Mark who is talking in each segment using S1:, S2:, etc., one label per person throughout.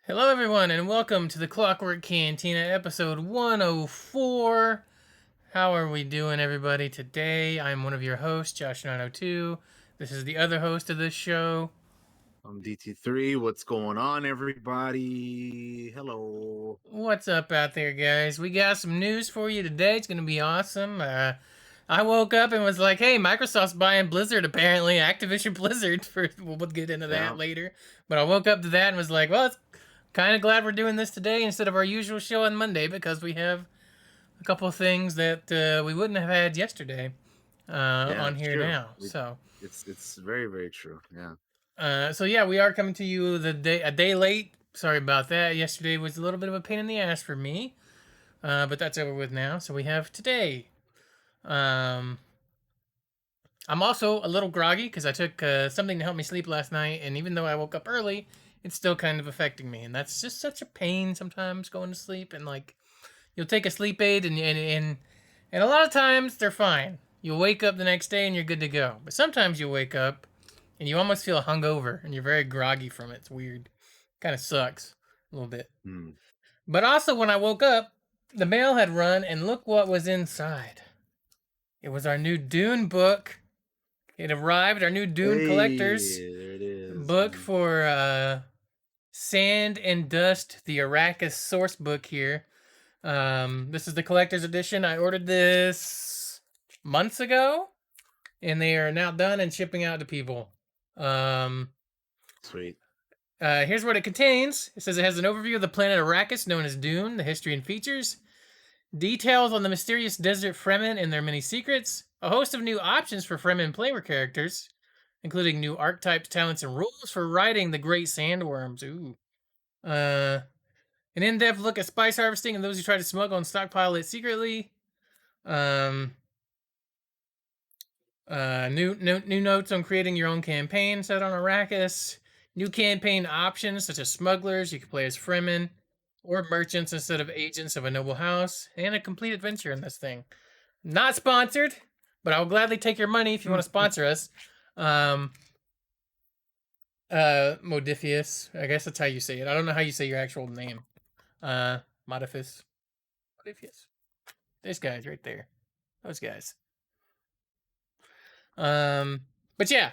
S1: Hello, everyone, and welcome to the Clockwork Cantina, episode 104. How are we doing, everybody? Today, I'm one of your hosts, Josh902. This is the other host of this show.
S2: I'm DT3. What's going on, everybody? Hello.
S1: What's up out there, guys? We got some news for you today. It's going to be awesome. I woke up and was like, hey, Microsoft's buying Blizzard, apparently. Activision Blizzard. We'll get into that
S2: Yeah.
S1: later. But I woke up to that and was like, well, it's kind of glad we're doing this today instead of our usual show on Monday because we have a couple of things that we wouldn't have had yesterday
S2: Yeah,
S1: on
S2: it's
S1: here
S2: true.
S1: now. So,
S2: It's very, very true. Yeah.
S1: yeah, we are coming to you a day late. Sorry about that. Yesterday was a little bit of a pain in the ass for me, but that's over with now. So we have today. Um, I'm also a little groggy because I took something to help me sleep last night, and even though I woke up early, it's still kind of affecting me, and that's just such a pain sometimes going to sleep. And like, you'll take a sleep aid, and a lot of times they're fine. You'll wake up the next day and you're good to go. But sometimes you wake up and you almost feel hungover and you're very groggy from it. It's weird. Kind of sucks a little bit.
S2: Hmm.
S1: But also, when I woke up, the mail had run, and look what was inside. It was our new Dune book. It arrived, our new Dune Collectors
S2: Hey, there it is.
S1: book for Sand and Dust, the Arrakis source book here. This is the collector's edition. I ordered this months ago, and they are now done and shipping out to people. Um,
S2: Sweet.
S1: Here's what it contains. It says it has an overview of the planet Arrakis, known as Dune, the history and features, details on the mysterious desert Fremen and their many secrets, a host of new options for Fremen player characters, including new archetypes, talents, and rules for riding the great sandworms. Ooh. Uh, an in-depth look at spice harvesting and those who try to smuggle and stockpile it secretly. Um, new notes on creating your own campaign set on Arrakis. New campaign options such as smugglers. You can play as Fremen or merchants instead of agents of a noble house, and a complete adventure in this thing. Not sponsored, but I will gladly take your money if you want to sponsor us. Um, Modifius. I guess that's how you say it. I don't know how you say your actual name. Modifius. Modifius. These guys right there. Those guys. But yeah,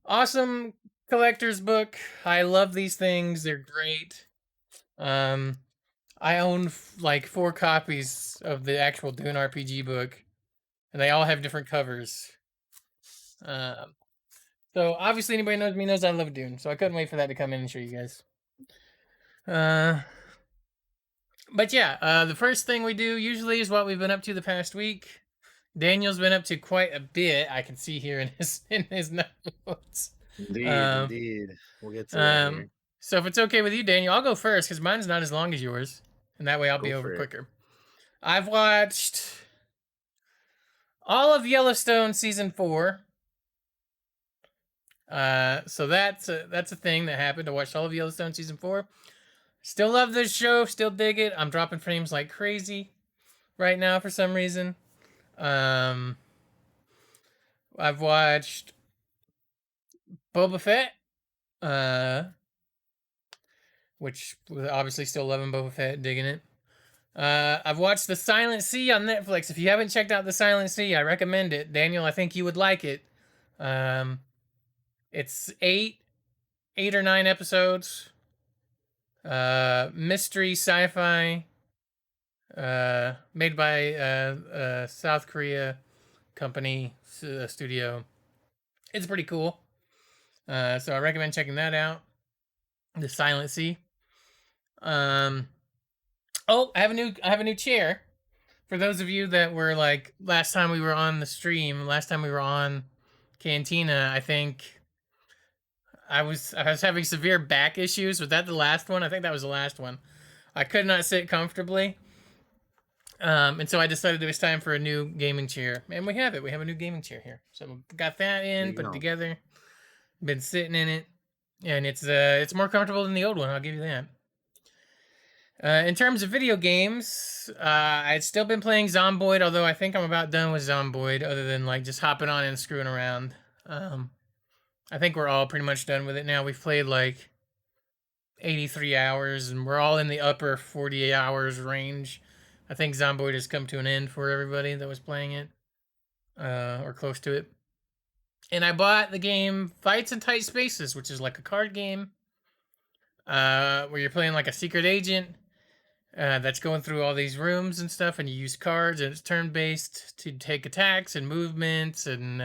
S1: awesome collector's book. I love these things. They're great. I own like 4 copies of the actual Dune RPG book, and they all have different covers. Um, so obviously anybody knows me knows I love Dune, so I couldn't wait for that to come in and show you guys. But yeah, the first thing we do usually is what we've been up to the past week. Daniel's been up to quite a bit. I can see here in his notes.
S2: Indeed,
S1: Um,
S2: indeed. We'll get to that here.
S1: so if it's okay with you, Daniel, I'll go first because mine's not as long as yours, and that way I'll be
S2: Go
S1: over
S2: for it.
S1: quicker. I've watched all of Yellowstone season 4. So that's a thing that happened. I watched all of Yellowstone season 4. Still love this show. Still dig it. I'm dropping frames like crazy right now for some reason. Um, I've watched Boba Fett, which obviously still loving Boba Fett, digging it. I've watched The Silent Sea on Netflix. If you haven't checked out The Silent Sea, I recommend it. Daniel, I think you would like it. It's eight or 9 episodes. Mystery sci-fi. Made by South Korea company studio. It's pretty cool. So I recommend checking that out. The Silent Sea. Oh, I have a new chair. For those of you that were like last time we were on the stream, last time we were on Cantina, I think I was having severe back issues. Was that the last one? I think that was the last one. I could not sit comfortably. And so I decided it was time for a new gaming chair. And we have it. We have a new gaming chair here. So we got that in, put it together. Been sitting in it. And it's more comfortable than the old one, I'll give you that. In terms of video games, I'd still been playing Zomboid, although I think I'm about done with Zomboid, other than like just hopping on and screwing around. I think we're all pretty much done with it now. We've played like 83 hours, and we're all in the upper 48 hours range. I think Zomboid has come to an end for everybody that was playing it, or close to it. And I bought the game Fights in Tight Spaces, which is like a card game where you're playing like a secret agent that's going through all these rooms and stuff, and you use cards, and it's turn based to take attacks and movements and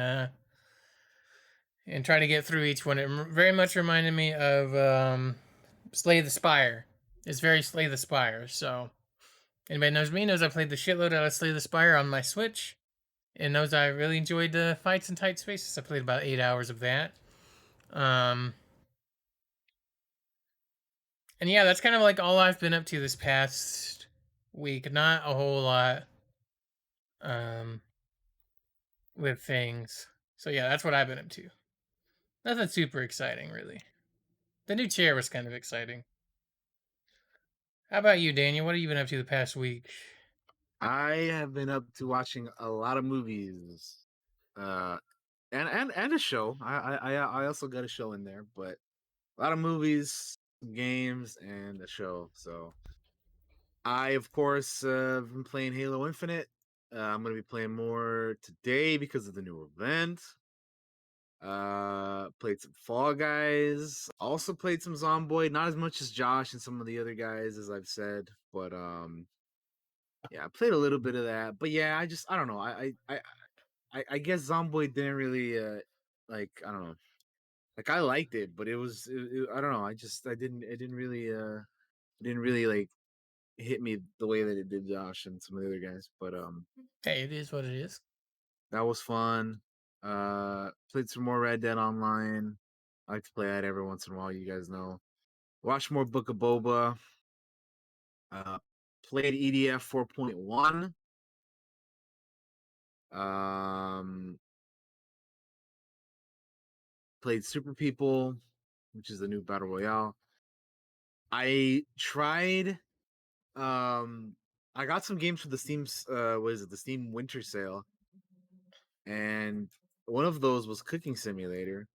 S1: try to get through each one. It very much reminded me of Slay the Spire. It's very Slay the Spire. So anybody knows me knows I played the shitload out of Slay the Spire on my Switch, and knows I really enjoyed the Fights in Tight Spaces. I played about 8 hours of that. Um, and yeah, that's kind of like all I've been up to this past week. Not a whole lot um, with things. So yeah, that's what I've been up to. Nothing super exciting, really. The new chair was kind of exciting. How about you, Daniel? What have you been up to the past week?
S2: I have been up to watching a lot of movies, uh, and a show. I also got a show in there, but a lot of movies, games, and a show. So I, of course, have been playing Halo Infinite. I'm gonna be playing more today because of the new event. Played some Fall Guys. Also played some Zomboid. Not as much as Josh and some of the other guys, as I've said, but yeah, I played a little bit of that. But yeah, I don't know. I guess Zomboid didn't really like, I don't know. Like, I liked it, but I don't know. I didn't it didn't really like hit me the way that it did Josh and some of the other guys. But
S1: Hey, it is what it is.
S2: that was fun. Played some more Red Dead Online. I like to play that every once in a while, you guys know. Watch more Book of Boba. Uh Played EDF 4.1. Um Played Super People, which is the new battle royale. I tried um I got some games for the Steam's what is it, the Steam Winter Sale, and one of those was Cooking Simulator,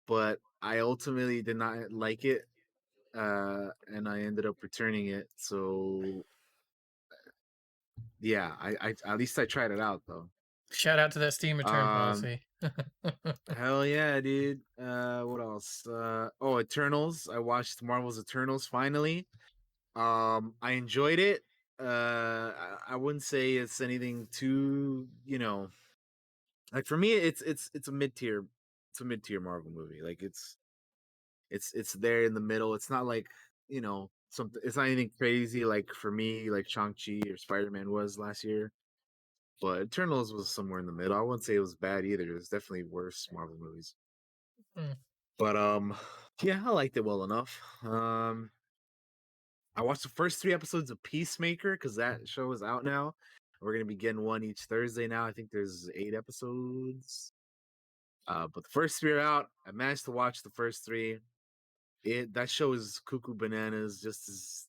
S2: but I ultimately did not like it, and I ended up returning it. So yeah, I at least I tried it out though.
S1: Shout out to that Steam return
S2: Um
S1: policy.
S2: Hell yeah, dude. What else? Oh, Eternals. I watched Marvel's Eternals finally. I enjoyed it. I wouldn't say it's anything too, like, for me it's a mid-tier, Marvel movie. Like, it's there in the middle. It's not like, something, it's not anything crazy like, for me, like Shang-Chi or Spider-Man was last year. But Eternals was somewhere in the middle. I wouldn't say it was bad either. There's definitely worse Marvel movies.
S1: Hmm.
S2: But yeah, I liked it well enough. I watched the first 3 episodes of Peacemaker because that show is out now. We're gonna be getting one each Thursday now. I think there's 8 episodes. But the first 3 are out. I managed to watch the first 3. That show is cuckoo bananas, just as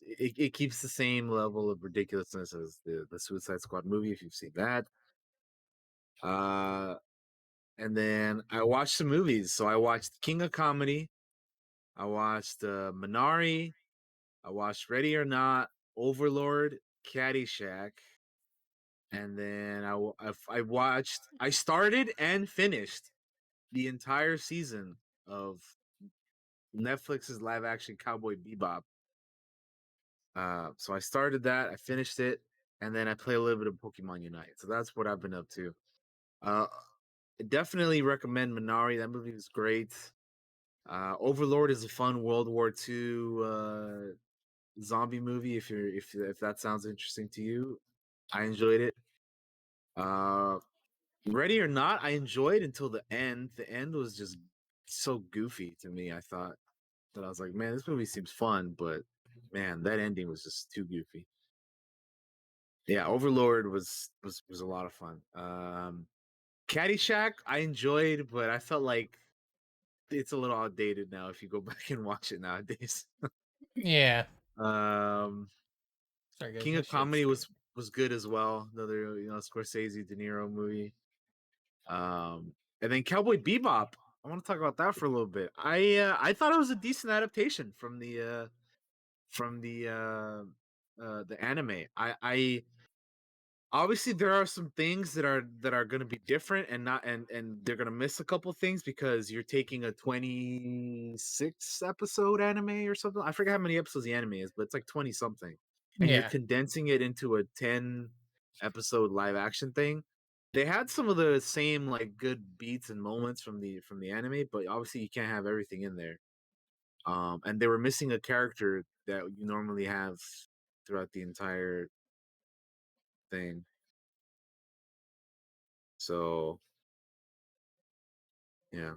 S2: it keeps the same level of ridiculousness as the Suicide Squad movie, if you've seen that. Uh and then I watched some movies. So I watched King of Comedy, I watched Minari, I watched Ready or Not, Overlord, Caddyshack, and then I started and finished the entire season of Netflix's live action Cowboy Bebop. So I started that, I finished it, and then I play a little bit of Pokemon Unite. So that's what I've been up to. Uh, Definitely recommend Minari. That movie was great. Overlord is a fun World War II zombie movie. If that sounds interesting to you, I enjoyed it. Uh, Ready or Not, I enjoyed until the end. The end was just so goofy to me. I thought that I was like, man, this movie seems fun, but man, that ending was just too goofy. Yeah, Overlord was a lot of fun. Caddyshack, I enjoyed, but I felt like it's a little outdated now if you go back and watch it nowadays.
S1: Yeah.
S2: Um,
S1: Sorry, guys.
S2: King
S1: My
S2: of
S1: shit's
S2: Comedy
S1: straight.
S2: was good as well. Another Scorsese De Niro movie. And then Cowboy Bebop. I want to talk about that for a little bit. I thought it was a decent adaptation from the anime. I obviously there are some things that are going to be different and not and they're going to miss a couple things because you're taking a 26 episode anime or something. I forget how many episodes the anime is, but it's like 20 something. And you're
S1: Yeah,
S2: condensing it into a 10 episode live action thing. They had some of the same like good beats and moments from the anime, but obviously you can't have everything in there. And they were missing a character that you normally have throughout the entire thing. So, yeah.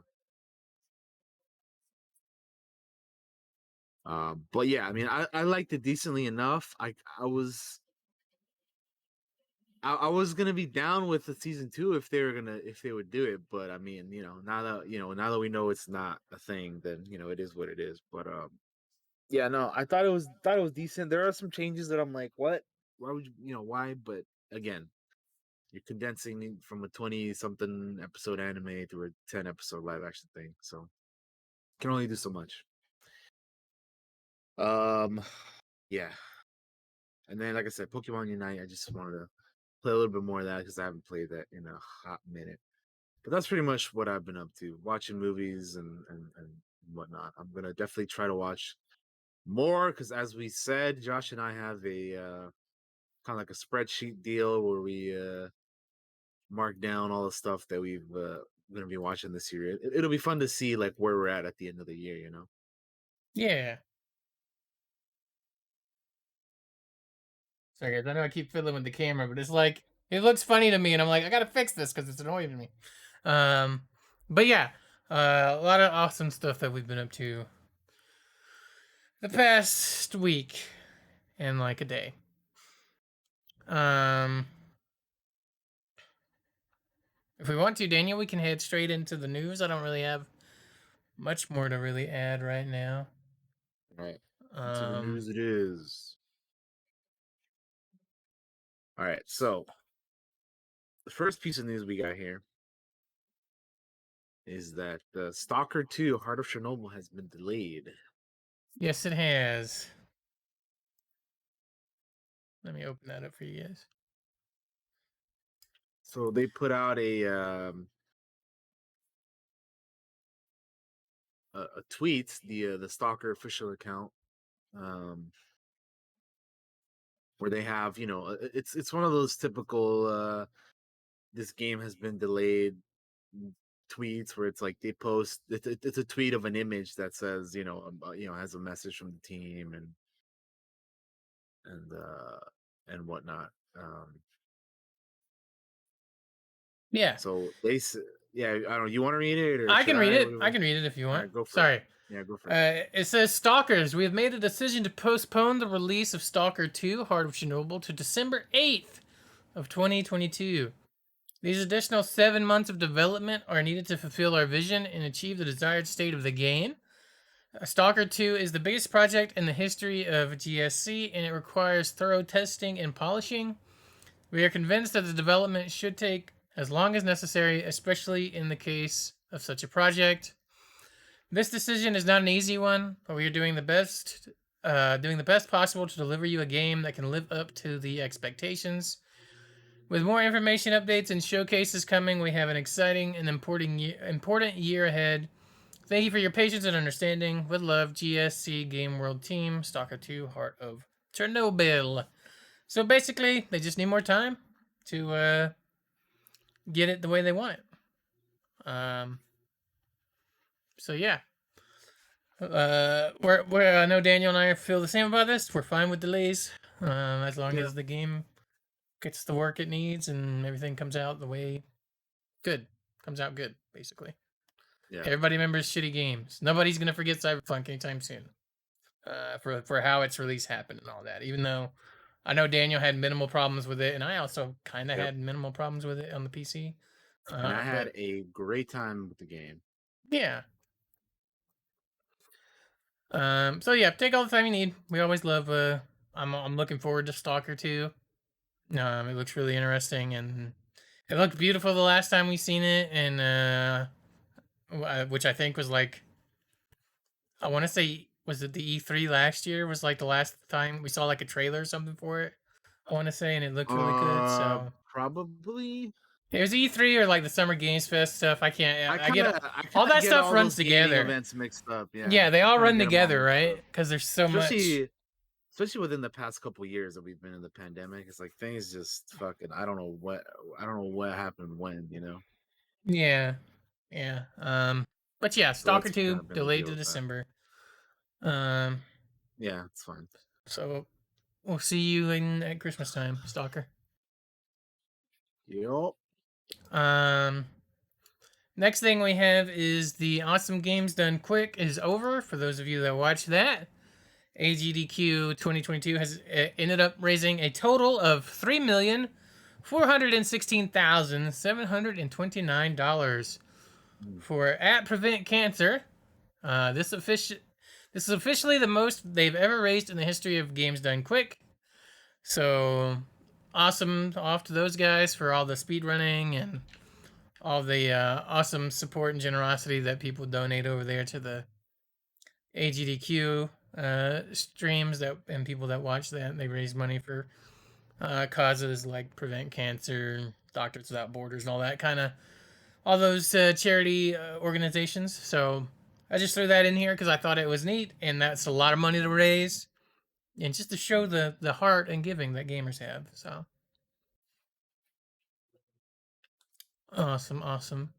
S2: But yeah, I mean, I liked it decently enough. I was gonna be down with the season two if they were gonna if they would do it, but I mean, now that we know it's not a thing, then it is what it is. But yeah, no, I thought it was decent. There are some changes that I'm like, what? Why would why? But again, you're condensing it from a 20 something episode anime to a 10 episode live action thing, so can only do so much. Um, yeah, and then like I said, Pokemon Unite. I just wanted to play a little bit more of that because I haven't played that in a hot minute. But that's pretty much what I've been up to, watching movies and whatnot. I'm gonna definitely try to watch more because, as we said, Josh and I have a kind of like a spreadsheet deal where we mark down all the stuff that we've gonna be watching this year. It'll be fun to see like where we're at the end of the year.
S1: yeah. Sorry guys, I know I keep fiddling with the camera, but it's like it looks funny to me, and I'm like, I gotta fix this because it's annoying me. Um, but yeah, a lot of awesome stuff that we've been up to the past week and like a day. Um, if we want to, Daniel, we can head straight into the news. I don't really have much more to really add right now.
S2: All right, into the
S1: Um,
S2: news it is. All right, so the first piece of news we got here is that the Stalker 2 Heart of Chernobyl has been delayed.
S1: yes, it has. Let me open that up for you guys.
S2: So they put out a tweet, the Stalker official account, um, where they have, it's one of those typical this game has been delayed tweets where it's like they post it's a tweet of an image that says, has a message from the team and uh and whatnot.
S1: Yeah,
S2: So yeah, I don't know. You want to read it or
S1: I
S2: should
S1: can read
S2: I?
S1: it. I can read it if you
S2: All
S1: want.
S2: right, go for it.
S1: Sorry.
S2: Yeah, go for it.
S1: It says Stalkers. We have made a decision to postpone the release of Stalker 2: Heart of Chernobyl to December 8th of 2022. These additional 7 months of development are needed to fulfill our vision and achieve the desired state of the game. Stalker 2 is the biggest project in the history of GSC and it requires thorough testing and polishing. We are convinced that the development should take as long as necessary, especially in the case of such a project. This decision is not an easy one, but we are doing the best possible to deliver you a game that can live up to the expectations. With more information, updates, and showcases coming, we have an exciting and important year ahead. Thank you for your patience and understanding. With love, GSC Game World Team, Stalker 2, Heart of Chernobyl. So basically, they just need more time to get it the way they want it. So yeah, I know Daniel and I feel the same about this. We're fine with delays, as long
S2: Yeah,
S1: as the game gets the work it needs and everything comes out the way good comes out good. Basically,
S2: yeah,
S1: everybody remembers shitty games. Nobody's gonna forget Cyberpunk anytime soon. For how its release happened and all that. Even though I know Daniel had minimal problems with it, and I also kind of
S2: yep.
S1: had minimal problems with it on the PC.
S2: And I had
S1: But
S2: a great time with the game.
S1: yeah. So yeah, take all the time you need. We always love. I'm looking forward to Stalker 2. It looks really interesting and it looked beautiful the last time we seen it, and which I think was like, I want to say, was it the E3 last year? Was like the last time we saw like a trailer or something for it. I want to say, and it looked really good. So
S2: Probably.
S1: it was E3 or like the Summer Games Fest stuff. I can't.
S2: I
S1: I
S2: kind
S1: get
S2: of I kind
S1: all
S2: of
S1: that
S2: get
S1: stuff
S2: all
S1: runs
S2: those gaming
S1: together.
S2: events mixed up. Yeah,
S1: Yeah, they
S2: I
S1: all
S2: kind of
S1: run
S2: get them all
S1: together,
S2: mixed up.
S1: right? Because there's so much.
S2: Especially within the past couple years that we've been in the pandemic, it's like things just fucking. I don't know what happened when.
S1: Yeah, yeah. But yeah,
S2: So
S1: Stalker
S2: that's kind
S1: 2
S2: of been the
S1: delayed
S2: deal
S1: to
S2: with that.
S1: December. Um,
S2: Yeah, it's fine.
S1: so we'll see you in at Christmas time, Stalker.
S2: Yup.
S1: Um, Next thing we have is the Awesome Games Done Quick is over. For those of you that watched that, AGDQ 2022 has ended up raising a total of $3,416,729
S2: Mm.
S1: for at Prevent Cancer. This is officially the most they've ever raised in the history of Games Done Quick. So awesome off to those guys for all the speed running and all the awesome support and generosity that people donate over there to the AGDQ streams that and people that watch that. They raise money for causes like Prevent Cancer, Doctors Without Borders, and all that kind of all those charity organizations. So I just threw that in here because I thought it was neat, and that's a lot of money to raise, and just to show the heart and giving that gamers have. So awesome, awesome.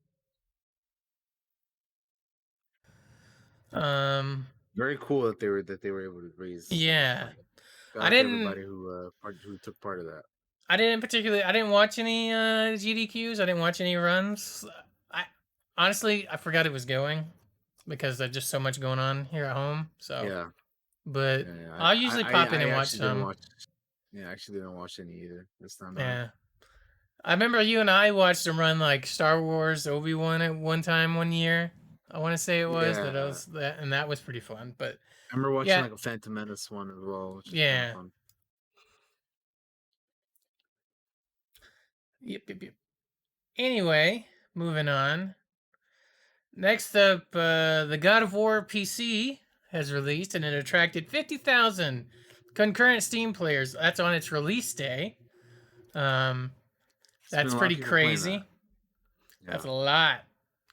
S1: Um,
S2: Very cool that they were able to raise enough
S1: yeah,
S2: money. Shout
S1: I
S2: out to
S1: didn't
S2: everybody who took part of that.
S1: I didn't watch any GDQs. I didn't watch any runs. I honestly I forgot it was going because there's just so much going on here at home. So,
S2: Yeah,
S1: but
S2: yeah, yeah.
S1: I'll usually pop in
S2: I
S1: and watch
S2: actually didn't
S1: some.
S2: watch. Yeah, I actually didn't watch any either this time around.
S1: Yeah, I remember you and I watched them run like Star Wars Obi-Wan at one time one year. I want to say it was that I
S2: Yeah,
S1: was that, and that was pretty fun. But
S2: I remember watching
S1: yeah,
S2: like a Phantom Menace one as well, which is kind of
S1: yeah,
S2: fun.
S1: yep. Anyway, moving on. Next up, the God of War PC has released, and it attracted 50,000 concurrent Steam players. That's on its release day. Um,
S2: It's been
S1: that's
S2: a lot of
S1: pretty
S2: people playing
S1: crazy.
S2: that.
S1: That's
S2: Yeah,
S1: a lot.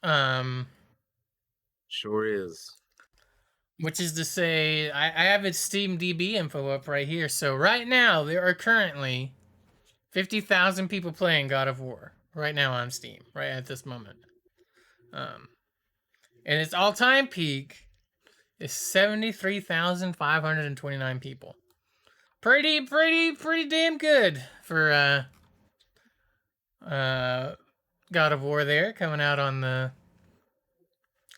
S1: Um,
S2: sure is.
S1: which is to say, I have its Steam DB info up right here. So right now, there are currently 50,000 people playing God of War right now on Steam, right at this moment. Um, and its all-time peak is 73,529 people. Pretty damn good for God of War there coming out on the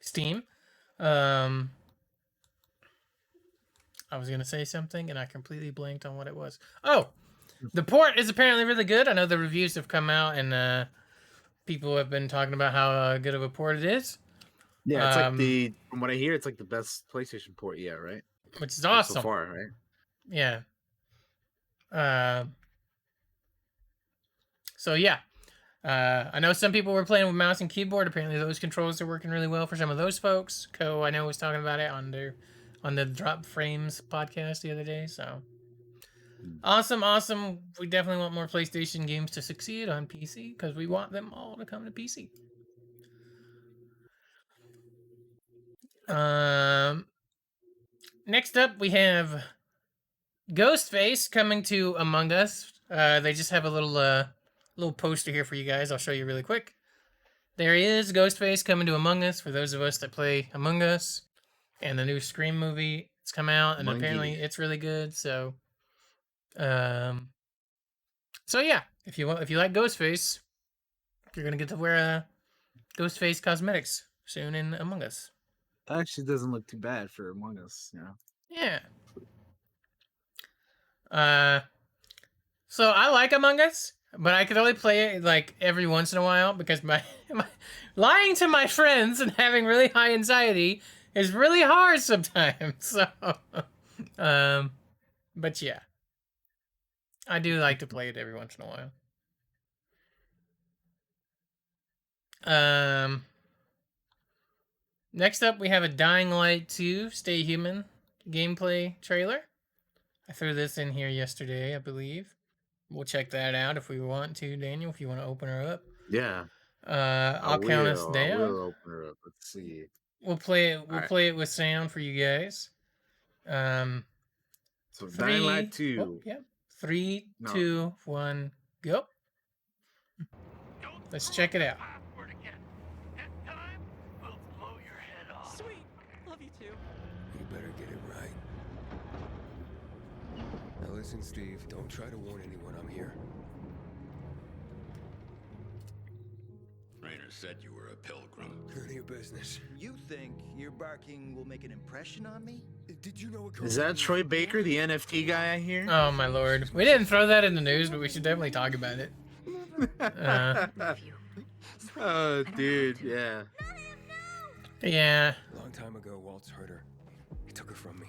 S1: Steam. Um, I was gonna say something and I completely blanked on what it was. Oh, the port is apparently really good. I know the reviews have come out and people have been talking about how good of a port it is,
S2: Yeah, it's like
S1: um,
S2: from what I hear, it's like the best PlayStation port yet, right?
S1: which is
S2: Like so
S1: awesome.
S2: far, right?
S1: Yeah. Uh, so yeah, I know some people were playing with mouse and keyboard. Apparently, those controls are working really well for some of those folks. Co, I know, was talking about it on the Drop Frames podcast the other day. So
S2: Mm.
S1: awesome, awesome. We definitely want more PlayStation games to succeed on PC because we want them all to come to PC. Um, Next up we have Ghostface coming to Among Us. They just have a little poster here for you guys. I'll show you really quick. There is Ghostface coming to Among Us for those of us that play Among Us. And the new Scream movie it's come out, and apparently
S2: Monkey.
S1: it's really good. Um, so yeah, if you like Ghostface, you're gonna get to wear Ghostface cosmetics soon in Among Us.
S2: That actually doesn't look too bad for Among Us,
S1: Yeah. Uh, so I like Among Us, but I could only play it like every once in a while because my lying to my friends and having really high anxiety is really hard sometimes. So, um, but yeah, I do like to play it every once in a while. Um, Next up, we have a Dying Light 2 Stay Human gameplay trailer. I threw this in here yesterday, I believe. We'll check that out if we want to, Daniel, if you want to open her up.
S2: Yeah,
S1: I'll count us
S2: I
S1: down.
S2: will open her up. Let's see.
S1: We'll play it.
S2: All
S1: We'll
S2: right.
S1: play it with sound for you guys. Um,
S2: So Dying Light
S1: three. Oh,
S2: 2.
S1: yeah. Three,
S2: No.
S1: 2, 1, go. Let's check it out.
S3: Sweet. Love you too.
S4: You better get it right. Now listen, Steve, don't try to warn anyone I'm here.
S5: Rainer said you were a pilgrim.
S4: None of your business.
S6: You think your barking will make an impression on me?
S4: Did you know
S2: Is that Troy Baker, the NFT guy I hear?
S1: Oh my lord. We didn't throw that in the news, but we should definitely talk about it.
S2: Oh, dude, yeah.
S1: Yeah.
S4: A long time ago, Waltz hurt her. He took her from me.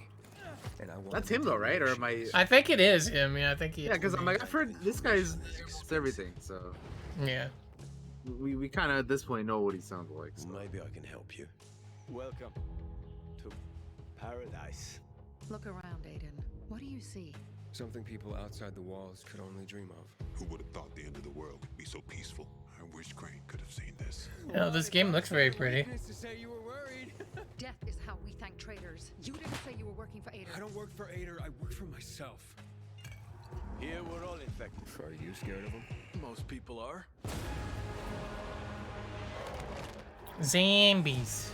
S4: And I
S2: That's him though, right? Or am I?
S1: I think it is him. Yeah, I think he.
S2: Yeah, because I'm like, I've heard this guy's everything, so
S1: Yeah.
S2: we kind of at this point know what he sounds like. So.
S4: Maybe I can help you.
S7: Welcome to paradise.
S8: Look around, Aiden. What do you see?
S4: Something people outside the walls could only dream of.
S5: Who would have thought the end of the world could be so peaceful? I wish Crane could have seen this.
S1: Oh, this game looks very pretty.
S4: To say you were worried.
S8: Death is how we thank traitors. You didn't say you were working for Aiden.
S4: I don't work for Ader, I work for myself.
S7: Here we're all infected.
S4: Are you scared of him?
S7: Most people are.
S1: Zombies.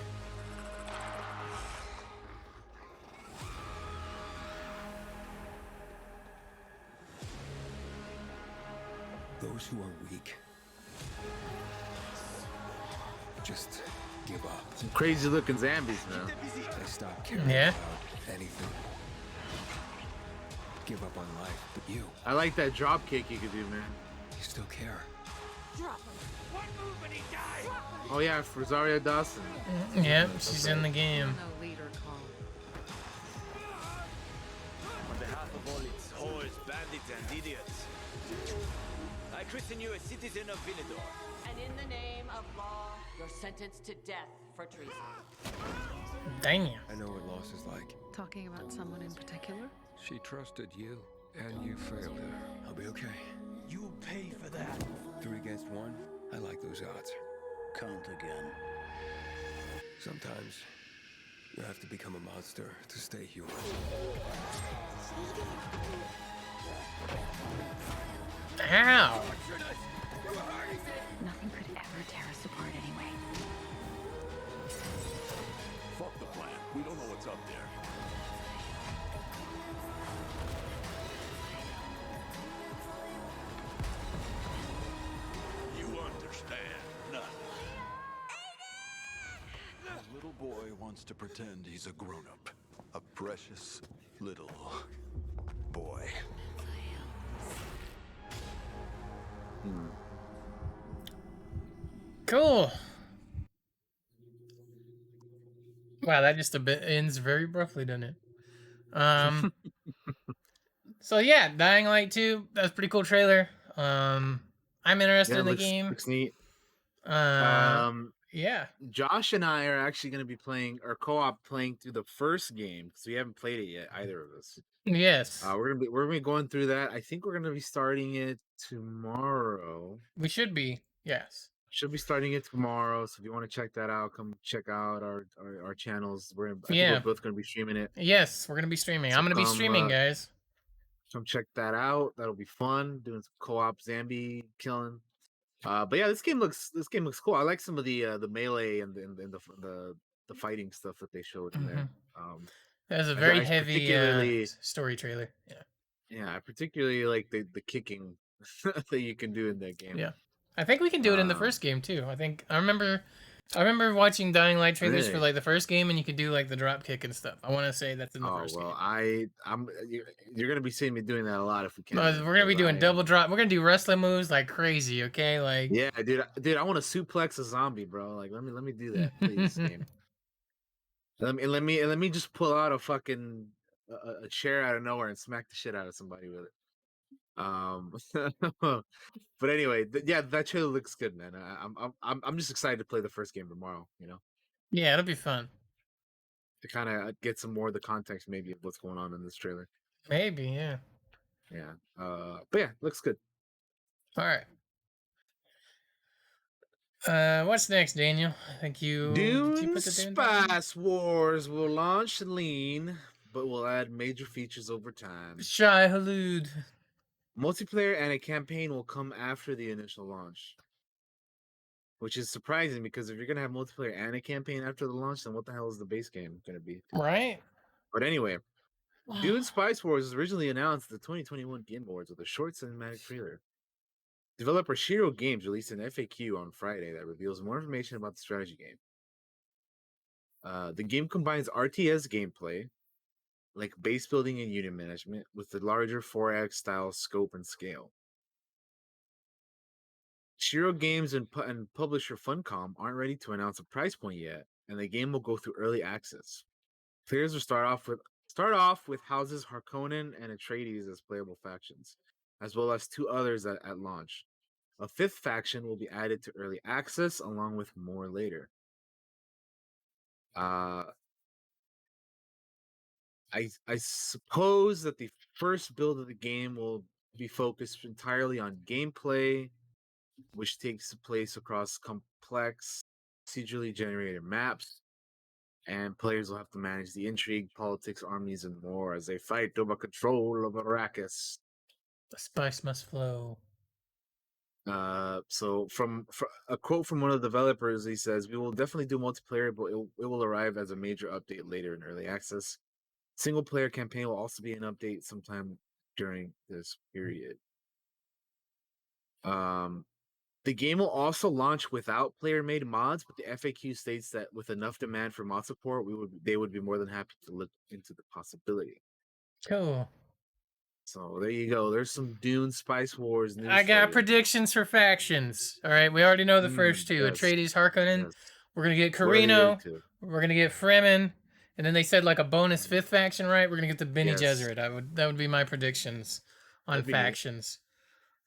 S4: Those who are weak just give up.
S2: Some crazy looking zombies, man.
S4: They stop caring
S1: Yeah.
S4: about anything. Give up on life, but you
S2: I like that drop kick you could do, man.
S4: still care.
S2: Oh yeah, for Rosario Dawson.
S1: Yeah, she's in the game.
S8: No leader call.
S7: On behalf of all its whores, bandits, and idiots, I christen you a citizen of Vinidor.
S9: And in the name of law, you're sentenced to death for treason.
S1: Damn.
S4: I know what loss is like.
S8: Talking about someone in particular?
S4: She trusted you, and you failed her. I'll be okay.
S7: You'll pay for that.
S4: 3 against 1, I like those odds.
S7: Count again.
S4: Sometimes you have to become a monster to stay human.
S1: Ow.
S8: Nothing could ever tear us apart anyway.
S5: Fuck the plan. We don't know what's up there. You understand nothing.
S7: A little boy wants to pretend he's a grown-up. A precious little boy.
S1: Cool. Wow, that just a bit ends very abruptly, doesn't it? So yeah, Dying Light 2, that's a pretty cool trailer. I'm interested
S2: Yeah,
S1: in the
S2: looks,
S1: game.
S2: looks neat.
S1: Yeah.
S2: Josh and I are actually going to be playing or co-op playing through the first game because we haven't played it yet, either of us.
S1: Yes.
S2: We're gonna be going through that. I think we're gonna be starting it tomorrow.
S1: We should be. Yes.
S2: Should be starting it tomorrow. So if you want to check that out, come check out our channels. I think
S1: Yeah.
S2: we're both gonna be streaming it.
S1: Yes, we're gonna be streaming.
S2: So
S1: I'm gonna be
S2: come,
S1: streaming, guys.
S2: Come check that out. That'll be fun. Doing some co-op zombie killing. But yeah, this game looks cool. I like some of the melee and the fighting stuff that they showed in there.
S1: That's a
S2: I
S1: very heavy
S2: particularly-
S1: story trailer. Yeah.
S2: Yeah, I particularly like the kicking that you can do in that game.
S1: Yeah. I think we can do it in the first game too. I remember watching Dying Light trailers for
S2: Really?
S1: like the first game, and you could do like the drop kick and stuff. I want to say that's in the
S2: Oh
S1: first
S2: well,
S1: game.
S2: you're gonna be seeing me doing that a lot if we can.
S1: We're gonna be
S2: because
S1: doing double drop. We're gonna do wrestling moves like crazy. Okay, like
S2: Yeah, dude, I want to suplex a zombie, bro. Like, let me do that, please, game. Let me just pull out a fucking a chair out of nowhere and smack the shit out of somebody with it. But anyway, yeah, that trailer looks good, man. I'm just excited to play the first game tomorrow. You know.
S1: Yeah, it'll be fun.
S2: to kind of get some more of the context, maybe, of what's going on in this trailer.
S1: Maybe, yeah.
S2: Yeah. But yeah, looks good.
S1: All right. What's next, Daniel? I think did you
S2: Dune
S1: put the Dune down?
S2: Spice Wars will launch lean, but will add major features over time.
S1: Shai Halud.
S2: Multiplayer and a campaign will come after the initial launch, which is surprising because if you're gonna have multiplayer and a campaign after the launch, then what the hell is the base game gonna be?
S1: Right?
S2: But anyway, Dune Spice Wars was originally announced at the 2021 Game Awards with a short cinematic trailer. Developer Shiro Games released an FAQ on Friday that reveals more information about the strategy game. The game combines RTS gameplay, like base building and unit management, with the larger 4X style scope and scale. Shiro Games and publisher Funcom aren't ready to announce a price point yet, and the game will go through early access. Players will start off with houses Harkonnen and Atreides as playable factions, as well as two others at launch. A fifth faction will be added to early access, along with more later. Uh, I suppose that the first build of the game will be focused entirely on gameplay, which takes place across complex, procedurally generated maps, and players will have to manage the intrigue, politics, armies, and more as they fight over control of Arrakis.
S1: The spice must flow.
S2: So from a quote from one of the developers, he says, "We will definitely do multiplayer, but it will arrive as a major update later in early access. Single player campaign will also be an update sometime during this period." The game will also launch without player-made mods, but the FAQ states that with enough demand for mod support, they would be more than happy to look into the possibility.
S1: Cool.
S2: So there you go. There's some Dune Spice Wars news
S1: I
S2: for
S1: got
S2: you.
S1: predictions for factions. All right, we already know the first two:
S2: Yes,
S1: Atreides, Harkonnen.
S2: yes.
S1: We're gonna get
S2: What are the other
S1: Carino.
S2: two?
S1: We're gonna get Fremen, and then they said like a bonus fifth faction, right? We're gonna get the Bene
S2: Yes.
S1: Gesserit. That would be my predictions on
S2: That'd be neat.
S1: factions.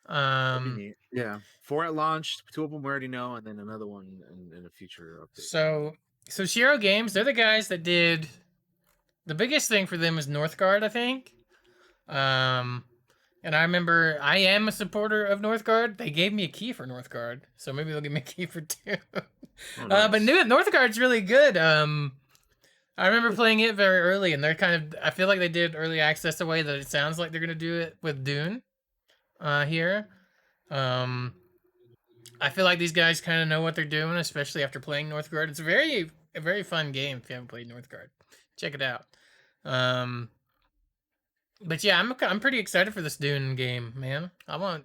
S2: That'd be neat. Yeah, 4 at launch. 2 of them we already know, and then another one in a future update.
S1: So Shiro Games, they're the guys that did the biggest thing for them is Northgard, I think. And I remember I am a supporter of Northgard. They gave me a key for Northgard, so maybe they'll give me a key for 2.
S2: Oh, nice.
S1: But Northgard's really good. I remember playing it very early, and they're I feel like they did early access the way that it sounds like they're gonna do it with Dune here. I feel like these guys kind of know what they're doing, especially after playing Northgard. It's a very fun game if you haven't played Northgard. Check it out. But yeah, I'm pretty excited for this Dune game, man. I want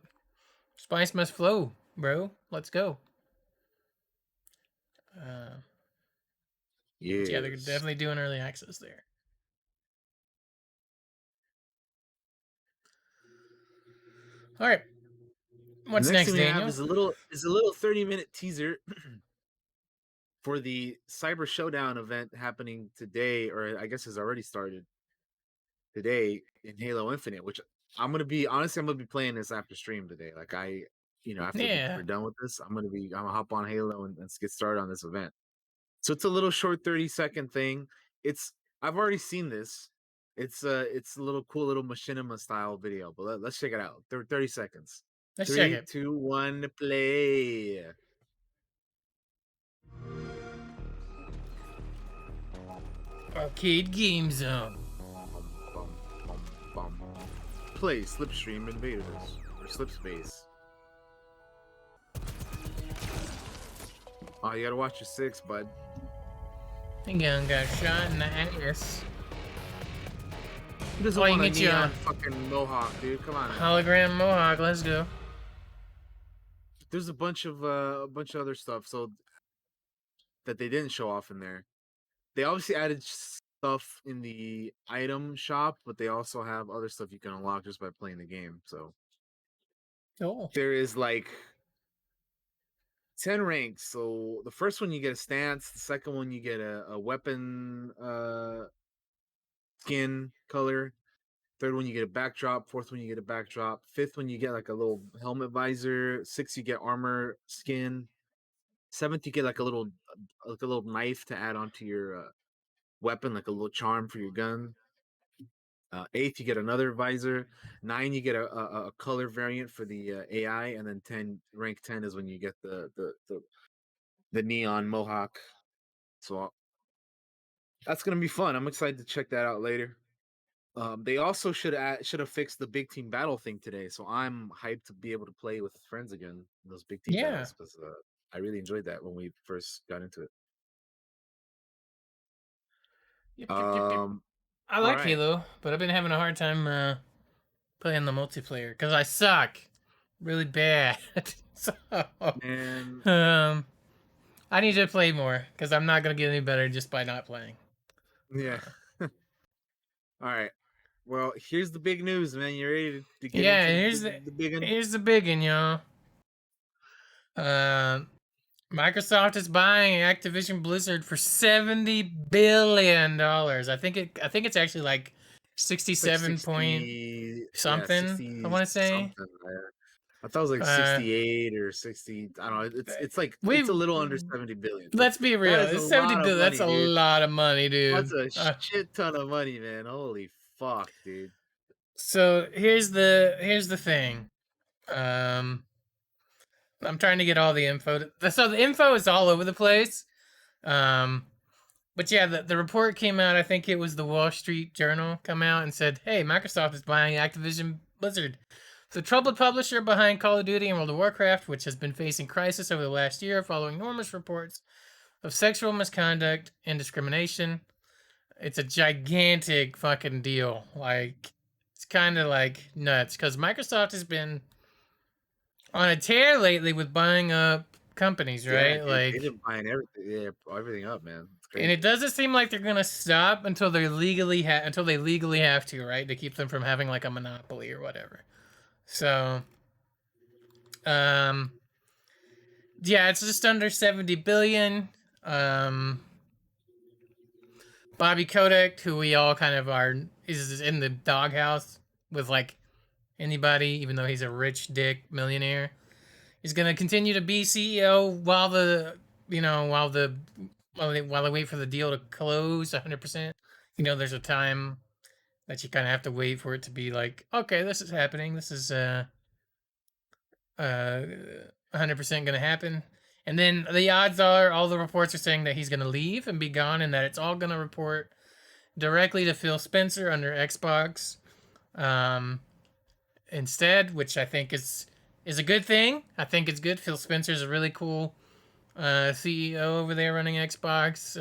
S1: Spice Must Flow, bro. Let's go. Yeah, they're
S2: Yes.
S1: definitely doing early access there. All right. What's
S2: The
S1: next,
S2: thing we
S1: Daniel?
S2: have is a little 30-minute teaser for the Cyber Showdown event happening today, or I guess has already started today in Halo Infinite, which I'm gonna be playing this after stream today. Like after we're done with this, I'm gonna hop on Halo and get started on this event. So it's a little short 30-second thing. I've already seen this. It's a little cool little machinima style video, but let's check it out. 30 seconds.
S1: Let's check
S2: 3,
S1: it.
S2: 2, 1, play.
S1: Arcade Game Zone.
S2: Bum, bum, bum, bum. Play Slipstream Invaders or Slipspace. Oh, you gotta watch your 6, bud.
S1: Again, got shot in the ass.
S2: Who doesn't
S1: Oh, you
S2: want a
S1: get your
S2: neon fucking mohawk, dude? Come on.
S1: hologram mohawk. Let's go.
S2: There's a bunch of other stuff so that they didn't show off in there. They obviously added stuff in the item shop, but they also have other stuff you can unlock just by playing the game. So there is like 10 ranks. So the first one you get a stance, the second one you get a weapon skin color, third one you get a backdrop, fourth one you get a backdrop, fifth one you get like a little helmet visor, sixth you get armor skin, 7th, you get like a little knife to add onto your weapon, like a little charm for your gun. 8th, you get another visor. 9, you get a color variant for the AI, and then 10, rank 10 is when you get the neon mohawk. So that's gonna be fun. I'm excited to check that out later. They also should have fixed the big team battle thing today, so I'm hyped to be able to play with friends again in those big team
S1: Yeah.
S2: battles because I really enjoyed that when we first got into it.
S1: Yep. I
S2: All
S1: like
S2: right,
S1: Halo, but I've been having a hard time playing the multiplayer because I suck really bad. So
S2: man.
S1: I need to play more because I'm not gonna get any better just by not playing.
S2: Yeah. All right. Well, here's the big news, man. You ready to get
S1: Yeah,
S2: into the big one?
S1: here's the big one, y'all. Microsoft is buying Activision Blizzard for $70 billion. I think it's actually like
S2: It's like
S1: 67 point
S2: 60, yeah,
S1: something. I
S2: 60
S1: want to say.
S2: something. I thought it was like
S1: Uh,
S2: 68 or 60. I don't know. It's like it's a
S1: we
S2: little under 70 billion, but
S1: let's be
S2: that
S1: real.
S2: is a
S1: It's 70
S2: lot of
S1: billion. That's
S2: money,
S1: a
S2: dude.
S1: lot of money, dude.
S2: That's a shit ton of money, man. Holy fuck, dude.
S1: So here's the thing. Um, I'm trying to get all the info. So the info is all over the place. Um, but yeah, the report came out. I think it was the Wall Street Journal come out and said, "Hey, Microsoft is buying Activision Blizzard, the troubled publisher behind Call of Duty and World of Warcraft, which has been facing crisis over the last year following numerous reports of sexual misconduct and discrimination." It's a gigantic fucking deal. Like, it's kind of like nuts because Microsoft has been on a tear lately with buying up companies,
S2: Yeah,
S1: right?
S2: dude. They've
S1: Like,
S2: been buying everything. Yeah, everything up, man. It's
S1: and
S2: crazy.
S1: it doesn't seem like they're gonna stop until they legally have to, right, to keep them from having like a monopoly or whatever. So, um, yeah, it's just under 70 billion. Bobby Kotick, who we all kind of are, is in the doghouse with like anybody, even though he's a rich dick millionaire. He's gonna continue to be CEO while while they wait for the deal to close 100%. There's a time that you kind of have to wait for it to be like, okay, this is happening. This is 100% gonna happen. And then the odds are, all the reports are saying that he's gonna leave and be gone, and that it's all gonna report directly to Phil Spencer under Xbox instead, which I think is a good thing. I think it's good. Phil Spencer's a really cool CEO over there running Xbox.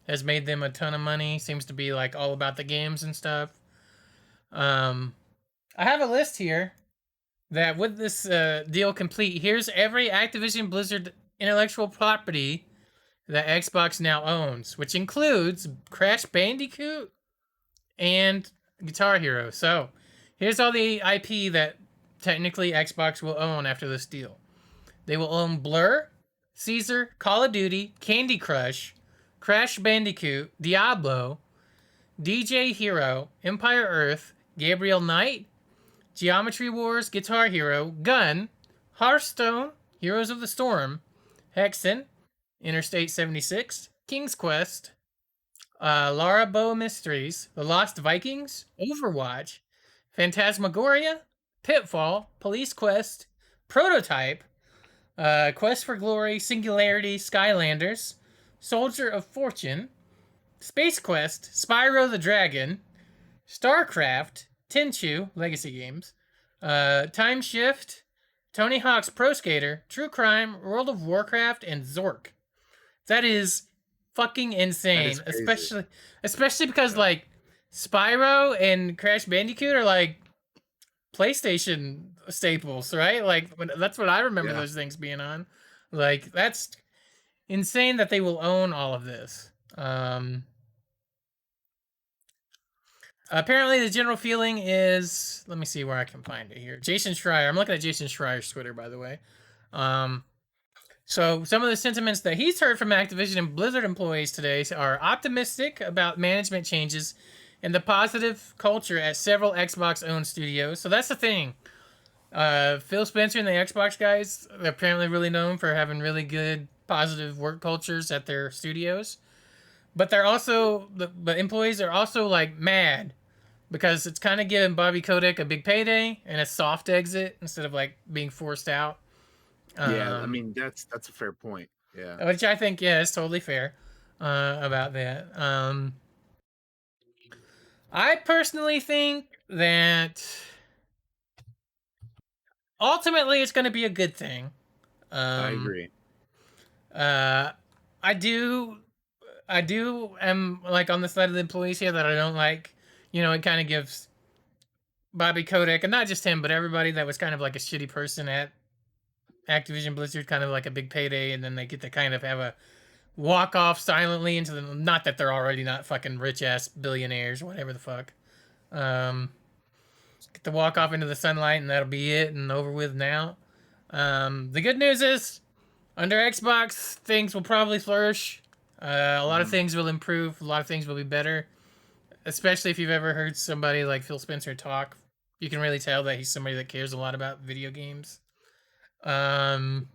S1: Has made them a ton of money. Seems to be like all about the games and stuff. I have a list here that with this deal complete, here's every Activision Blizzard intellectual property that Xbox now owns, which includes Crash Bandicoot and Guitar Hero. So here's all the IP that technically Xbox will own after this deal. They will own Blur, Caesar, Call of Duty, Candy Crush, Crash Bandicoot, Diablo, DJ Hero, Empire Earth, Gabriel Knight, Geometry Wars, Guitar Hero, Gun, Hearthstone, Heroes of the Storm, Hexen, Interstate 76, King's Quest, Lara Bow Mysteries, The Lost Vikings, Overwatch, Phantasmagoria, Pitfall, Police Quest, Prototype, Quest for Glory, Singularity, Skylanders, Soldier of Fortune, Space Quest, Spyro the Dragon, StarCraft, Tenchu, Legacy Games, Time Shift, Tony Hawk's Pro Skater, True Crime, World of Warcraft, and Zork. That is fucking insane, especially because like Spyro and Crash Bandicoot are like PlayStation staples, right? Like that's what I remember those things being on. Like that's insane that they will own all of this. Apparently, the general feeling is, let me see where I can find it here. Jason Schreier. I'm looking at Jason Schreier's Twitter, by the way. So some of the sentiments that he's heard from Activision and Blizzard employees today are optimistic about management changes and the positive culture at several Xbox-owned studios. So that's the thing. Phil Spencer and the Xbox guys, they're apparently really known for having really good, positive work cultures at their studios. But they're also the employees are also like mad because it's kind of giving Bobby Kotick a big payday and a soft exit instead of like being forced out.
S2: Yeah, I
S1: Um,
S2: mean that's a fair point. Yeah,
S1: which I think is totally fair about that. I personally think that ultimately it's going to be a good thing.
S2: I
S1: Um,
S2: agree.
S1: uh, I do, I do am like on the side of the employees here that I don't like. You know, it kind of gives Bobby Kotick, and not just him, but everybody that was kind of like a shitty person at Activision Blizzard, kind of like a big payday, and then they get to kind of have a walk off silently into the. Not that they're already not fucking rich ass billionaires, whatever the fuck. Um, get to walk off into the sunlight, and that'll be it, and over with now. The good news is, under Xbox, things will probably flourish. A lot of
S2: Mhm.
S1: things will improve. A lot of things will be better. Especially if you've ever heard somebody like Phil Spencer talk, you can really tell that he's somebody that cares a lot about video games. Um,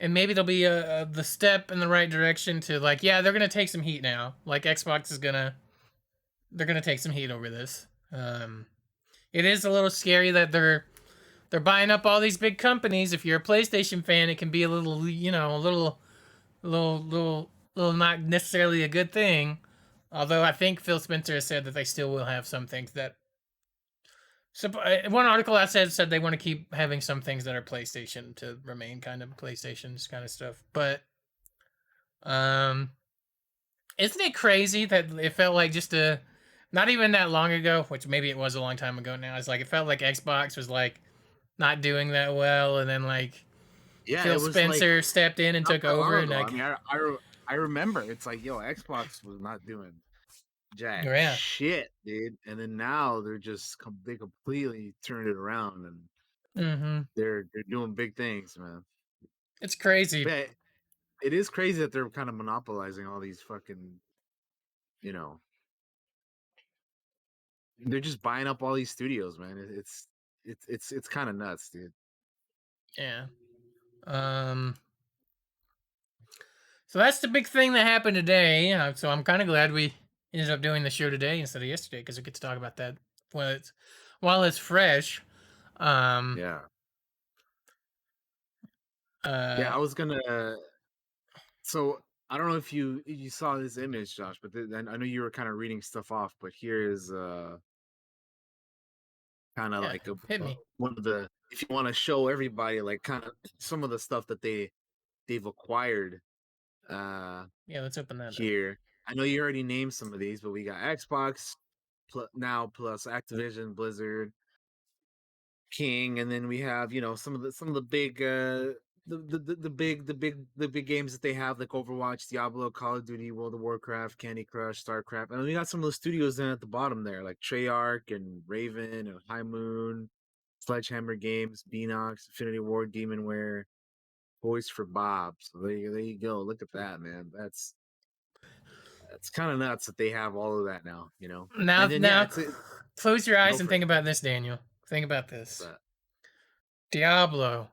S1: and maybe there'll be the step in the right direction to like, yeah, they're gonna take some heat now. Like Xbox is they're gonna take some heat over this. It is a little scary that they're buying up all these big companies. If you're a PlayStation fan, it can be a little, you know, little not necessarily a good thing. Although I think Phil Spencer has said that they still will have some things that. So one article I said they want to keep having some things that are PlayStation to remain kind of PlayStation's kind of stuff. But um, isn't it crazy that it felt like just a not even that long ago, which maybe it was a long time ago now. It's like it felt like Xbox was like not doing that well, and then like
S2: Yeah,
S1: Phil
S2: it was like
S1: Spencer stepped in and
S2: not
S1: took
S2: that
S1: over,
S2: long
S1: and
S2: ago. I
S1: like
S2: mean, I remember it's like, yo, Xbox was not doing jack
S1: yeah,
S2: shit, dude. And then now they're just they completely turned it around and
S1: mm-hmm.
S2: they're doing big things, man.
S1: It's crazy.
S2: But it is crazy that they're kind of monopolizing all these fucking, you know, they're just buying up all these studios, man. It's kind of nuts, dude.
S1: Yeah. Um. So that's the big thing that happened today. So I'm kind of glad we ended up doing the show today instead of yesterday because we get to talk about that while it's fresh. Um.
S2: Yeah. Yeah,
S1: Uh.
S2: I was gonna. So I don't know if you saw this image, Josh, but then I know you were kind of reading stuff off, but here is kind of
S1: Yeah.
S2: like
S1: Hit me.
S2: one of the if you want to show everybody like kind of some of the stuff that they've acquired uh
S1: Yeah. Let's open that up.
S2: here. I know you already named some of these, but we got Xbox now plus Activision, Blizzard, King, and then we have some of the big the big games that they have like Overwatch, Diablo, Call of Duty, World of Warcraft, Candy Crush, StarCraft, and we got some of the studios then at the bottom there like Treyarch and Raven and High Moon, Sledgehammer Games, Beanox, Infinity Ward, Demonware, Boys for Bob. So there you go. Look at that, man. That's kind of nuts that they have all of that now, you know. And then yeah,
S1: Now,
S2: it's a
S1: close your
S2: go
S1: eyes and
S2: for it.
S1: think about this, Daniel. Think about
S2: What's
S1: this.
S2: that?
S1: Diablo,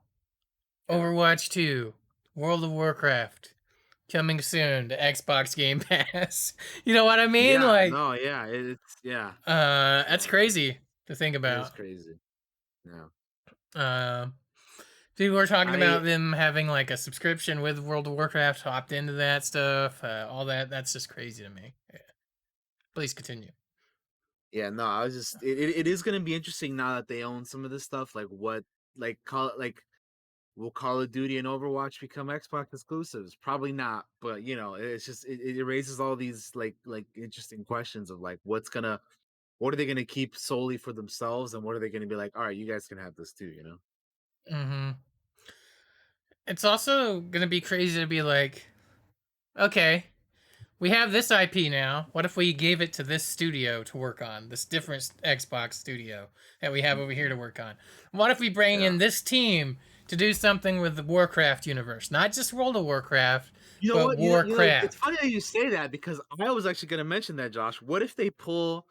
S2: Yeah.
S1: Overwatch 2, World of Warcraft, coming soon to Xbox Game Pass. You know what I mean?
S2: Yeah,
S1: Like,
S2: no, yeah, it's yeah.
S1: that's
S2: Yeah,
S1: crazy to think
S2: it is
S1: about.
S2: crazy. Yeah.
S1: Um, People were talking
S2: I
S1: about them having like a subscription with World of Warcraft, hopped into that stuff, all that. That's just crazy to me. Yeah. Please continue.
S2: yeah, no, I was just it is gonna be interesting now that they own some of this stuff. Like what like will Call of Duty and Overwatch become Xbox exclusives? Probably not, but it's just it raises all these like interesting questions of like what are they gonna keep solely for themselves and what are they gonna be like, all right, you guys can have this too, you know?
S1: Hmm. It's also gonna be crazy to be like, okay, we have this IP now. What if we gave it to this studio to work on, this different Xbox studio that we have over here to work on? What if we bring
S2: Yeah.
S1: in this team to do something with the Warcraft universe, not just World of Warcraft,
S2: You know
S1: but
S2: what? It's
S1: Warcraft?
S2: funny how you say that because I was actually gonna mention that, Josh. What if they pull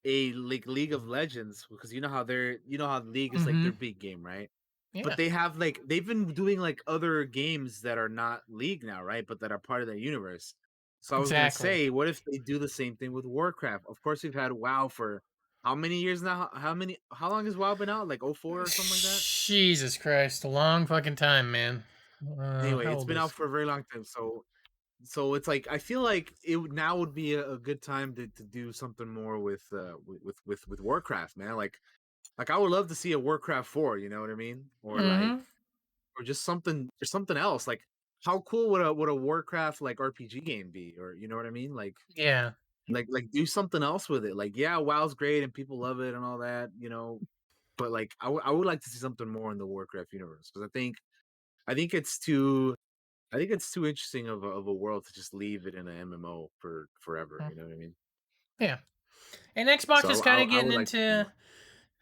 S2: a like League of Legends, because you know how League is like
S1: Mm-hmm.
S2: their big game, right? But
S1: Yeah.
S2: they have like they've been doing like other games that are not League now, right? But that are part of their universe. So I was gonna
S1: Exactly.
S2: say, what if they do the same thing with Warcraft? Of course, we've had WoW for how many years now? How long has WoW been out? Like 04 or something like that?
S1: Jesus Christ, a long fucking time, man.
S2: Anyway,
S1: How
S2: it's
S1: old
S2: been out
S1: is?
S2: for a very long time. So it's like I feel like now would be a good time to do something more with Warcraft, man. Like I would love to see a Warcraft 4, you know what I mean?
S1: Mm-hmm.
S2: Or just something else. Like how cool would a Warcraft like RPG game be? Or you know what I mean?
S1: Yeah.
S2: Like do something else with it. Like yeah, WoW's great and people love it and all that, you know. But like I would like to see something more in the Warcraft universe because I think it's too I think it's too interesting of a world to just leave it in an MMO for forever.
S1: Mm.
S2: You know what I mean?
S1: Yeah. And Xbox is
S2: So
S1: kind of
S2: I
S1: getting
S2: would like to see
S1: into.
S2: more.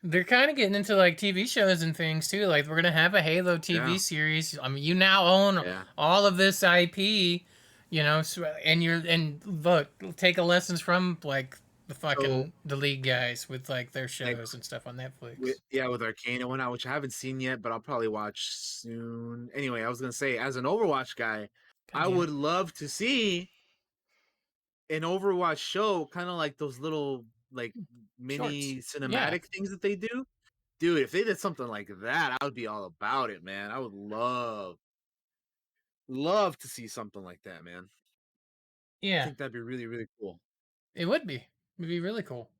S1: They're kind of getting into like TV shows and things too. Like we're gonna have a Halo
S2: Yeah,
S1: TV series. I mean, you now own
S2: yeah.
S1: all of this IP, you know, and look, take a lessons from like
S2: So
S1: the League guys with like their
S2: like
S1: shows and stuff on Netflix.
S2: with Arcane and whatnot, which I haven't seen yet, but I'll probably watch soon. Anyway, I was gonna say, as an Overwatch guy,
S1: God
S2: I
S1: damn it.
S2: would love to see an Overwatch show, kind of like those little like
S1: Shorts.
S2: mini
S1: Yeah.
S2: cinematic things that they do. Dude, if they did something like that, I would be all about it, man. I would love to see something like that, man. I
S1: Yeah.
S2: think that'd be really, really cool.
S1: It would be. It'd be really cool.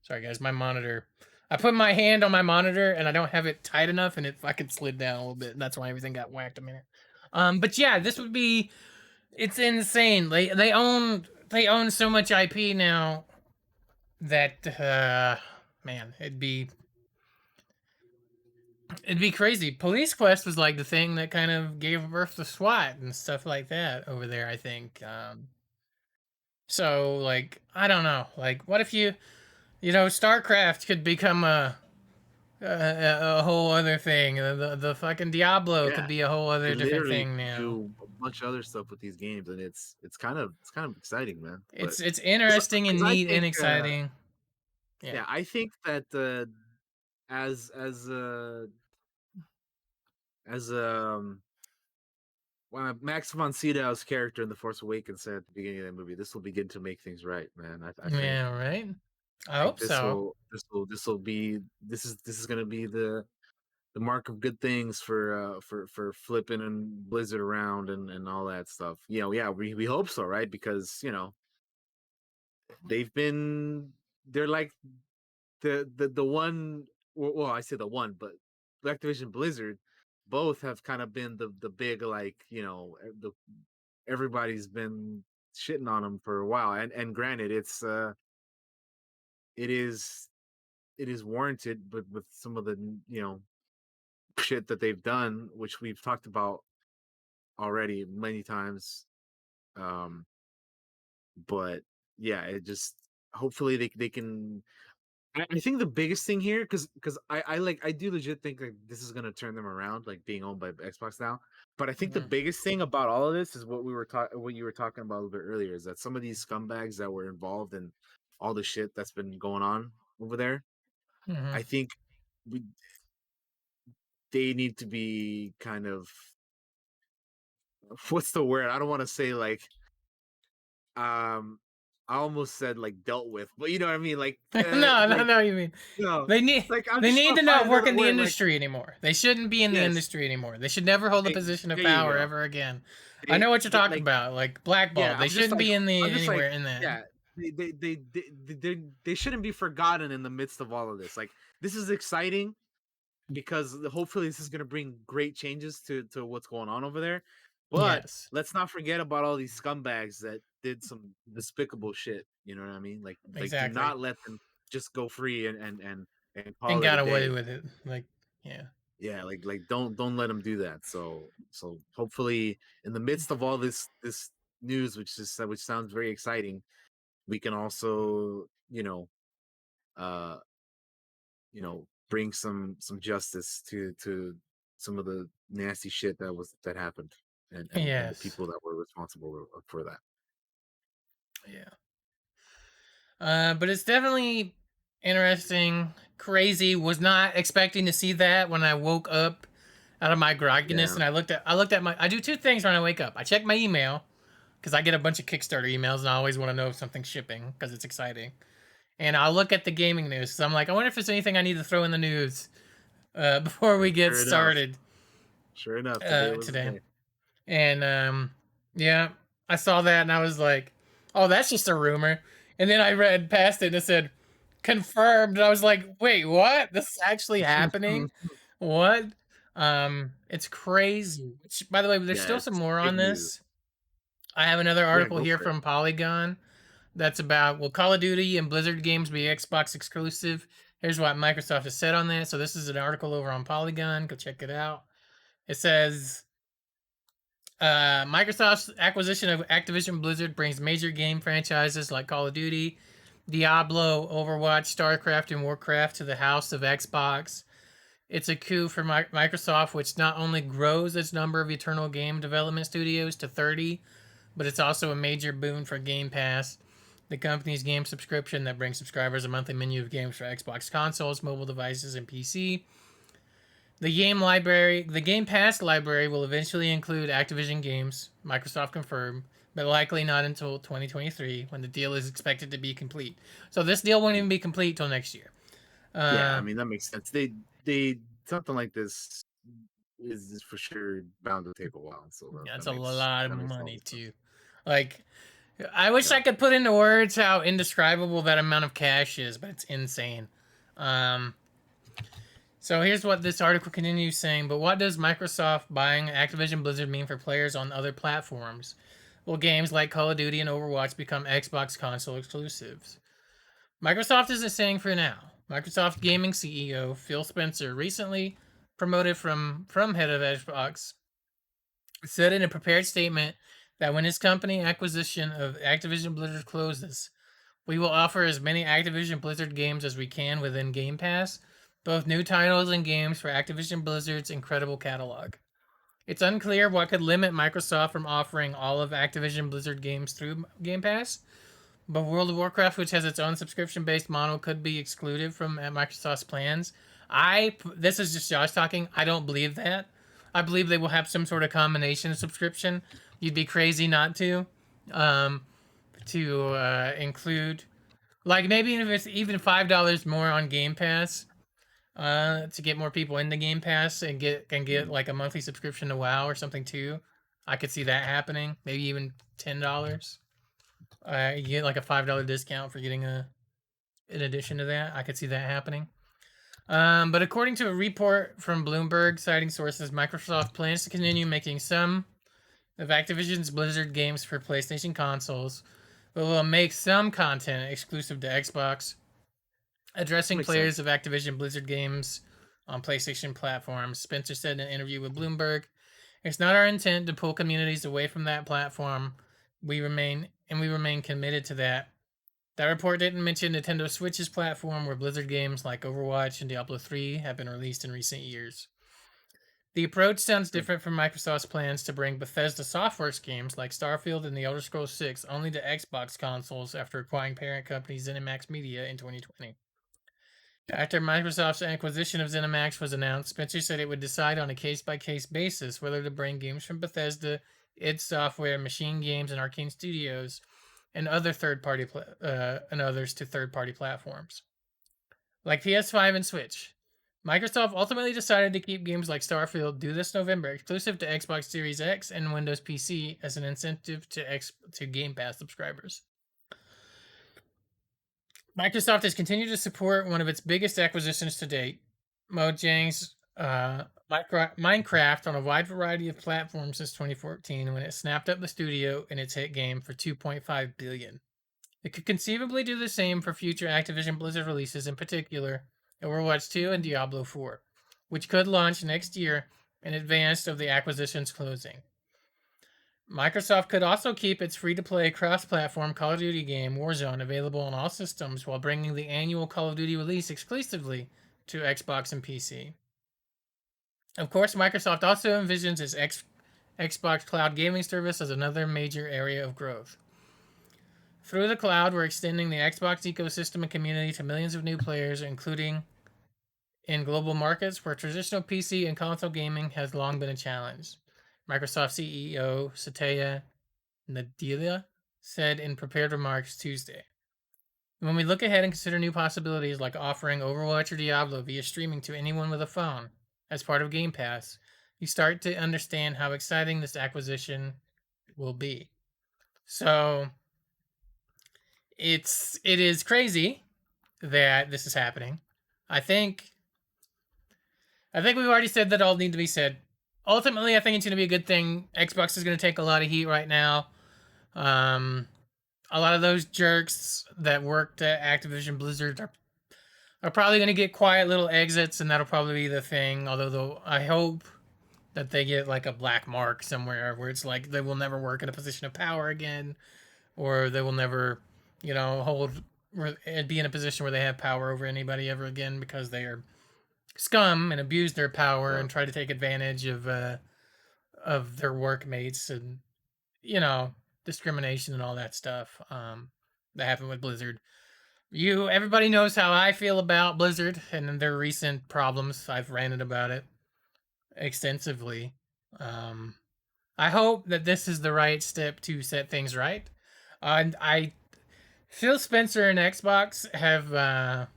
S1: Sorry guys, my monitor. I put my hand on my monitor and I don't have it tight enough and it fucking slid down a little bit. And that's why everything got whacked a minute. But yeah, this would be it's insane. They own so much IP now that man, it'd be crazy. Police Quest was like the thing that kind of gave birth to SWAT and stuff like that over there, I think. So like I don't know. Like what if StarCraft could become a whole other thing. The fucking Diablo could
S2: Yeah,
S1: be a whole other
S2: could
S1: different
S2: literally
S1: thing now.
S2: do a bunch of other stuff with these games, and it's kind of exciting, man. But
S1: It's interesting and
S2: because I
S1: neat and
S2: think,
S1: exciting. Yeah.
S2: yeah, I think that as as uh as when Max von Sydow's character in The Force Awakens said at the beginning of that movie, this will begin to make things right, man.
S1: Yeah, right? I
S2: I think
S1: hope so.
S2: this is gonna be the mark of good things for flipping and Blizzard around and all that stuff. You know, yeah, we hope so, right? Because they've been they're like the one. Well, I say the one, but Activision Blizzard both have kind of been the big like the everybody's been shitting on them for a while. And granted, it is it is warranted, but with some of the shit that they've done, which we've talked about already many times. Um, but yeah, it just hopefully they can. I think the biggest thing here, because I do legit think like this is gonna turn them around, like being owned by Xbox now. But I think the
S1: Mhm.
S2: biggest thing about all of this is what you were talking about a little bit earlier, is that some of these scumbags that were involved in all the shit that's been going on over there,
S1: Mhm.
S2: I think we, they need to be kind of what's the word? I don't want to say like um I almost said like dealt with, but you know what I mean?
S1: No, no, no. You mean
S2: No,
S1: they need
S2: like I'm
S1: they
S2: just
S1: need
S2: trying to
S1: to
S2: find
S1: not work
S2: another
S1: in the
S2: word. Like
S1: industry anymore. They shouldn't be in the
S2: yes,
S1: industry anymore. They should never hold a
S2: they,
S1: position of
S2: there you
S1: power
S2: go.
S1: ever again. I know what you're talking
S2: Like
S1: about, like
S2: yeah,
S1: blackballed. They shouldn't be
S2: I'm just like
S1: anywhere in that.
S2: yeah. They shouldn't be forgotten in the midst of all of this. Like this is exciting because hopefully this is going to bring great changes to what's going on over there. But
S1: Yes,
S2: let's not forget about all these scumbags that did some despicable shit. You know what I mean? Like do
S1: exactly.
S2: not let them just go free and
S1: And
S2: call it a
S1: got away
S2: day.
S1: with it. Like, yeah,
S2: Yeah, like don't let them do that. So hopefully in the midst of all this news, which sounds very exciting, we can also uh bring some justice to some of the nasty shit that happened, and the
S1: yes,
S2: people that were responsible for that.
S1: yeah. But it's definitely interesting, crazy. Was not expecting to see that when I woke up out of my grogginess,
S2: Yeah.
S1: and I looked at my. I do two things when I wake up. I check my email because I get a bunch of Kickstarter emails, and I always want to know if something's shipping because it's exciting. And I'll look at the gaming news. So I'm like, I wonder if there's anything I need to throw in the news before we
S2: And
S1: get started
S2: sure enough, today was the
S1: today.
S2: day.
S1: And yeah, I saw that and I was like, oh, that's just a rumor. And then I read past it and it said confirmed. And I was like, wait, what? This is actually happening? What? It's crazy. Which, by the way, there's
S2: Yeah,
S1: still some
S2: it's
S1: more
S2: big
S1: on
S2: news.
S1: this. I have another
S2: Yeah,
S1: article
S2: go
S1: here
S2: for it.
S1: from Polygon that's about will Call of Duty and Blizzard games be Xbox exclusive? Here's what Microsoft has said on that. So this is an article over on Polygon. Go check it out. It says Microsoft's acquisition of Activision Blizzard brings major game franchises like Call of Duty, Diablo, Overwatch, StarCraft, and Warcraft to the house of Xbox. It's a coup for Microsoft, which not only grows its number of eternal game development studios to 30, but it's also a major boon for Game Pass, the company's game subscription that brings subscribers a monthly menu of games for Xbox consoles, mobile devices, and PC. The Game Pass library will eventually include Activision games, Microsoft confirmed, but likely not until 2023 when the deal is expected to be complete. So this deal won't even be complete till next year.
S2: Yeah, I mean that makes sense. They something like this is for sure bound to take a while. So
S1: That's
S2: that
S1: a
S2: makes
S1: lot of
S2: that makes all
S1: money
S2: the sense.
S1: too. Like, I wish
S2: Yeah.
S1: I could put into words how indescribable that amount of cash is, but it's insane. Um, So here's what this article continues saying. But what does Microsoft buying Activision Blizzard mean for players on other platforms? Will games like Call of Duty and Overwatch become Xbox console exclusives? Microsoft isn't saying for now. Microsoft Gaming CEO Phil Spencer, recently promoted from head of Xbox, said in a prepared statement that when his company acquisition of Activision Blizzard closes, we will offer as many Activision Blizzard games as we can within Game Pass, both new titles and games for Activision Blizzard's incredible catalog. It's unclear what could limit Microsoft from offering all of Activision Blizzard games through Game Pass, but World of Warcraft, which has its own subscription-based model, could be excluded from Microsoft's plans. This is just Josh talking. I don't believe that. I believe they will have some sort of combination of subscription. You'd be crazy not um, to include, like, maybe if it's even $5 more on Game Pass, to get more people into Game Pass and get like a monthly subscription to WoW or something too. I could see that happening. Maybe even $10. You get like a $5 discount for getting in addition to that. I could see that happening. But according to a report from Bloomberg, citing sources, Microsoft plans to continue making some of Activision's Blizzard games for PlayStation consoles, but will make some content exclusive to Xbox, addressing
S2: Makes
S1: players
S2: sense.
S1: of Activision Blizzard games on PlayStation platforms. Spencer said in an interview with Bloomberg, "It's not our intent to pull communities away from that platform. We remain committed to that." That report didn't mention Nintendo Switch's platform, where Blizzard games like Overwatch and Diablo 3 have been released in recent years. The approach sounds different from Microsoft's plans to bring Bethesda Softworks games like Starfield and The Elder Scrolls 6 only to Xbox consoles after acquiring parent company ZeniMax Media in 2020. After Microsoft's acquisition of ZeniMax was announced, Spencer said it would decide on a case-by-case basis whether to bring games from Bethesda, id Software, Machine Games, and Arcane Studios, and other third-party and others to third-party platforms, like PS5 and Switch. Microsoft ultimately decided to keep games like Starfield due this November exclusive to Xbox Series X and Windows PC as an incentive to Game Pass subscribers. Microsoft has continued to support one of its biggest acquisitions to date, Mojang's Minecraft, on a wide variety of platforms since 2014 when it snapped up the studio in its hit game for $2.5 billion. It could conceivably do the same for future Activision Blizzard releases, in particular Overwatch 2 and Diablo 4, which could launch next year in advance of the acquisition's closing. Microsoft could also keep its free-to-play cross-platform Call of Duty game Warzone available on all systems while bringing the annual Call of Duty release exclusively to Xbox and PC. Of course, Microsoft also envisions its Xbox Cloud gaming service as another major area of growth. Through the cloud, we're extending the Xbox ecosystem and community to millions of new players, including in global markets where traditional PC and console gaming has long been a challenge. Microsoft CEO Satya Nadella said in prepared remarks Tuesday. When we look ahead and consider new possibilities like offering Overwatch or Diablo via streaming to anyone with a phone as part of Game Pass, you start to understand how exciting this acquisition will be. So it is crazy that this is happening. I think we've already said that all need to be said. Ultimately, I think it's going to be a good thing. Xbox is going to take a lot of heat right now. A lot of those jerks that worked at Activision Blizzard are probably going to get quiet little exits, and that'll probably be the thing. Although, though, I hope that they get like a black mark somewhere where it's like they will never work in a position of power again, or they will never, hold be in a position where they have power over anybody ever again because they are scum and abuse their power and try to take advantage of their workmates and discrimination and all that stuff that happened with Blizzard. Everybody knows how I feel about Blizzard and their recent problems. I've ranted about it extensively. I hope that this is the right step to set things right. And Phil Spencer and Xbox have. I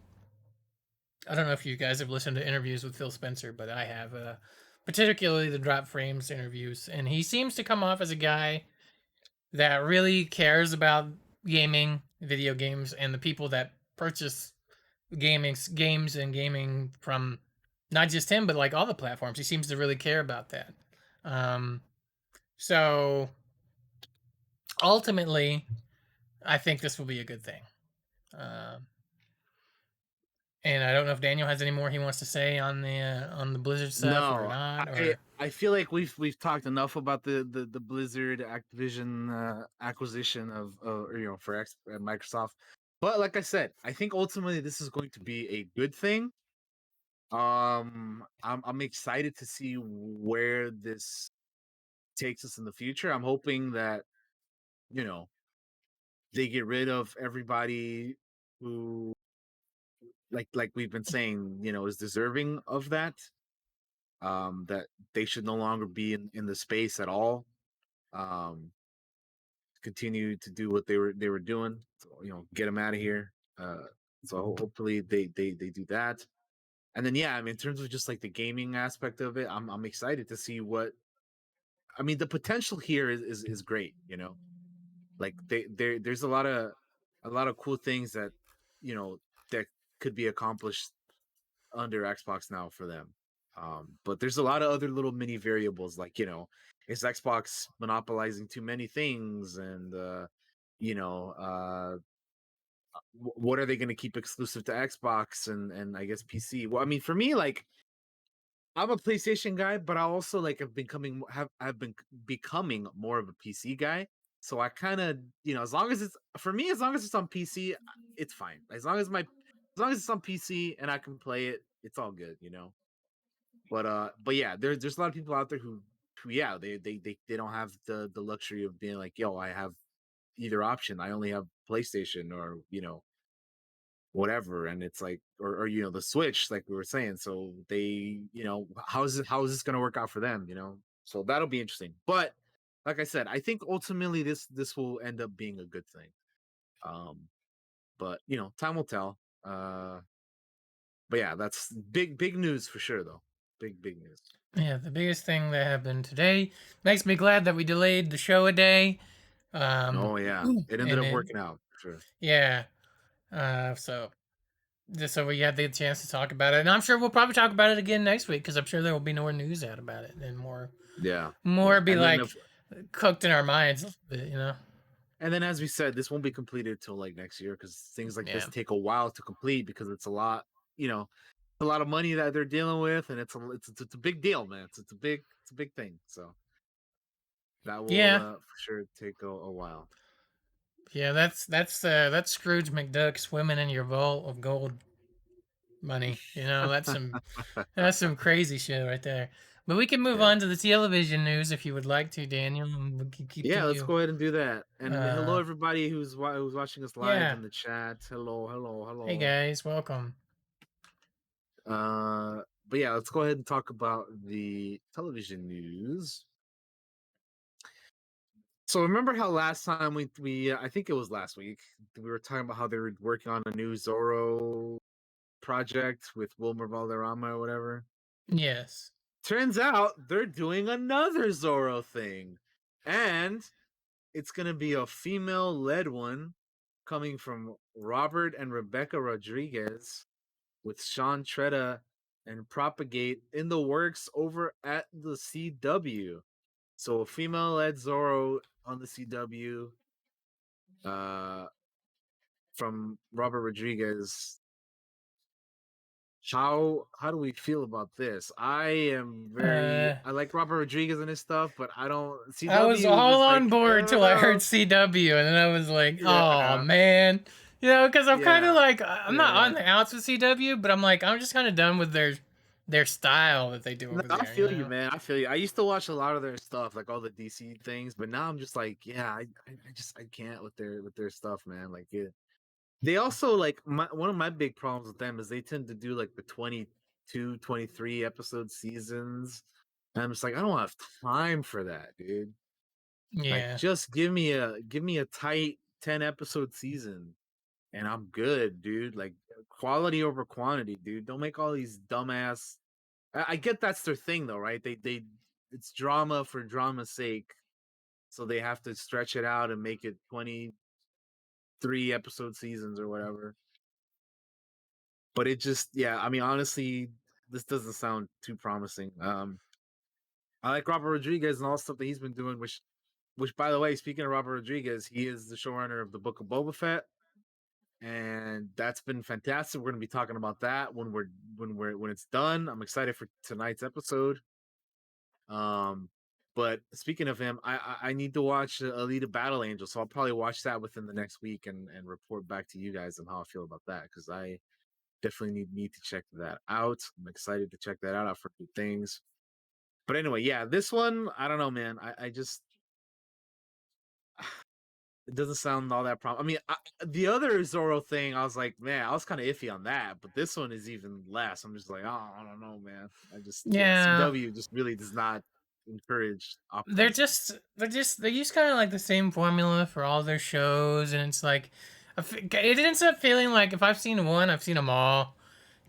S1: don't know if you guys have listened to interviews with Phil Spencer, but I have. Particularly the Drop Frames interviews, and he seems to come off as a guy that really cares about gaming, video games, and the people that purchase games and gaming from not just him, but like all the platforms. He seems to really care about that. So ultimately, I think this will be a good thing. And I don't know if Daniel has any more he wants to say on the Blizzard stuff or
S2: No,
S1: not.
S2: I feel like we've talked enough about the Blizzard Activision acquisition of for Microsoft. But like I said, I think ultimately this is going to be a good thing. I'm excited to see where this takes us in the future. I'm hoping that they get rid of everybody who like we've been saying, is deserving of that. That they should no longer be in the space at all. Continue to do what they were doing. So, get them out of here. So hopefully they do that. And then I mean, in terms of just like the gaming aspect of it, I'm excited to see what. I mean, the potential here is great. Like there's a lot of cool things that that could be accomplished under Xbox now for them. But there's a lot of other little mini variables, like is Xbox monopolizing too many things, and what are they going to keep exclusive to Xbox and I guess PC? Well, I mean, for me, like I'm a PlayStation guy, but I also like have been becoming more of a PC guy. So I kind of as long as it's on PC, it's fine. As long as it's on PC and I can play it, it's all good. But yeah, there's a lot of people out there who they don't have the luxury of being like, yo, I have either option. I only have PlayStation or whatever, and it's like or the Switch, like we were saying. So they how is this going to work out for them? So that'll be interesting. But like I said, I think ultimately this will end up being a good thing. But time will tell. But yeah, that's big news for sure, though. Big news.
S1: Yeah, the biggest thing that happened today makes me glad that we delayed the show a day.
S2: Oh yeah, it ended up working out. Sure.
S1: Yeah. So just so we had the chance to talk about it, and I'm sure we'll probably talk about it again next week because I'm sure there will be more news out about it and more
S2: Yeah.
S1: be
S2: and
S1: like cooked in our minds,
S2: And then, as we said, this won't be completed till like next year because things like this take a while to complete because it's a lot, a lot of money that they're dealing with, and it's a big deal, man. It's a big thing. So that will for sure take a while.
S1: Yeah, that's Scrooge McDuck swimming in your vault of gold money. That's some crazy shit right there. But we can move
S2: Yeah.
S1: on to the television news if you would like to, Daniel. And we can keep
S2: Yeah, let's
S1: you.
S2: go ahead and do that. And hello,
S1: Uh,
S2: everybody who's watching us live
S1: yeah.
S2: in the chat. Hello.
S1: Hey guys, welcome.
S2: But yeah, let's go ahead and talk about the television news. So remember how last time we I think it was last week, we were talking about how they were working on a new Zorro project with Wilmer Valderrama or whatever.
S1: Yes.
S2: Turns out they're doing another Zorro thing. And it's gonna be a female-led one coming from Robert and Rebecca Rodriguez with Sean Tretta and Propagate in the works over at the CW. So a female-led Zorro on the CW from Robert Rodriguez. How do we feel about this? I like Robert Rodriguez and his stuff, but I don't.
S1: I was
S2: CW
S1: all
S2: was
S1: on
S2: like,
S1: board till I heard CW, and then I was like, oh
S2: yeah,
S1: man. You know, because I'm kind of
S2: yeah,
S1: like, I'm not
S2: yeah.
S1: on the outs with CW, but I'm like, I'm just kind of done with their style that they do
S2: No,
S1: over
S2: I
S1: there,
S2: feel you, man. I feel you. I used to watch a lot of their stuff, like all the DC things, but now I'm just like, yeah, I can't with their stuff, man. Like they also like one of my big problems with them is they tend to do like the 22, 23 episode seasons. And I'm just like, I don't have time for that, dude. Like
S1: Yeah.
S2: just give me a tight 10 episode season and I'm good, dude. Like quality over quantity, dude. Don't make all these dumbass. I get that's their thing though, right? They it's drama for drama's sake. So they have to stretch it out and make it 23 episode seasons or whatever. But it just, yeah, I mean, honestly, this doesn't sound too promising. I like Robert Rodriguez and all the stuff that he's been doing, which by the way, speaking of Robert Rodriguez, he is the showrunner of the Book of Boba Fett. And that's been fantastic. We're gonna be talking about that when it's done. I'm excited for tonight's episode. But speaking of him, I need to watch Alita Battle Angel, so I'll probably watch that within the next week and report back to you guys on how I feel about that because I definitely need to check that out. I'm excited to check that out. I've heard good things. But anyway, yeah, this one, I don't know, man. I just it doesn't sound all that I mean, the other Zorro thing, I was like, man, I was kind of iffy on that, but this one is even less. I'm just like, oh, I don't know, man. Yeah,
S1: Yeah.
S2: CW just really does not encourage
S1: They're
S2: optimism.
S1: they use kind of like the same formula for all their shows, and it's like it ends up feeling like if I've seen one, I've seen them all,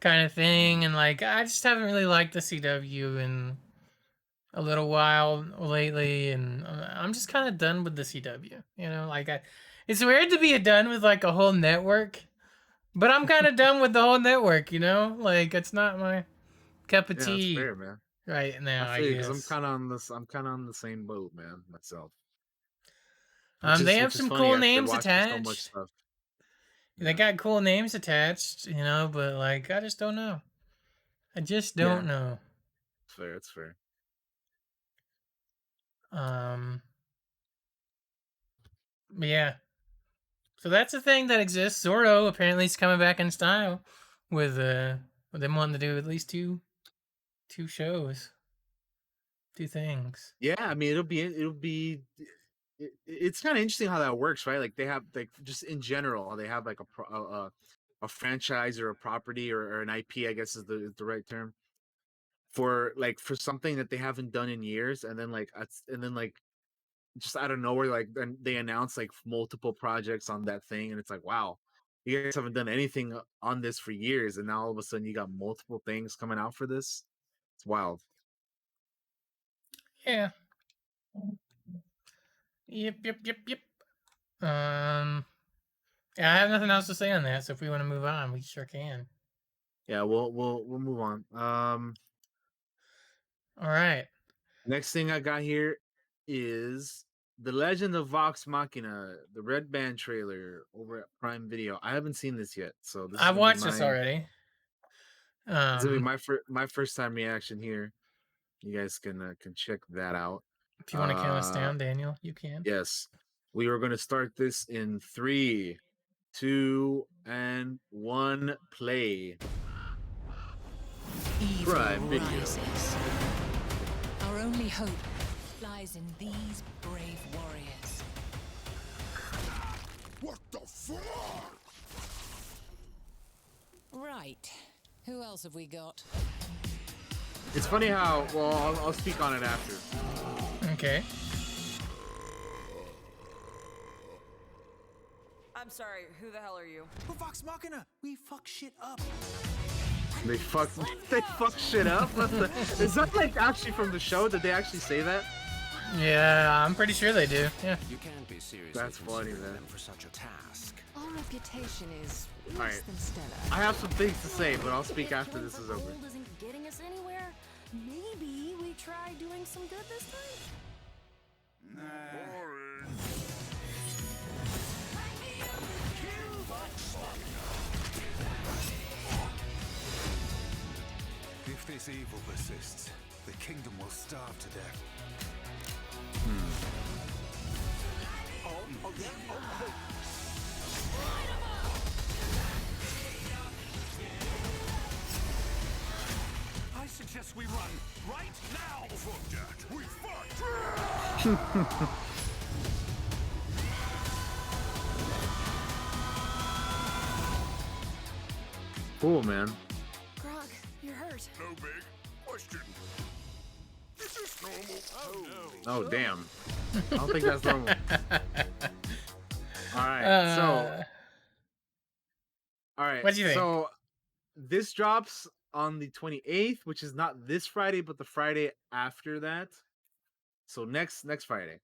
S1: kind of thing. And like I just haven't really liked the CW in a little while lately, and I'm just kind of done with the CW. You know, like it's weird to be done with like a whole network, but I'm kind of done with the whole network. You know, like it's not my cup of
S2: Yeah, that's
S1: tea
S2: fair, man.
S1: right
S2: I
S1: now, I
S2: feel you because I'm
S1: guess.
S2: kind of on this. I'm kind of on the same boat, man, myself. Which
S1: They have
S2: is
S1: some
S2: funny
S1: cool
S2: after
S1: names
S2: watching so much
S1: attached.
S2: stuff.
S1: They
S2: Yeah,
S1: got cool names attached, you know, but like I just don't know. I just
S2: yeah,
S1: don't know.
S2: it's fair. It's fair.
S1: Um but yeah. So that's a thing that exists. Zorro apparently is coming back in style with them wanting to do at least two shows. Two things.
S2: Yeah, I mean, it's kind of interesting how that works, right? Like they have like just in general, they have like a franchise or a property or an IP, I guess is the right term for something that they haven't done in years, and then like just out of nowhere, like then they announce like multiple projects on that thing, and it's like, wow, you guys haven't done anything on this for years, and now all of a sudden you got multiple things coming out for this. It's wild.
S1: Yeah. Yep. Yeah, I have nothing else to say on that, so if we want to move on, we sure can.
S2: Yeah, we'll move on.
S1: All right.
S2: Next thing I got here is The Legend of Vox Machina, the Red Band trailer over at Prime Video. I haven't seen this yet, so this is
S1: I've
S2: gonna be
S1: watched this already.
S2: my first time reaction here. You guys can check that out.
S1: If you want to count us down, Daniel, you can.
S2: Yes, we are going to start this in 3, 2, and 1. Play.
S10: Evil
S2: Prime Video.
S10: rises. only hope lies in these brave warriors.
S5: What the fuck?
S10: Right. Who else have we got?
S2: It's funny how, well, I'll speak on it after.
S1: Okay.
S9: I'm sorry, who the hell are you?
S6: But Vox Machina, we fuck shit up.
S2: They fuck shit up? Is that like actually from the show? Did they actually say that?
S1: Yeah, I'm pretty sure they do. Yeah.
S4: You can't be serious.
S2: That's funny, man.
S4: Them for such a task.
S10: Our reputation is
S2: Alright.
S10: less than stellar.
S2: I have some things to say, but I'll speak after this is over.
S10: Gold isn't getting us anywhere. Maybe we try doing some good this time?
S5: Boring.
S11: If this evil persists, the kingdom will starve to death.
S3: I suggest we run right now.
S5: Fuck that. We fight.
S2: Cool, man.
S8: Grog, you're hurt.
S5: No big question. Is this normal? Oh no.
S2: Oh, damn. I don't think that's normal. Alright, so... Alright,
S1: What do you think?
S2: so... This drops on the 28th, which is not this Friday, but the Friday after that. So next Friday.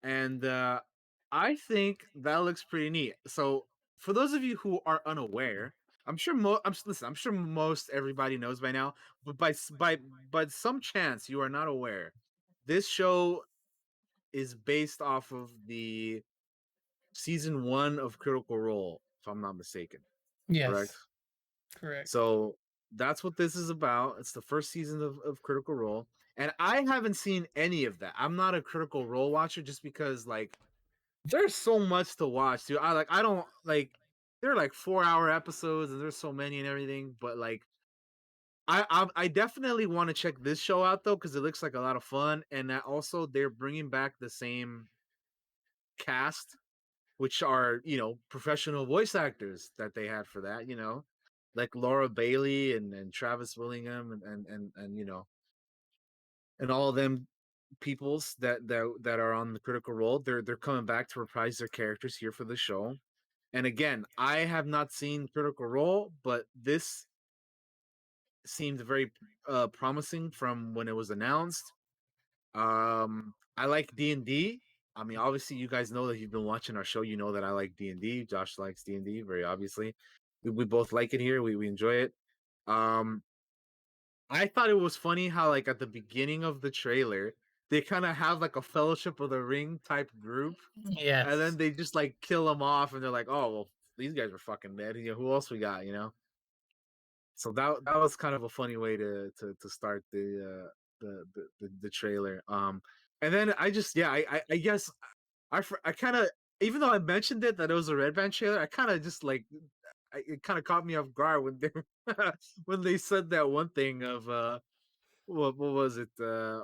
S2: And I think that looks pretty neat. So for those of you who are unaware, I'm sure I'm sure most everybody knows by now, but by some chance you are not aware, this show is based off of the season 1 of Critical Role, if I'm not mistaken.
S1: Yes.
S2: Correct?
S1: Correct.
S2: So that's what this is about. It's the first season of Critical Role. And I haven't seen any of that. I'm not a Critical Role watcher just because like there's so much to watch, dude. I don't like they're like 4-hour episodes and there's so many and everything, but like I definitely want to check this show out though, because it looks like a lot of fun. And that also they're bringing back the same cast, which are, you know, professional voice actors that they had for that, you know, like Laura Bailey and Travis Willingham and you know, and all of them peoples that are on the Critical Role. They're coming back to reprise their characters here for the show. And again, I have not seen Critical Role, but this seemed very promising from when it was announced. I like D&D. I mean, obviously, you guys know that you've been watching our show. You know that I like D&D. Josh likes D&D, very obviously. We both like it here. We enjoy it. I thought it was funny how, like, at the beginning of the trailer, they kind of have like a Fellowship of the Ring type group,
S1: Yes.
S2: and then they just like kill them off, and they're like, "Oh well, these guys are fucking dead. You know, who else we got?" You know. So that was kind of a funny way to start the trailer. And then I just I guess I kind of, even though I mentioned it that it was a Red Band trailer, I kind of just like it kind of caught me off guard when they when they said that one thing of what was it,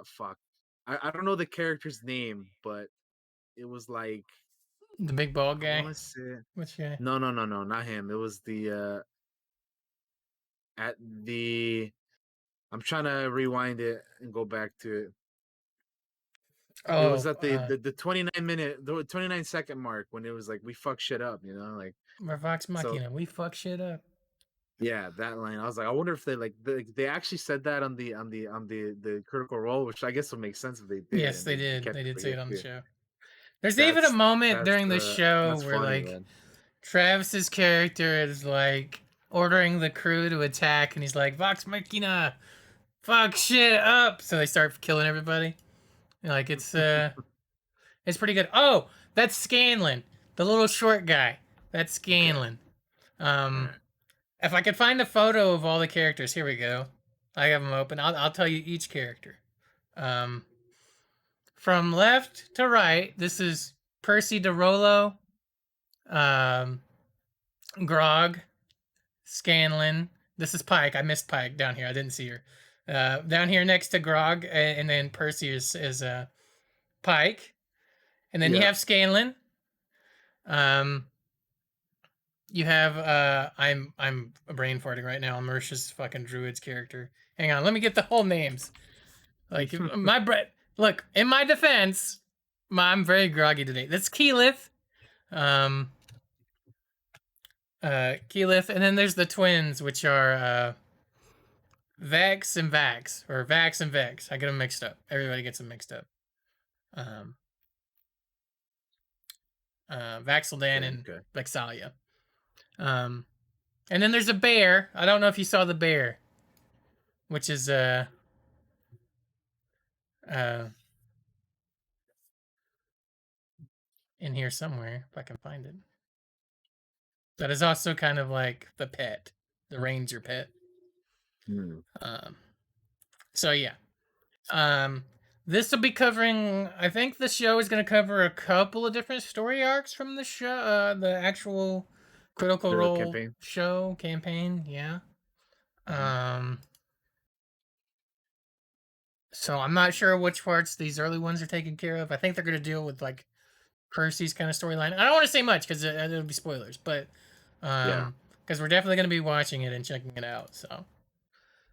S2: fuck, I don't know the character's name, but it was like
S1: The big bald
S2: I
S1: guy.
S2: want to say
S1: Which guy?
S2: no, not him. It was the at the I'm trying to rewind it and go back to it. It was at the 29-minute, the 29-second mark when it was like, we fuck shit up, you know, like
S1: Vox Machina,
S2: so,
S1: we fuck shit up.
S2: yeah, that line. I was like, I wonder if they actually said that on the Critical Role, which I guess would make sense if they did.
S1: Yes, they did.
S2: kept
S1: They did
S2: it
S1: say it on the
S2: clear.
S1: show. There's even a moment during the show
S2: that's
S1: where
S2: funny,
S1: like
S2: man.
S1: Travis's character is like ordering the crew to attack, and he's like, "Vox Machina, fuck shit up!" So they start killing everybody. Like it's pretty good. Oh, that's Scanlan, the little short guy. That's Scanlan. If I could find a photo of all the characters, here we go. I have them open. I'll tell you each character. From left to right, this is Percy DeRollo, Grog, Scanlan. This is Pike. I missed Pike down here. I didn't see her. Down here next to Grog, and then Percy is Pike, and then you
S2: Yeah.
S1: have Scanlan. You have I'm brain farting right now. Mercia's fucking druid's character. Hang on, let me get the whole names. Like my look, in my defense, I'm very groggy today. That's Keyleth. Keyleth, and then there's the twins, which are Vex and Vax, or Vax and Vex. I get them mixed up. Everybody gets them mixed up. Vaxildan and Vexalia. And then there's a bear. I don't know if you saw the bear, which is in here somewhere if I can find it. That is also kind of like the pet, the ranger pet. So yeah. This will be covering. I think the show is going to cover a couple of different story arcs from the show, the actual Critical Role campaign. Yeah. So I'm not sure which parts these early ones are taken care of. I think they're going to deal with like Percy's kind of storyline. I don't want to say much because it'll be spoilers, but because we're definitely going to be watching it and checking it out. So,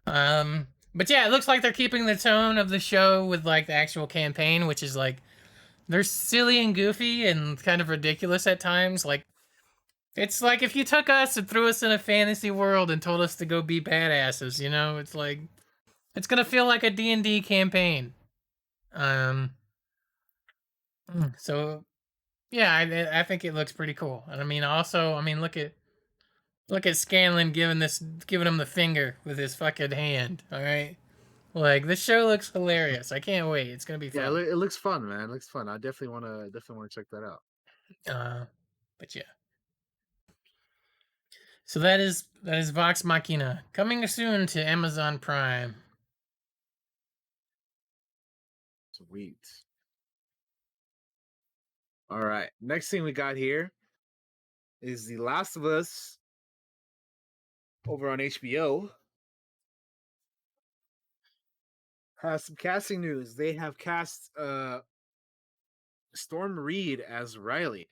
S1: but yeah, it looks like they're keeping the tone of the show with like the actual campaign, which is like they're silly and goofy and kind of ridiculous at times. Like it's like if you took us and threw us in a fantasy world and told us to go be badasses, you know, it's like it's gonna feel like a D&D campaign. So yeah, I think it looks pretty cool. And I mean, also, I mean, look at Scanlan giving him the finger with his fucking hand. All right, like this show looks hilarious. I can't wait. It's gonna be fun.
S2: Yeah, it looks fun, man. It looks fun. I definitely want to check that out.
S1: But yeah. So that is Vox Machina coming soon to Amazon Prime.
S2: Sweet. All right. Next thing we got here is The Last of Us over on HBO. Has some casting news. They have cast Storm Reed as Riley.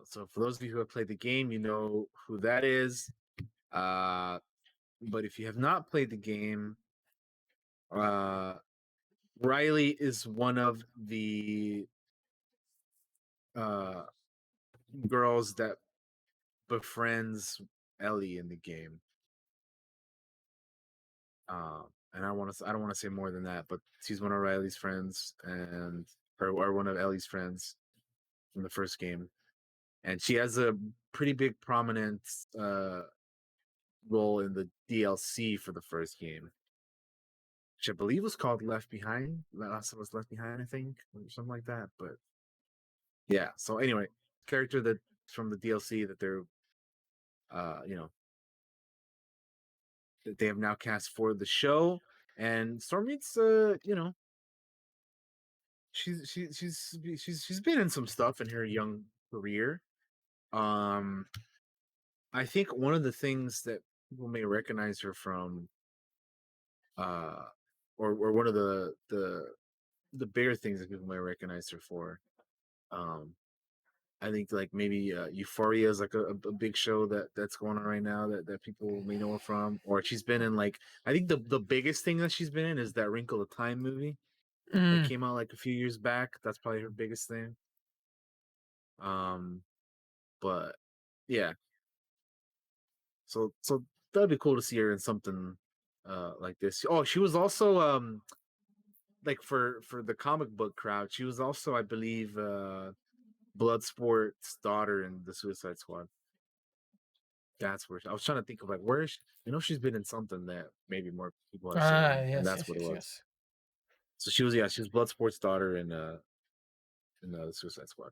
S2: So for those of you who have played the game, you know who that is. But if you have not played the game, Riley is one of the girls that befriends Ellie in the game. And I don't want to say more than that, but she's one of Riley's friends or one of Ellie's friends from the first game, and she has a pretty big prominent role in the DLC for the first game, which I believe was called Left Behind. Last of Us Left Behind, I think, or something like that. But yeah, so anyway, character that from the DLC that they're that they have now cast for the show. And Stormreed's she's been in some stuff in her young career. I think one of the things that people may recognize her from or one of the bigger things that people may recognize her for, I think like maybe Euphoria is like a big show that's going on right now that people may know her from. Or she's been in like, I think the biggest thing that she's been in is that Wrinkle of Time movie that came out like a few years back. That's probably her biggest thing. But yeah, so that'd be cool to see her in something like this. Oh, she was also like for the comic book crowd, she was also, I believe, Bloodsport's daughter in the Suicide Squad. That's where I was trying to think of like where she's been in something that maybe more people have seen,
S1: Yes,
S2: and that's what it was. Yes. So she was Bloodsport's daughter in the Suicide Squad.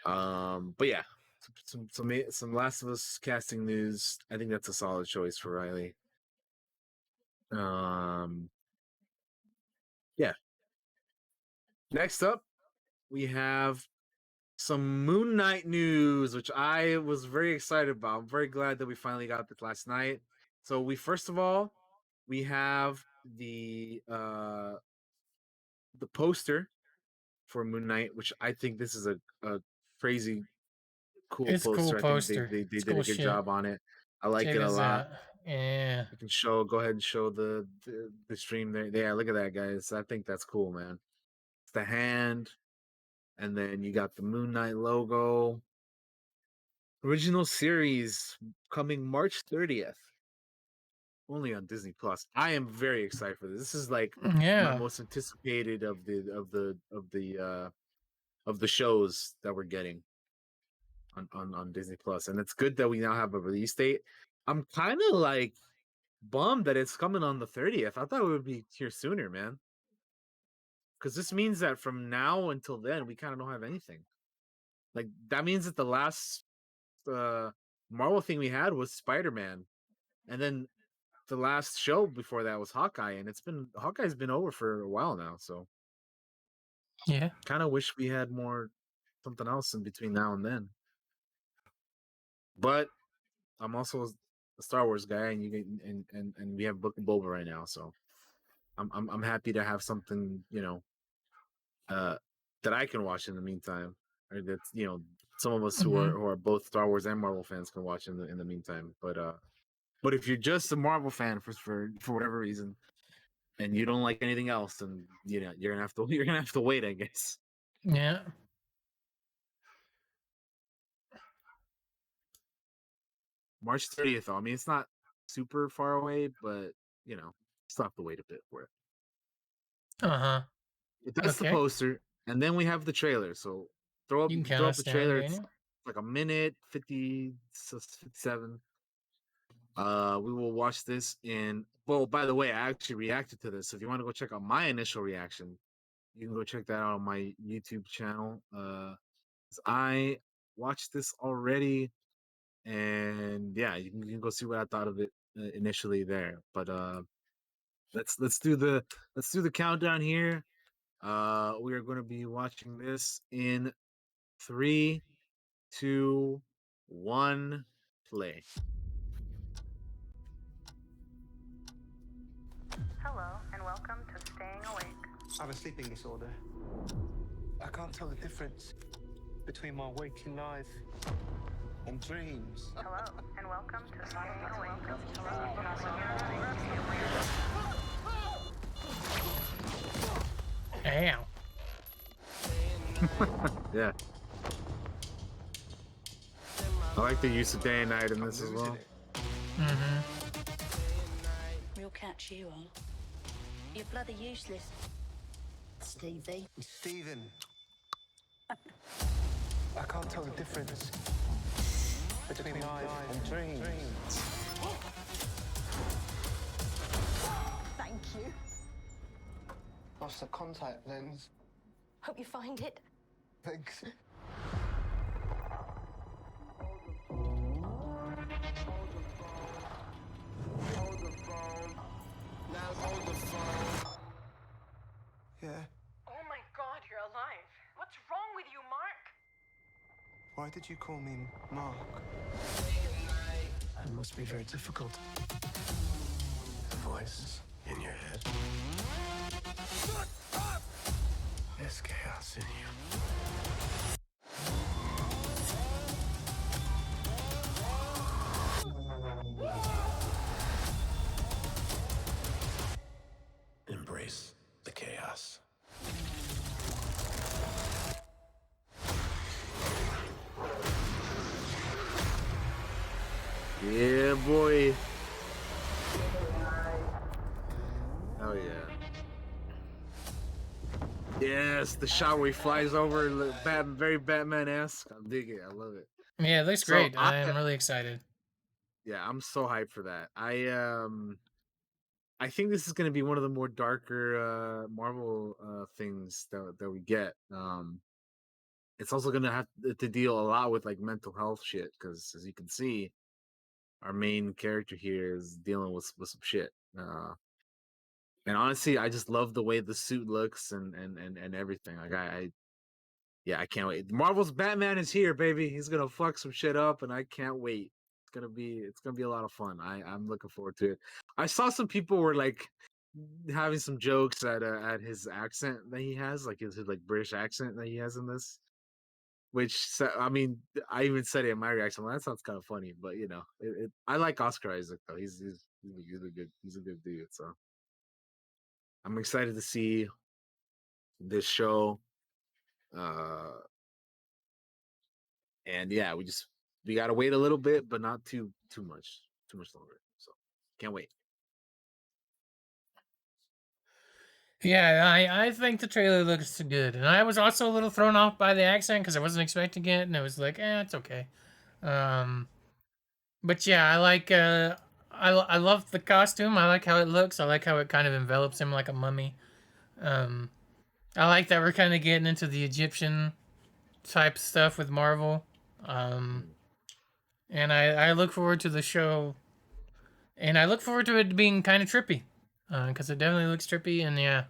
S2: But yeah, some Last of Us casting news. I think that's a solid choice for Riley. Yeah. Next up, we have some Moon Knight news, which I was very excited about. I'm very glad that we finally got this last night. So we first of all we have the poster for Moon Knight, which I think this is a crazy cool
S1: It's a cool
S2: poster. I think
S1: poster.
S2: they
S1: It's
S2: did a
S1: cool
S2: good
S1: shit.
S2: job on it. I like
S1: Check
S2: it a
S1: this
S2: lot.
S1: out. Yeah.
S2: You can go ahead and show the stream there. Yeah, look at that, guys. I think that's cool, man. It's the hand, and then you got the Moon Knight logo. Original series coming March 30th. Only on Disney Plus. I am very excited for this. This is like my
S1: Yeah.
S2: most anticipated of the shows that we're getting on Disney Plus. And it's good that we now have a release date. I'm kind of like bummed that it's coming on the 30th. I thought it would be here sooner, man. Because this means that from now until then, we kind of don't have anything. Like that means that the last Marvel thing we had was Spider-Man, and then the last show before that was Hawkeye, and Hawkeye's been over for a while now. So
S1: Yeah.
S2: kind of wish we had more something else in between now and then. But I'm also a Star Wars guy, and you get and we have Book of Boba right now, so I'm happy to have something that I can watch in the meantime, or that's some of us who are both Star Wars and Marvel fans can watch in the meantime. But if you're just a Marvel fan for whatever reason, and you don't like anything else, then you're gonna have to wait, I guess.
S1: Yeah.
S2: March 30th, though. I mean, it's not super far away, but still have to wait a bit for it.
S1: Uh-huh.
S2: That's the
S1: Okay.
S2: poster, and then we have the trailer. So throw
S1: You can count
S2: up
S1: us
S2: the
S1: down,
S2: trailer. It's
S1: Daniel.
S2: like a minute 57. We will watch this in. Well, by the way, I actually reacted to this. So if you want to go check out my initial reaction, you can go check that out on my YouTube channel. I watched this already, and yeah, you can go see what I thought of it initially there. But let's do the countdown here. We are going to be watching this in 3, 2, 1, play.
S12: Hello, and welcome to Staying Awake.
S13: I have a sleeping disorder. I can't tell the difference between my waking life and dreams.
S12: Hello, and welcome to Staying Awake.
S1: Ow.
S2: Yeah. I like the use of day and night in this as well.
S14: Real catch you are. You're bloody useless, Stevie.
S13: Stephen. I can't tell the difference between life and dreams.
S14: Thank you.
S13: Lost the contact lens.
S14: Hope you find it.
S13: Thanks. Yeah.
S12: Oh my god, you're alive. What's wrong with you, Mark?
S13: Why did you call me Mark? It must be very difficult.
S4: The voice in your head. There's chaos in you. Embrace the chaos.
S2: Yeah, boy. Oh yeah. Yes, the shot where he flies over, very Batman-esque. I'm digging it. I love it.
S1: Yeah, it looks
S2: So,
S1: great. I am really excited.
S2: Yeah, I'm so hyped for that. I think this is going to be one of the more darker Marvel things that we get. It's also going to have to deal a lot with like mental health shit because, as you can see, our main character here is dealing with some shit. And honestly, I just love the way the suit looks and everything. Like yeah, I can't wait. Marvel's Batman is here, baby. He's gonna fuck some shit up, and I can't wait. It's gonna be a lot of fun. I'm looking forward to it. I saw some people were like having some jokes at his accent that he has, like his like British accent that he has in this. I mean, I even said it in my reaction. Well, that sounds kind of funny, but I like Oscar Isaac though. He's a good dude. So I'm excited to see this show. Uh, and yeah, we gotta wait a little bit, but not too much longer. So can't wait.
S1: Yeah, I think the trailer looks good, and I was also a little thrown off by the accent because I wasn't expecting it, and I was like, it's okay. Um, but yeah, I love the costume. I like how it looks. I like how it kind of envelops him like a mummy. Um, I like that we're kind of getting into the Egyptian type stuff with Marvel. Um, and I look forward to the show, and I look forward to it being kind of trippy, because it definitely looks trippy, and yeah,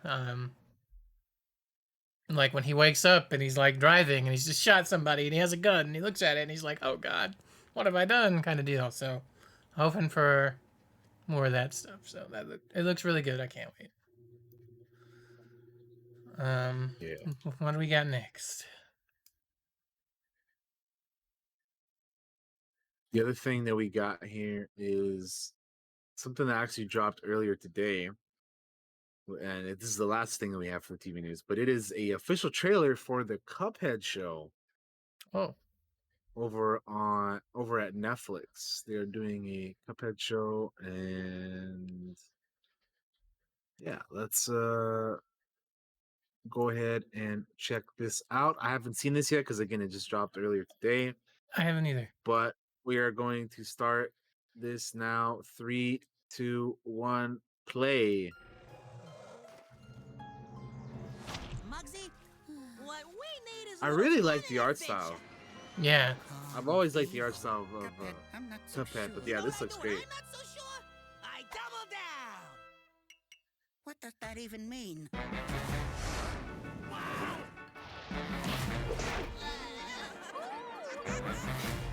S1: like when he wakes up and he's like driving and he's just shot somebody and he has a gun and he looks at it and he's like, oh god, what have I done, kind of deal. So hoping for more of that stuff. So it looks really good. I can't wait.
S2: Yeah.
S1: What do we got next?
S2: The other thing that we got here is something that actually dropped earlier today, and this is the last thing that we have for TV news. But it is a official trailer for the Cuphead show.
S1: Oh.
S2: Over at Netflix. They're doing a Cuphead show, and yeah, let's go ahead and check this out. I haven't seen this yet because again it just dropped earlier today.
S1: I haven't either.
S2: But we are going to start this now. 3, 2, 1, play.
S15: Muggsy, what we need is
S2: I really like the art style.
S1: Yeah.
S2: I've always liked the art style of Cuphead, but yeah, this looks great.
S15: I'm not so sure. I double down. What does that even mean?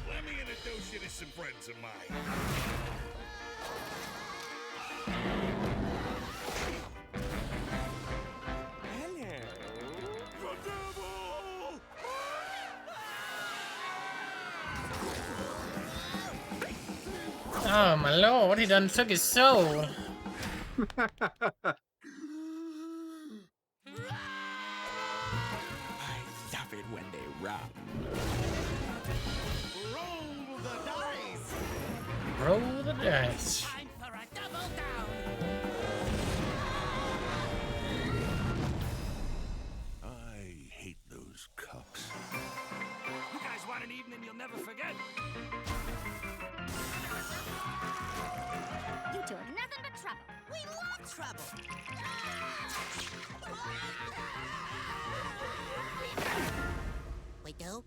S3: Let me introduce you to some friends of mine.
S1: Oh my lord, he done took his soul.
S16: I love it when they run.
S3: Roll the dice.
S1: Roll the dice.
S15: Time for a double down.
S5: I hate those cups.
S3: You guys want an evening you'll never forget?
S14: You two are nothing but trouble.
S15: We love trouble. We do?
S14: Well,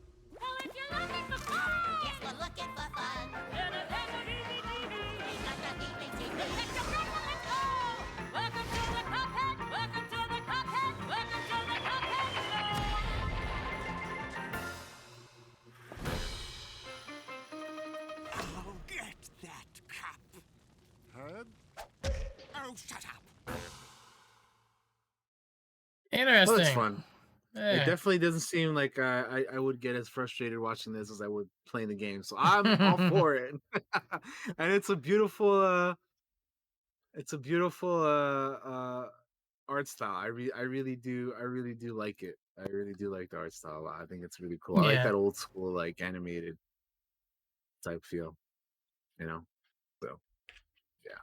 S14: if you're looking for fun,
S15: Yes, we're looking for fun.
S14: then a
S15: We got the heebie-jeebies.
S14: Let's go! Welcome to the Cuphead! Welcome to the Cuphead! Welcome to the Cuphead
S11: I'll get that cup.
S5: Huh?
S11: Oh, shut up.
S1: Interesting.
S2: Well, it's fun.
S1: Yeah.
S2: It definitely doesn't seem like I would get as frustrated watching this as I would playing the game. So I'm all for it. And it's a beautiful art style. I really do like it. I really do like the art style a lot. I think it's really cool. I like
S1: Yeah.
S2: that old school like animated type feel, you know. So yeah.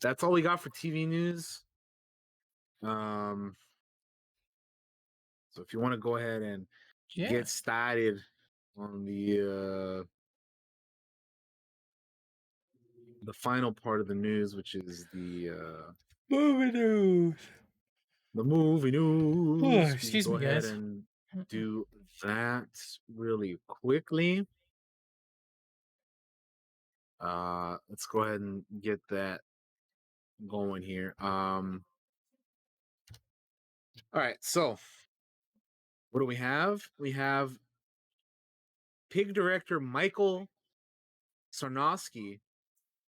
S2: That's all we got for TV news. So if you want to go ahead and
S1: Yeah.
S2: get started on the final part of the news, which is the
S1: Movie news.
S2: the movie news.
S1: Oh,
S2: We can
S1: excuse
S2: go
S1: me,
S2: ahead
S1: guys.
S2: and do that really quickly. Let's go ahead and get that going here. All right, so what do we have? We have Pig director Michael Sarnowski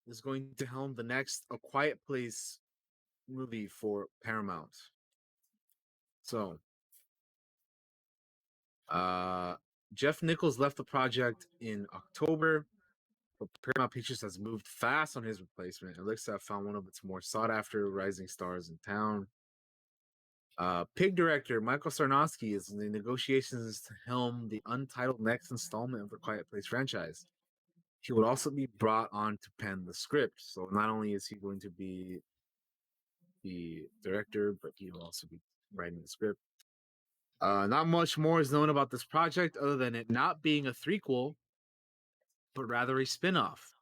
S2: is going to helm the next A Quiet Place movie for Paramount. So, Jeff Nichols left the project in October, but Paramount Pictures has moved fast on his replacement. It looks to have found one of its more sought after rising stars in town. Pig director Michael Sarnowski is in the negotiations to helm the untitled next installment of the Quiet Place franchise. He would also be brought on to pen the script. So not only is he going to be the director, but he will also be writing the script. Not much more is known about this project other than it not being a threequel, but rather a spin-off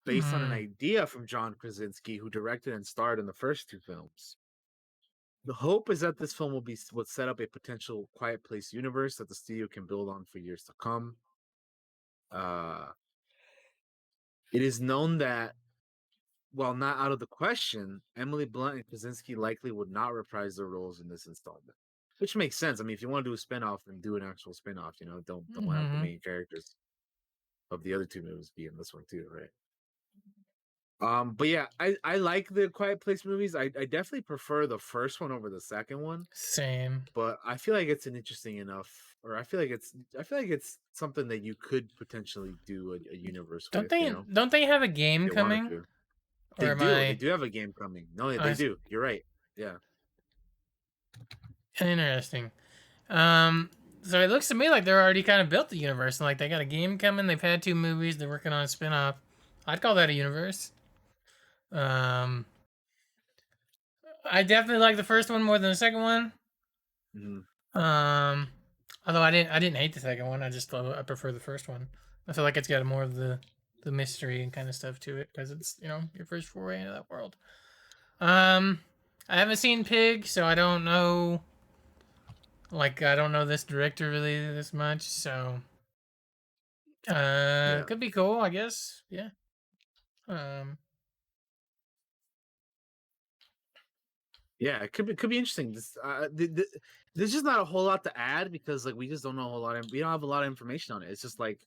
S2: based on an idea from John Krasinski, who directed and starred in the first two films. The hope is that this film would set up a potential Quiet Place universe that the studio can build on for years to come. It is known that, while not out of the question, Emily Blunt and Krasinski likely would not reprise their roles in this installment, which makes sense. I mean, if you want to do a spinoff, then do an actual spinoff. You know, don't have the main characters of the other two movies be in this one too, right? But yeah, I like the Quiet Place movies. I definitely prefer the first one over the second one.
S1: Same.
S2: But I feel like it's an interesting enough, or I feel like it's something that you could potentially do a universe
S1: Don't
S2: with.
S1: they?
S2: You know,
S1: Don't they have a game
S2: if they wanted
S1: coming?
S2: to.
S1: Or
S2: They
S1: am
S2: do. They
S1: I?
S2: do have a game coming. No, they
S1: I
S2: do. You're right. Yeah.
S1: Interesting. So it looks to me like they're already kind of built the universe, and like they got a game coming. They've had 2 movies. They're working on a spin-off. I'd call that a universe. I definitely like the first one more than the second one. Although I didn't hate the second one. I prefer the first one. I feel like it's got more of the mystery and kind of stuff to it because it's your first foray into that world. I haven't seen Pig, so I don't know. Like I don't know this director really this much, so could be cool, I guess. Yeah.
S2: Yeah, it could be interesting. There's just not a whole lot to add because like we just don't know a whole lot. We don't have a lot of information on it. It's just like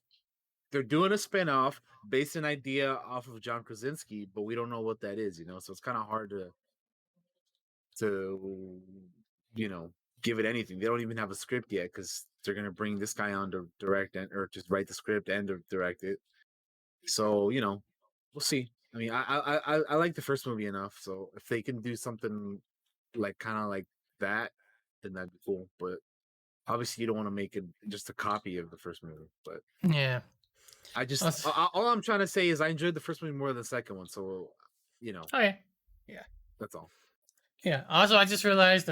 S2: they're doing a spinoff based an idea off of John Krasinski, but we don't know what that is. So it's kind of hard to give it anything. They don't even have a script yet because they're gonna bring this guy on to direct or just write the script and to direct it. So we'll see. I mean, I like the first movie enough, so if they can do something like kind of like that, then that'd be cool. But obviously, you don't want to make it just a copy of the first movie. But
S1: yeah,
S2: I just all I'm trying to say is I enjoyed the first movie more than the second one. So
S1: okay, yeah,
S2: that's all.
S1: Yeah. Also, I just realized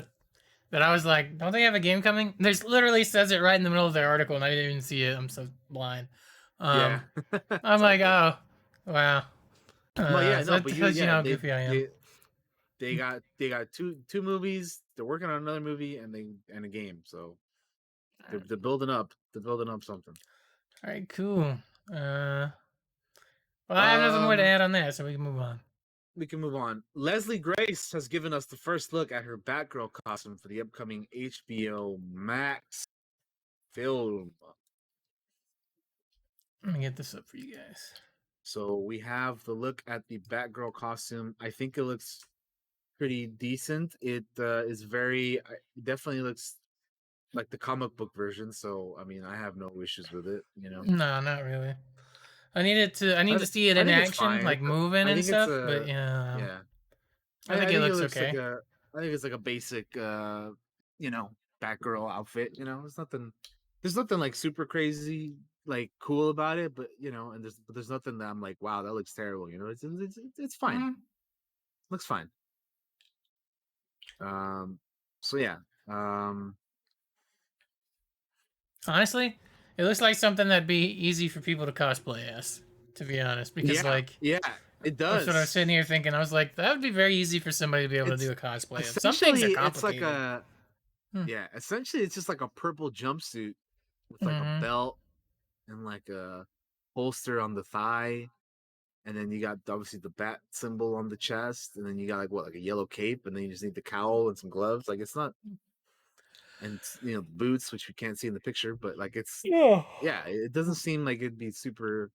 S1: that I was like, don't they have a game coming? There's literally says it right in the middle of their article, and I didn't even see it. I'm so blind.
S2: Yeah.
S1: I'm like, oh, wow.
S2: Well, yeah,
S1: so
S2: no,
S1: that
S2: but
S1: tells you how goofy I am.
S2: They got two movies. They're working on another movie and a game. So they're building up. They're building up something.
S1: All right, cool. Well, I have nothing more to add on that, so we can move on.
S2: We can move on. Leslie Grace has given us the first look at her Batgirl costume for the upcoming HBO Max film.
S1: Let me get this up for you guys.
S2: So we have the look at the Batgirl costume. I think it looks pretty decent. It definitely looks like the comic book version. So I mean, I have no issues with it.
S1: No, not really. I need to see it in action, like moving and stuff. But
S2: yeah,
S1: I think it looks
S2: okay. I think it's like a basic, Batgirl outfit. There's nothing like super crazy, like cool about it. But and there's nothing that I'm like, wow, that looks terrible. It's fine.
S1: Mm-hmm.
S2: Looks fine. So yeah.
S1: Honestly, it looks like something that'd be easy for people to cosplay as, to be honest. Because
S2: yeah, it does.
S1: That's what I was sitting here thinking. I was like, that would be very easy for somebody to be able to do a cosplay of. Some things are complicated.
S2: It's like essentially it's just like a purple jumpsuit with like a belt and like a holster on the thigh. and then you got obviously the bat symbol on the chest, and then you got like a yellow cape, and then you just need the cowl and some gloves. Like it's not, and the boots, which we can't see in the picture, but like it's
S1: Yeah.
S2: yeah, it doesn't seem like it'd be super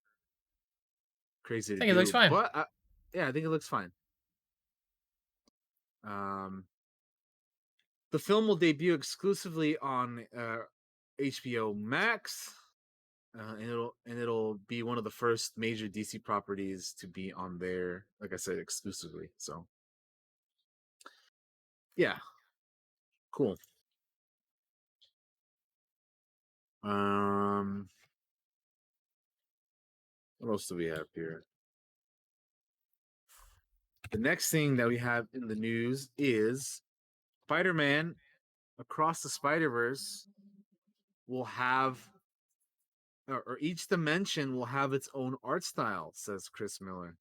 S2: crazy
S1: I
S2: to
S1: think it looks
S2: do,
S1: fine.
S2: but yeah, I think it looks fine. Um, the film will debut exclusively on HBO Max, and it'll be one of the first major DC properties to be on there. Like I said, exclusively. So yeah, cool. What else do we have here? The next thing that we have in the news is Spider-Man Across the Spider-Verse will have, or each dimension will have its own art style, says Chris Miller.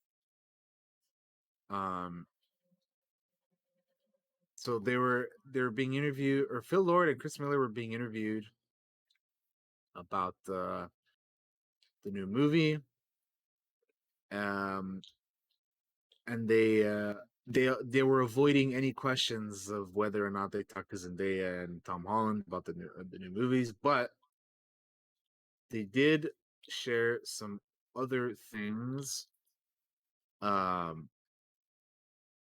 S2: So they were being interviewed, or Phil Lord and Chris Miller were being interviewed about the new movie. And they were avoiding any questions of whether or not they talked to Zendaya and Tom Holland about the new movies, but they did share some other things. And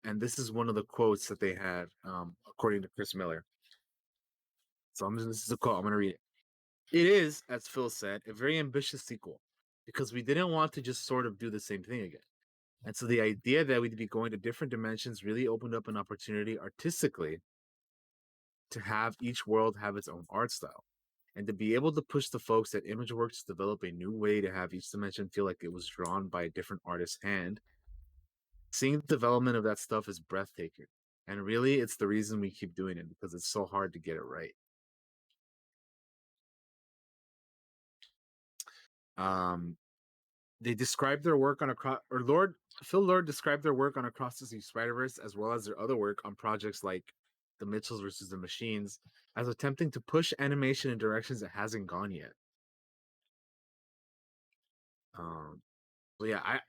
S2: this is one of the quotes that they had, according to Chris Miller. So this is a quote. I'm going to read it. It is, as Phil said, a very ambitious sequel because we didn't want to just sort of do the same thing again. And so the idea that we'd be going to different dimensions really opened up an opportunity artistically to have each world have its own art style and to be able to push the folks at ImageWorks to develop a new way to have each dimension feel like it was drawn by a different artist's hand. Seeing the development of that stuff is breathtaking. And really, it's the reason we keep doing it because it's so hard to get it right. They described their work on Phil Lord described their work on Across the Spider-Verse as well as their other work on projects like The Mitchells versus the Machines as attempting to push animation in directions it hasn't gone yet. So yeah,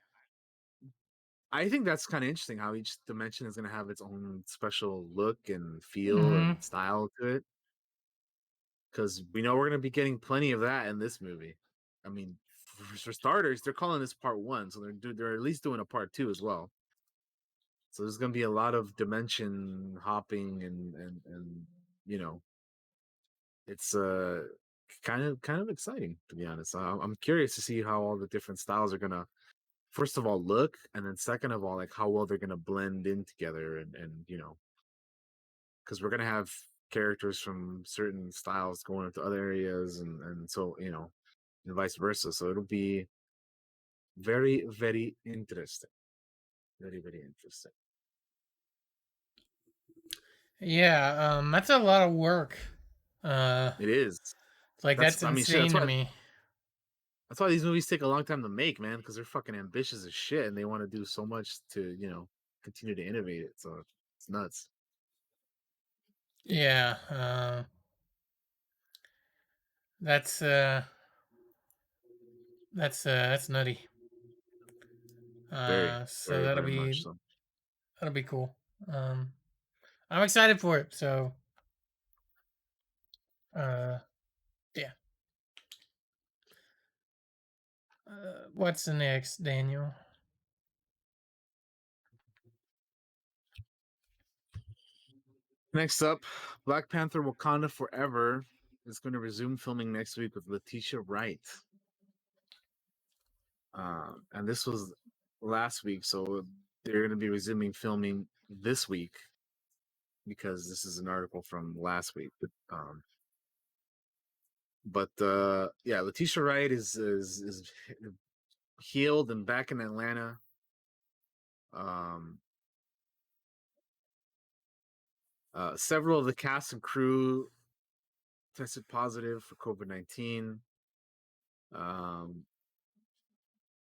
S2: I think that's kind of interesting how each dimension is going to have its own special look and feel
S1: Mm-hmm.
S2: and style to it. Because we know we're going to be getting plenty of that in this movie. I mean, for starters, they're calling this part one, so they're at least doing a part two as well. So there's going to be a lot of dimension hopping and it's kind of exciting, to be honest. I'm curious to see how all the different styles are going to first of all look, and then second of all, like how well they're going to blend in together, and because we're going to have characters from certain styles going into other areas, and so and vice versa. So it'll be very, very interesting. Very, very interesting.
S1: Yeah, that's a lot of work.
S2: It is.
S1: Like that's
S2: I mean, shit.
S1: insane to me.
S2: That's why these movies take a long time to make, man, because they're fucking ambitious as shit, and they want to do so much to continue to innovate it. So it's nuts.
S1: Yeah, that's that's nutty.
S2: Very,
S1: So
S2: very, very much so.
S1: that'll be cool. I'm excited for it. So, yeah. What's the next, Daniel?
S2: Next up, Black Panther: Wakanda Forever is going to resume filming next week with Letitia Wright. And this was last week, so they're going to be resuming filming this week because this is an article from last week. But yeah, Letitia Wright is healed and back in Atlanta. Several of the cast and crew tested positive for COVID-19.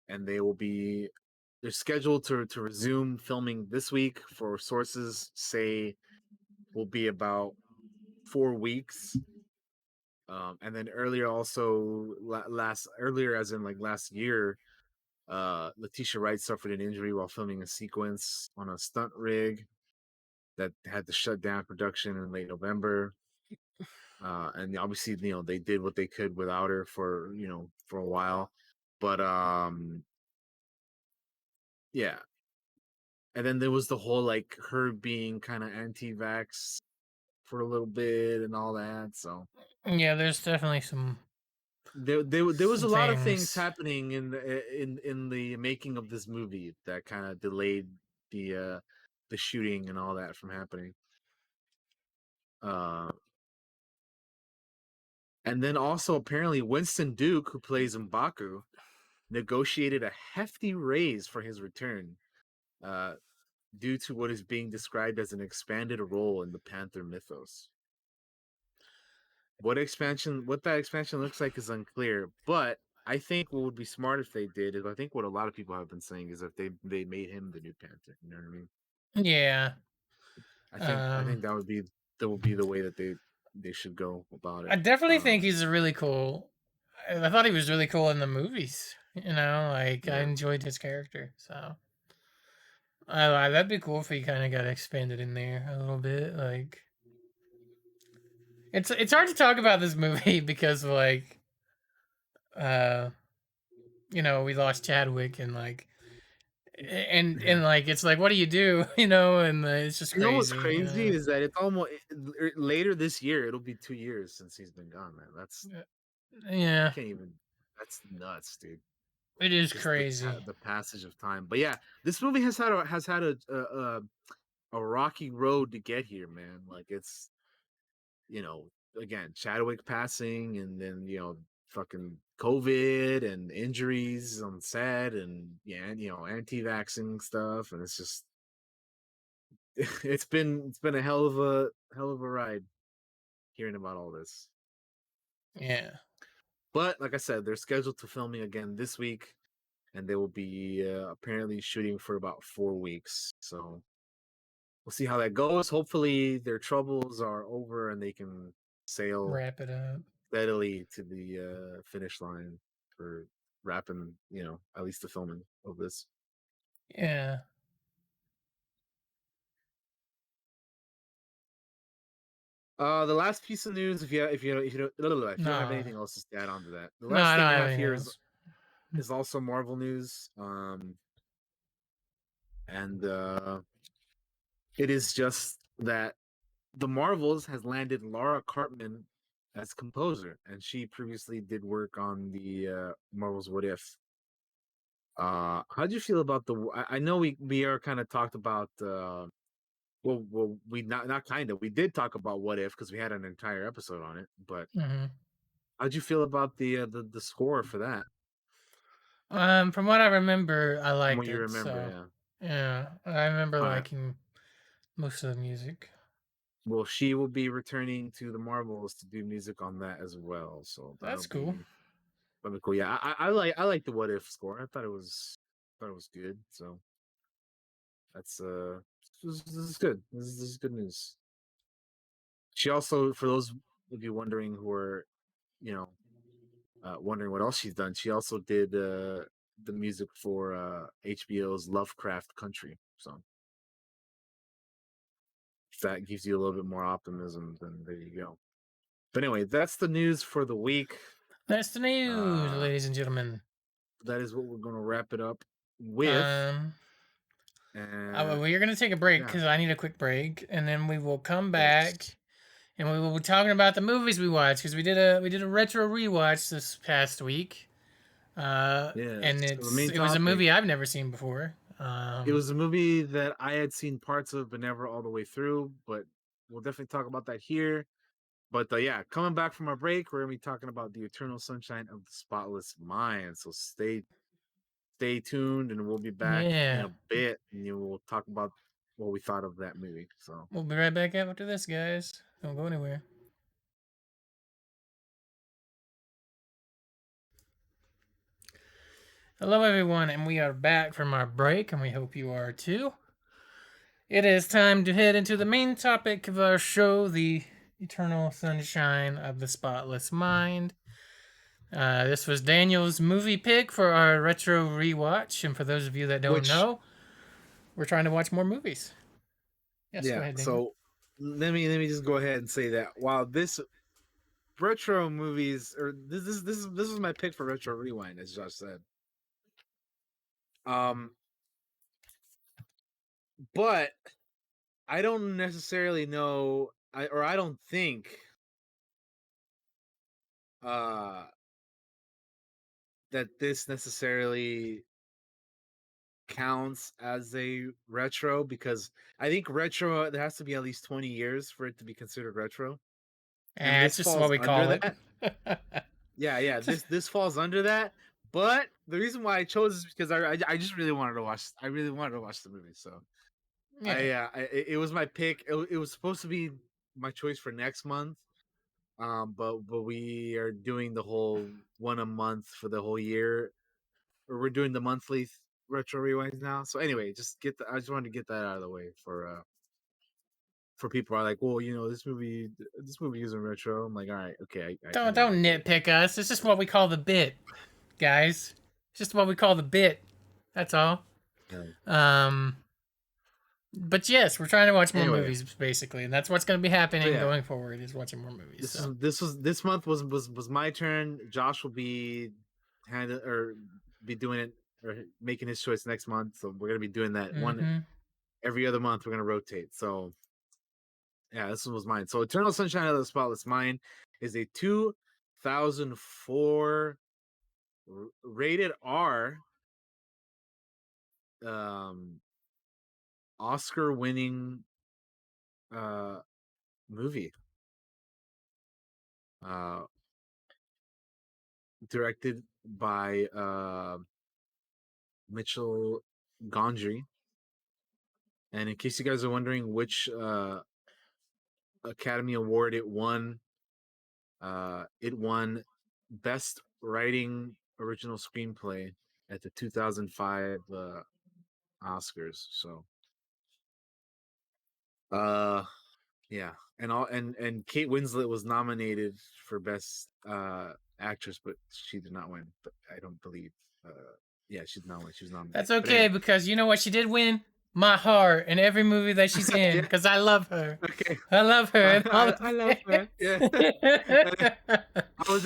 S2: And they're scheduled to resume filming this week. For sources say will be about 4 weeks. And then earlier also earlier as in like last year, Letitia Wright suffered an injury while filming a sequence on a stunt rig that had to shut down production in late November. And obviously, they did what they could without her for a while. But yeah. And then there was the whole like her being kind of anti-vax for a little bit and all that. So
S1: Yeah, there's definitely
S2: there was a
S1: some
S2: lot of things
S1: things.
S2: happening in the making of this movie that kind of delayed the shooting and all that from happening. Uh, and then also apparently Winston Duke, who plays M'Baku, negotiated a hefty raise for his return, due to what is being described as an expanded role in the Panther mythos. What that expansion looks like is unclear, but I think what would be smart if they did is I think what a lot of people have been saying is if they made him the new Panther. You know what I mean?
S1: Yeah.
S2: I think that would be the way that they should go about
S1: I
S2: it.
S1: definitely think he's a really cool. I thought he was really cool in the movies. Like I
S2: Yeah.
S1: enjoyed his character. So that'd be cool if he kind of got expanded in there a little bit. Like it's hard to talk about this movie because like uh we lost Chadwick and like and like it's like what do you do and it's just
S2: You know what's
S1: crazy.
S2: crazy is that it's almost later this year. It'll be 2 years since he's been gone, man. I
S1: Yeah,
S2: can't even. That's nuts, dude.
S1: it is
S2: Just
S1: crazy.
S2: the passage of time. But yeah, this movie has had a rocky road to get here, man. Like it's you know again Chadwick passing, and then fucking COVID and injuries on set, and yeah, and anti-vaxxing stuff, and it's just it's been a hell of a ride hearing about all this.
S1: Yeah.
S2: But like I said, they're scheduled to filming again this week, and they will be apparently shooting for about 4 weeks. So we'll see how that goes. Hopefully, their troubles are over and they can sail
S1: Wrap it up.
S2: steadily to the finish line for wrapping, at least the filming of this.
S1: Yeah.
S2: The last piece of news, if you don't have
S1: No.
S2: anything else to add on to that, the
S1: No,
S2: last
S1: I don't
S2: thing I
S1: have
S2: have
S1: anything
S2: here is
S1: else.
S2: is also Marvel news. And it is just that the Marvels has landed Laura Cartman as composer, and she previously did work on the Marvel's What If. How do you feel about the? I know we are kind of talked about. Well, we not kind of. We did talk about What If because we had an entire episode on it. But
S1: Mm-hmm.
S2: how'd you feel about the score for that?
S1: From what I remember, I
S2: From
S1: liked
S2: what you
S1: it.
S2: remember,
S1: So
S2: yeah.
S1: yeah, I remember
S2: All right.
S1: liking most of the music.
S2: Well, she will be returning to the Marvels to do music on that as well. So
S1: That's cool.
S2: that'll be cool. Yeah, I like the What If score. I thought it was good. So that's this is good. This is good news. She also, for those of you wondering who are, you know, wondering what else she's done, she also did the music for HBO's Lovecraft Country. So if that gives you a little bit more optimism, then there you go. But anyway, that's the news for the week.
S1: That's the news,
S2: Uh,
S1: ladies and gentlemen.
S2: that is what we're going to wrap it up with.
S1: Um,
S2: And
S1: we're gonna take a break
S2: yeah,
S1: because I need a quick break, and then we will come back,
S2: yes,
S1: and we will be talking about the movies we watched because we did a retro rewatch this past week.
S2: yes.
S1: And
S2: So the main
S1: it was a
S2: topic.
S1: movie I've never seen before.
S2: It was a movie that I had seen parts of, but never all the way through. But we'll definitely talk about that here. But yeah, coming back from our break, we're gonna be talking about the Eternal Sunshine of the Spotless Mind. So stay tuned, and we'll be back in
S1: Yeah.
S2: a bit, and you will talk about what we thought of that movie. So
S1: We'll be right back after this, guys. Don't go anywhere. Hello, everyone, and we are back from our break, and we hope you are too. It is time to head into the main topic of our show, the Eternal Sunshine of the Spotless Mind. This was Daniel's movie pick for our retro rewatch, and for those of you that don't
S2: Which
S1: know, we're trying to watch more movies. Yes, go
S2: yeah,
S1: ahead, Daniel.
S2: so let me just go ahead and say that while this retro movies or this was my pick for retro rewind, as Josh said. Um, but I don't necessarily know, I don't think uh that this necessarily counts as a retro because I think retro there has to be at least 20 years for it to be considered retro. And
S1: It's
S2: this
S1: just what
S2: falls
S1: we
S2: under
S1: call it.
S2: that. Yeah, this falls under that. But the reason why I chose is because I just really wanted to watch. I really wanted to watch the movie. So
S1: Yeah.
S2: it was my pick. It was supposed to be my choice for next month. But we are doing the whole one a month for the whole year, or we're doing the monthly retro rewinds now. So anyway, I just wanted to get that out of the way for people who are like, well, this movie isn't retro. I'm like, all right, okay, I know, I
S1: Don't
S2: get it.
S1: nitpick us. It's just what we call the bit, guys. It's just what we call the bit. That's all.
S2: Yeah.
S1: But yes, we're trying to watch more
S2: Anyway,
S1: movies basically, and that's what's going to be
S2: so
S1: happening
S2: yeah,
S1: going forward is watching more movies. So
S2: this month was my turn. Josh will be be doing it or making his choice next month. So we're gonna be doing that one
S1: mm-hmm.
S2: every other month. We're gonna rotate. So yeah, this one was mine. So Eternal Sunshine of the Spotless Mind is a 2004 rated R um Oscar winning uh movie. Uh Directed by Mitchell Gondry. And in case you guys are wondering which Academy Award it won Best Writing Original Screenplay at the 2005 Oscars. So, uh, yeah, and Kate Winslet was nominated for Best Actress, but she did not win. But I don't believe. Uh, yeah, she did not win. She was nominated.
S1: That's
S2: But
S1: okay
S2: anyway,
S1: because you know what she did win? My heart in every movie that she's in
S2: yeah,
S1: because I love her.
S2: okay.
S1: I love her and all
S2: I love her. Yeah.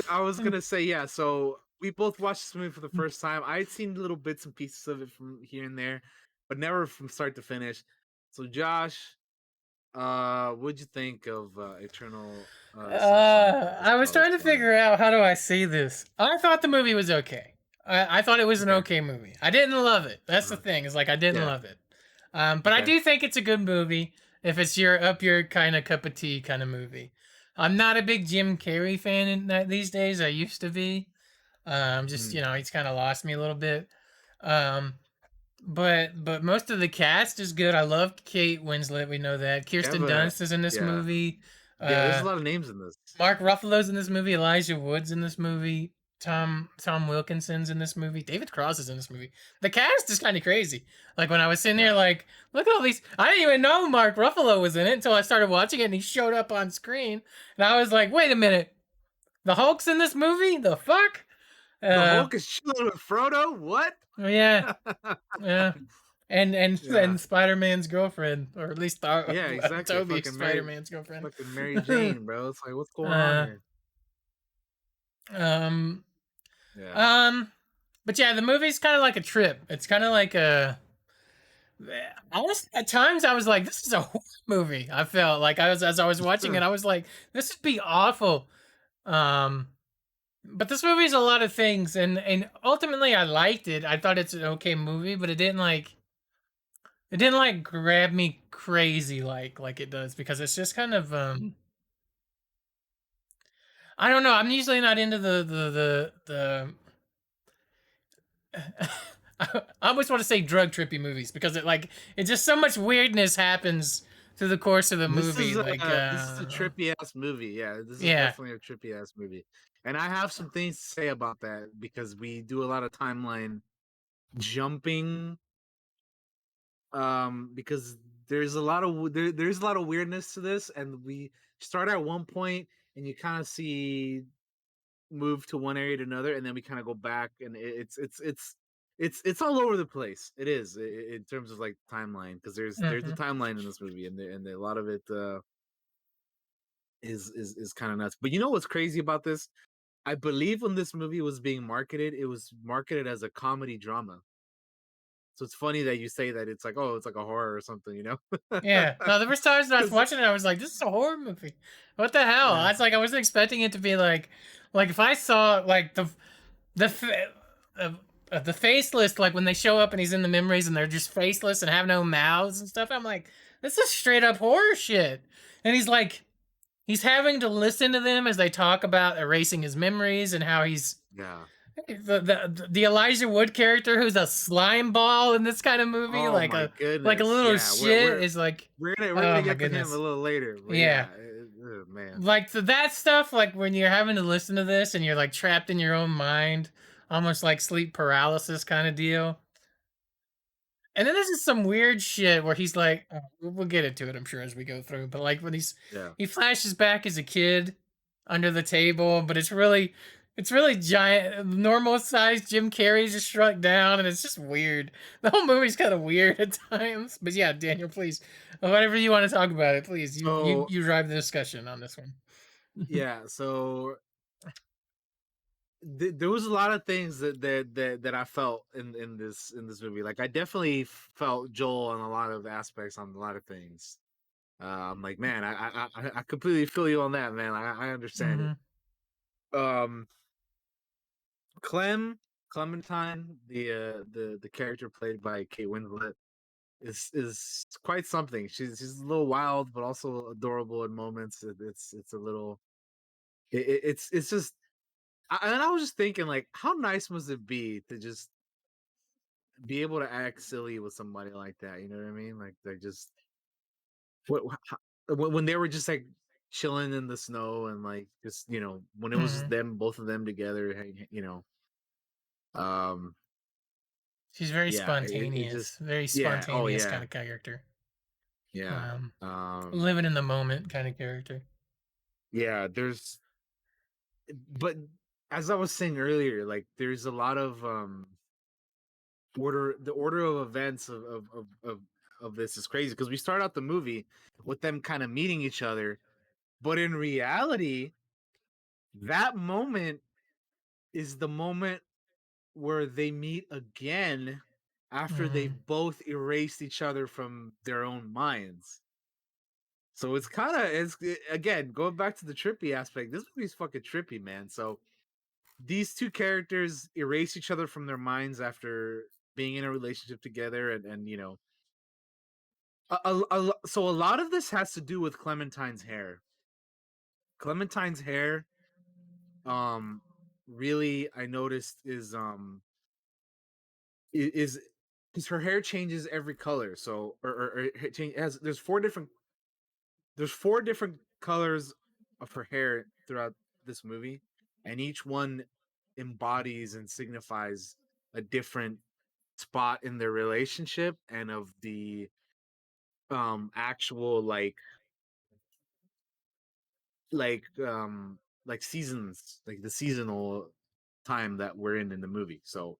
S2: I was gonna say yeah. So we both watched this movie for the first time. I had seen little bits and pieces of it from here and there, but never from start to finish. So Josh, what'd you think of Eternal Sunshine of the
S1: I was
S2: Spotless
S1: trying to
S2: Mind?
S1: figure out how do I say this. I thought the movie was okay. I thought it was an
S2: Okay.
S1: okay movie. I didn't love it. That's the thing. Is like I didn't
S2: Yeah.
S1: love it. But I
S2: Okay.
S1: do think it's a good movie if it's your kind of cup of tea kind of movie. I'm not a big Jim Carrey fan these days. I used to be. Just
S2: Mm.
S1: he's kind of lost me a little bit. Um, but most of the cast is good. I love Kate Winslet. We know that.
S2: You have
S1: Kirsten
S2: a
S1: Dunst is in this
S2: yeah.
S1: movie.
S2: Yeah, there's a
S1: Uh,
S2: lot of names in this.
S1: Mark Ruffalo's in this movie. Elijah Wood's in this movie. Tom Wilkinson's in this movie. David Cross is in this movie. The cast is kind of crazy. Like when I was sitting there,
S2: Yeah.
S1: like, look at all these. I didn't even know Mark Ruffalo was in it until I started watching it and he showed up on screen, and I was like, wait a minute, the Hulk's in this movie? The fuck?
S2: The Hulk is chilling with Frodo? What?
S1: Yeah, yeah.
S2: Yeah.
S1: And Spider Man's girlfriend, or at least
S2: Yeah, exactly.
S1: Toby Spider Man's girlfriend.
S2: Fucking Mary Jane, bro. It's like, what's going on
S1: uh,
S2: here?
S1: um,
S2: Yeah.
S1: but yeah, the movie's kind of like a trip. It's kind of like a. At times I was like, this is a horror movie. I felt like as I was watching it, I was like, this would be awful. But this movie is a lot of things, and ultimately I liked it. I thought it's an okay movie, but it didn't grab me crazy like it does, because it's just kind of I don't know. I'm usually not into the I almost want to say drug trippy movies, because it just so much weirdness happens through the course of the movie.
S2: This is a trippy ass movie. Yeah, this is
S1: Yeah.
S2: definitely a trippy ass movie. And I have some things to say about that because we do a lot of timeline jumping. Because there's a lot of there's a lot of weirdness to this, and we start at one point and you kind of see move to one area to another, and then we kind of go back, and it's all over the place. It is in terms of like timeline, because there's a
S1: Mhm.
S2: timeline in this movie, and a lot of it is kind of nuts. But you know what's crazy about this? I believe when this movie was being marketed, it was marketed as a comedy drama. So it's funny that you say that it's like, oh, it's like a horror or something, you know?
S1: Yeah. No, the first time I was
S2: 'Cause-
S1: watching it, I was like, "This is a horror movie. What the hell?"
S2: yeah,
S1: I was like, I wasn't expecting it to be like if I saw like the fa- the faceless, like when they show up and he's in the memories and they're just faceless and have no mouths and stuff. I'm like, this is straight up horror shit. And he's having to listen to them as they talk about erasing his memories and how he's
S2: yeah.
S1: the Elijah Wood character who's a slime ball in this kind of movie,
S2: Oh my
S1: like a
S2: goodness,
S1: little
S2: yeah.
S1: shit is like,
S2: We're
S1: oh
S2: gonna
S1: my
S2: get to him a
S1: goodness,
S2: little later, but
S1: yeah.
S2: yeah, oh, man.
S1: Like that stuff, like when you're having to listen to this and you're like trapped in your own mind, almost like sleep paralysis kind of deal. And then there's just some weird shit where he's like, we'll get into it, I'm sure, as we go through. But like when
S2: Yeah.
S1: he flashes back as a kid under the table, but it's really giant, normal sized Jim Carrey just shrunk down, and it's just weird. The whole movie's kind of weird at times. But yeah, Daniel, please, whatever you want to talk about it, please.
S2: So
S1: You drive the discussion on this one.
S2: yeah, so there was a lot of things that I felt in this movie. Like I definitely felt Joel on a lot of aspects, on a lot of things. I'm like, man, I completely feel you on that, man. I understand it.
S1: Hmm.
S2: Um, Clementine, the character played by Kate Winslet, is quite something. She's a little wild, but also adorable in moments. It's a little, it's just, and I was just thinking, like, how nice must it be to just be able to act silly with somebody like that? You know what I mean? Like, they just what when they were just like chilling in the snow, and like just, when it was just
S1: Hmm.
S2: them, both of them together, um
S1: She's very
S2: yeah, it just,
S1: spontaneous, very
S2: yeah, oh
S1: spontaneous kind
S2: yeah,
S1: of character.
S2: yeah,
S1: Um,
S2: um
S1: living in the moment kind of character.
S2: yeah, but as I was saying earlier, like there's a lot of the order of events of this is crazy, because we start out the movie with them kind of meeting each other, but in reality, that moment is the moment where they meet again after
S1: Hmm.
S2: they've both erased each other from their own minds. So it's kind of, again, going back to the trippy aspect. This movie's fucking trippy, man. So these two characters erase each other from their minds after being in a relationship together, and so a lot of this has to do with Clementine's hair. Clementine's hair, um, really, I noticed is because her hair changes every color. So, or it has, there's four different colors of her hair throughout this movie, and each one embodies and signifies a different spot in their relationship, and of the actual like um like seasons, like the seasonal time that we're in the movie. So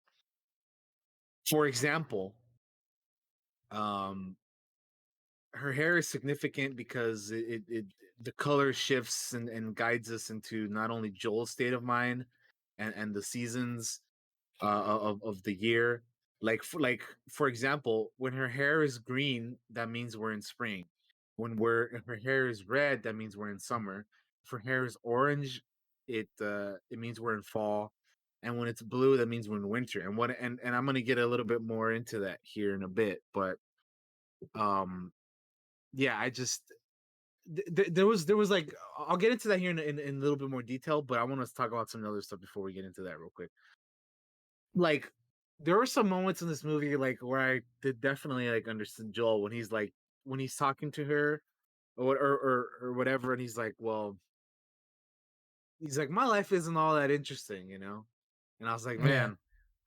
S2: for example, um her hair is significant because the color shifts and guides us into not only Joel's state of mind, and the seasons of the year. Like for example, when her hair is green, that means we're in spring. If her hair is red, that means we're in summer. If her hair is orange, it means we're in fall. And when it's blue, that means we're in winter. And I'm gonna get a little bit more into that here in a bit, but um yeah, I just there was like, I'll get into that here in a little bit more detail, but I want to talk about some other stuff before we get into that real quick. Like there were some moments in this movie like where I did definitely like understand Joel when he's like, when he's talking to her or whatever, and he's like, well, he's like, my life isn't all that interesting, you know. And I was like,
S1: Yeah,
S2: man,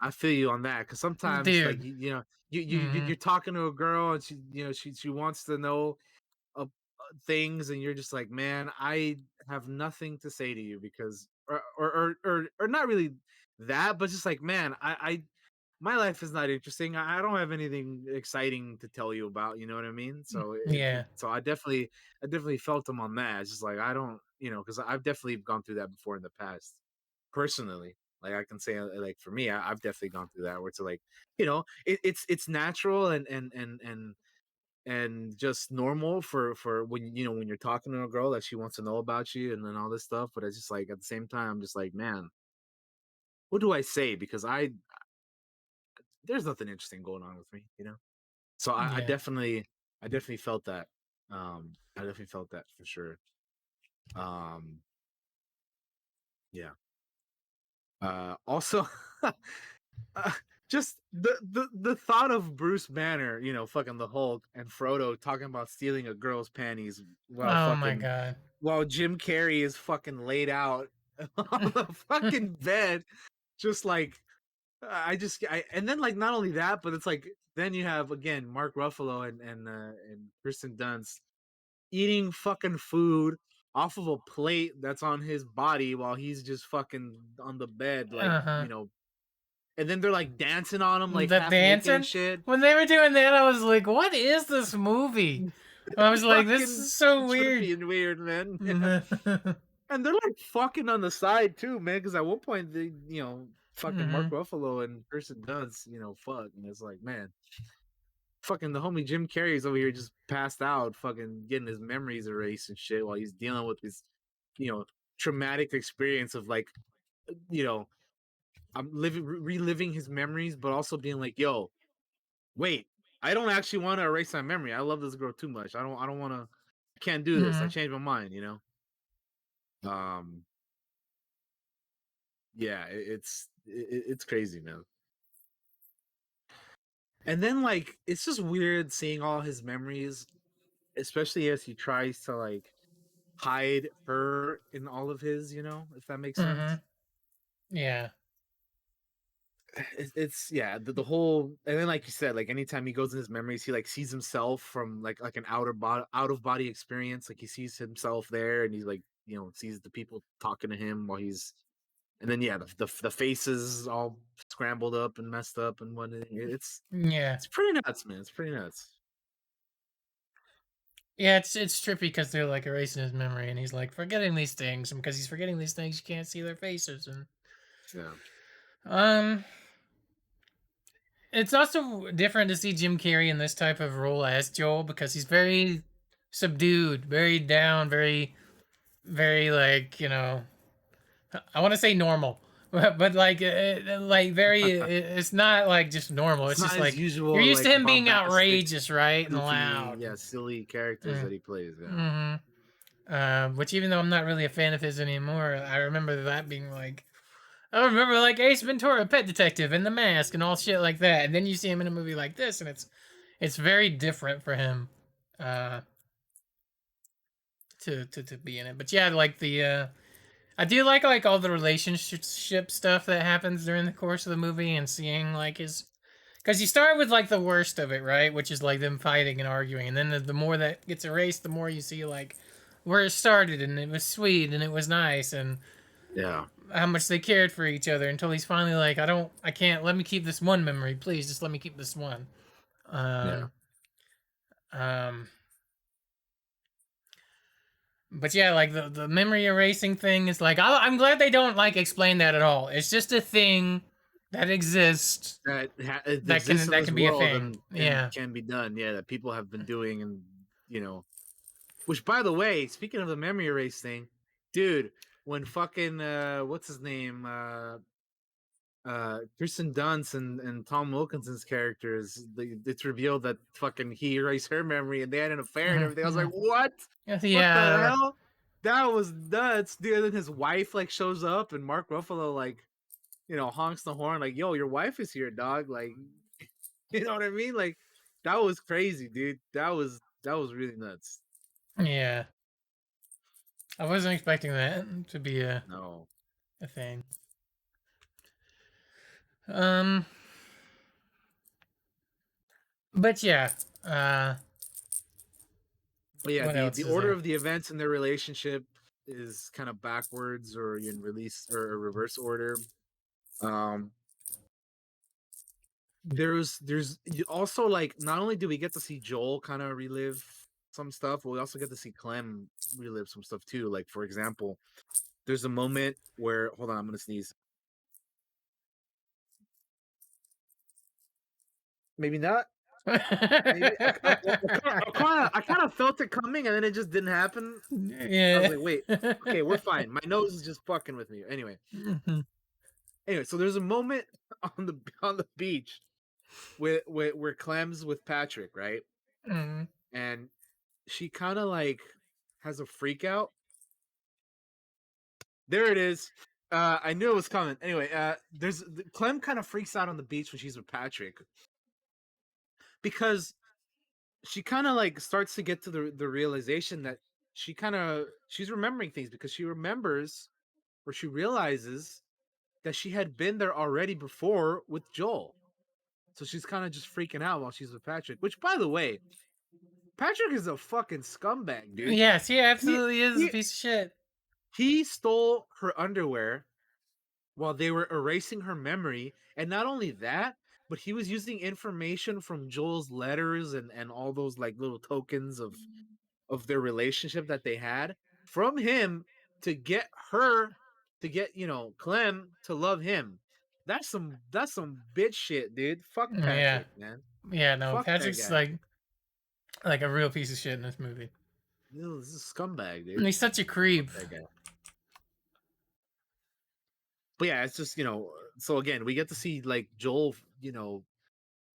S2: I feel you on that, because sometimes like
S1: dude.
S2: you know
S1: Hmm.
S2: you're talking to a girl, and she, she wants to know things, and you're just like, man, I have nothing to say to you because, or not really that, but just like, man, I my life is not interesting. I don't have anything exciting to tell you about. You know what I mean? So
S1: Yeah.
S2: so I definitely felt him on that. It's just like I don't, because I've definitely gone through that before in the past, personally. Like I can say, like for me, I've definitely gone through that where it's like, it's natural and just normal for when when you're talking to a girl that she wants to know about you and then all this stuff. But it's just like at the same time, I'm just like, man, what do I say? Because there's nothing interesting going on with me. So
S1: Yeah.
S2: I definitely felt that. I definitely felt that for sure. Um, yeah. Also, uh, just the thought of Bruce Banner, fucking the Hulk, and Frodo talking about stealing a girl's panties
S1: Oh my god.
S2: while Jim Carrey is fucking laid out on the fucking bed, just like and then like not only that, but it's like then you have again Mark Ruffalo and Kristen Dunst eating fucking food off of a plate that's on his body while he's just fucking on the bed, like
S1: Uh-huh.
S2: and then they're like dancing on him like
S1: The
S2: half naked and
S1: dancing?
S2: shit.
S1: When they were doing that, I was like, what is this movie? I was like, this
S2: Fucking
S1: is so weird.
S2: trippy and weird, man. And they're like fucking on the side too, man. Because at one point, fucking Mark
S1: Mhm.
S2: Ruffalo and Kirsten Dunst, fuck, and it's like, man, fucking the homie Jim Carrey's over here just passed out, fucking getting his memories erased and shit while he's dealing with this, you know, traumatic experience of like, you know, I'm reliving his memories, but also being like, yo, wait, I don't actually want to erase my memory. I love this girl too much. I don't want to. I can't do this. I
S1: Mhm.
S2: changed my mind. Um, yeah, it's crazy, man. And then like it's just weird seeing all his memories, especially as he tries to like hide her in all of his, if that makes sense.
S1: Mhm. Yeah.
S2: It's yeah, the whole, and then like you said, like anytime he goes in his memories, he like sees himself from like an out of body experience. Like he sees himself there, and he's like sees the people talking to him while he's, and then yeah, the faces all scrambled up and messed up and what
S1: Yeah.
S2: it's pretty nuts, man. It's pretty nuts.
S1: Yeah, it's trippy because they're like erasing his memory, and he's like forgetting these things, and because he's forgetting these things, you can't see their faces, and
S2: Yeah.
S1: um, it's also different to see Jim Carrey in this type of role as Joel because he's very subdued, very down, very, very like I want to say normal, but like very, it's not like just normal.
S2: It's
S1: It's
S2: not
S1: just
S2: his
S1: like you're
S2: usual
S1: used to
S2: like
S1: him being
S2: bombastic,
S1: outrageous, right, and
S2: goofy,
S1: loud.
S2: yeah, silly characters
S1: Mm.
S2: that he plays. Yeah.
S1: Mm-hmm. Which even though I'm not really a fan of his anymore, I remember that being like, I remember like Ace Ventura, Pet Detective, and The Mask, and all shit like that. And then you see him in a movie like this, and it's very different for him, uh, to be in it. But yeah, like I do like all the relationship stuff that happens during the course of the movie, and seeing like his, because you start with like the worst of it, right? Which is like them fighting and arguing, and then the more that gets erased, the more you see like where it started, and it was sweet and it was nice, and
S2: Yeah.
S1: how much they cared for each other until he's finally like, I can't, let me keep this one memory, please, just let me keep this one.
S2: Yeah.
S1: Um, um, but yeah, like the memory erasing thing is like, I'm glad they don't like explain that at all. It's just a thing that exists
S2: That it
S1: that
S2: exists in
S1: that
S2: this
S1: can be a
S2: world
S1: thing.
S2: and
S1: Yeah.
S2: can be done. Yeah, that people have been doing, and which by the way, speaking of the memory erase thing, dude, when fucking what's his name, Kirsten Dunst and Tom Wilkinson's characters, it's revealed that fucking he erased her memory and they had an affair and everything. I was like, what? What the
S1: Yeah.
S2: hell? That was nuts, dude. And then his wife like shows up and Mark Ruffalo like honks the horn like, yo, your wife is here, dog. Like, you know what I mean? Like, that was crazy, dude. That was really nuts.
S1: Yeah. I wasn't expecting that to be
S2: No.
S1: a thing. Um, but yeah, uh,
S2: But yeah,
S1: What
S2: the
S1: else is
S2: order
S1: there?
S2: of the events in their relationship is kind of backwards or in release or reverse order. Um, there's also like not only do we get to see Joel kind of relive some stuff, but we also get to see Clem relive some stuff too. Like for example, there's a moment where hold on, I'm gonna sneeze. Maybe not. Maybe I kind of felt it coming, and then it just didn't happen. I was
S1: Yeah.
S2: like, wait, okay, we're fine. My nose is just fucking with me. Anyway, so there's a moment on the beach where Clem's with Patrick, right?
S1: Mhm.
S2: And she kind of like has a freak out. There it is. I knew it was coming. Anyway, Clem kind of freaks out on the beach when she's with Patrick because she kind of like starts to get to the realization that she's remembering things because she remembers or she realizes that she had been there already before with Joel. So she's kind of just freaking out while she's with Patrick, which by the way, Patrick is a fucking scumbag, dude.
S1: Yes, he
S2: He
S1: absolutely is a
S2: he,
S1: piece of shit.
S2: he stole her underwear while they were erasing her memory, and not only that, but he was using information from Joel's letters and all those like little tokens of their relationship that they had from him to get her to get Clem to love him. That's some bitch shit, dude. Fuck
S1: Yeah.
S2: Patrick, man.
S1: Yeah, no,
S2: Fuck that
S1: Patrick's
S2: guy.
S1: like a real piece of shit in this movie.
S2: This is a scumbag,
S1: And
S2: dude.
S1: he's such a
S2: Fuck
S1: creep.
S2: that guy. But yeah, it's just so again, we get to see like Joel,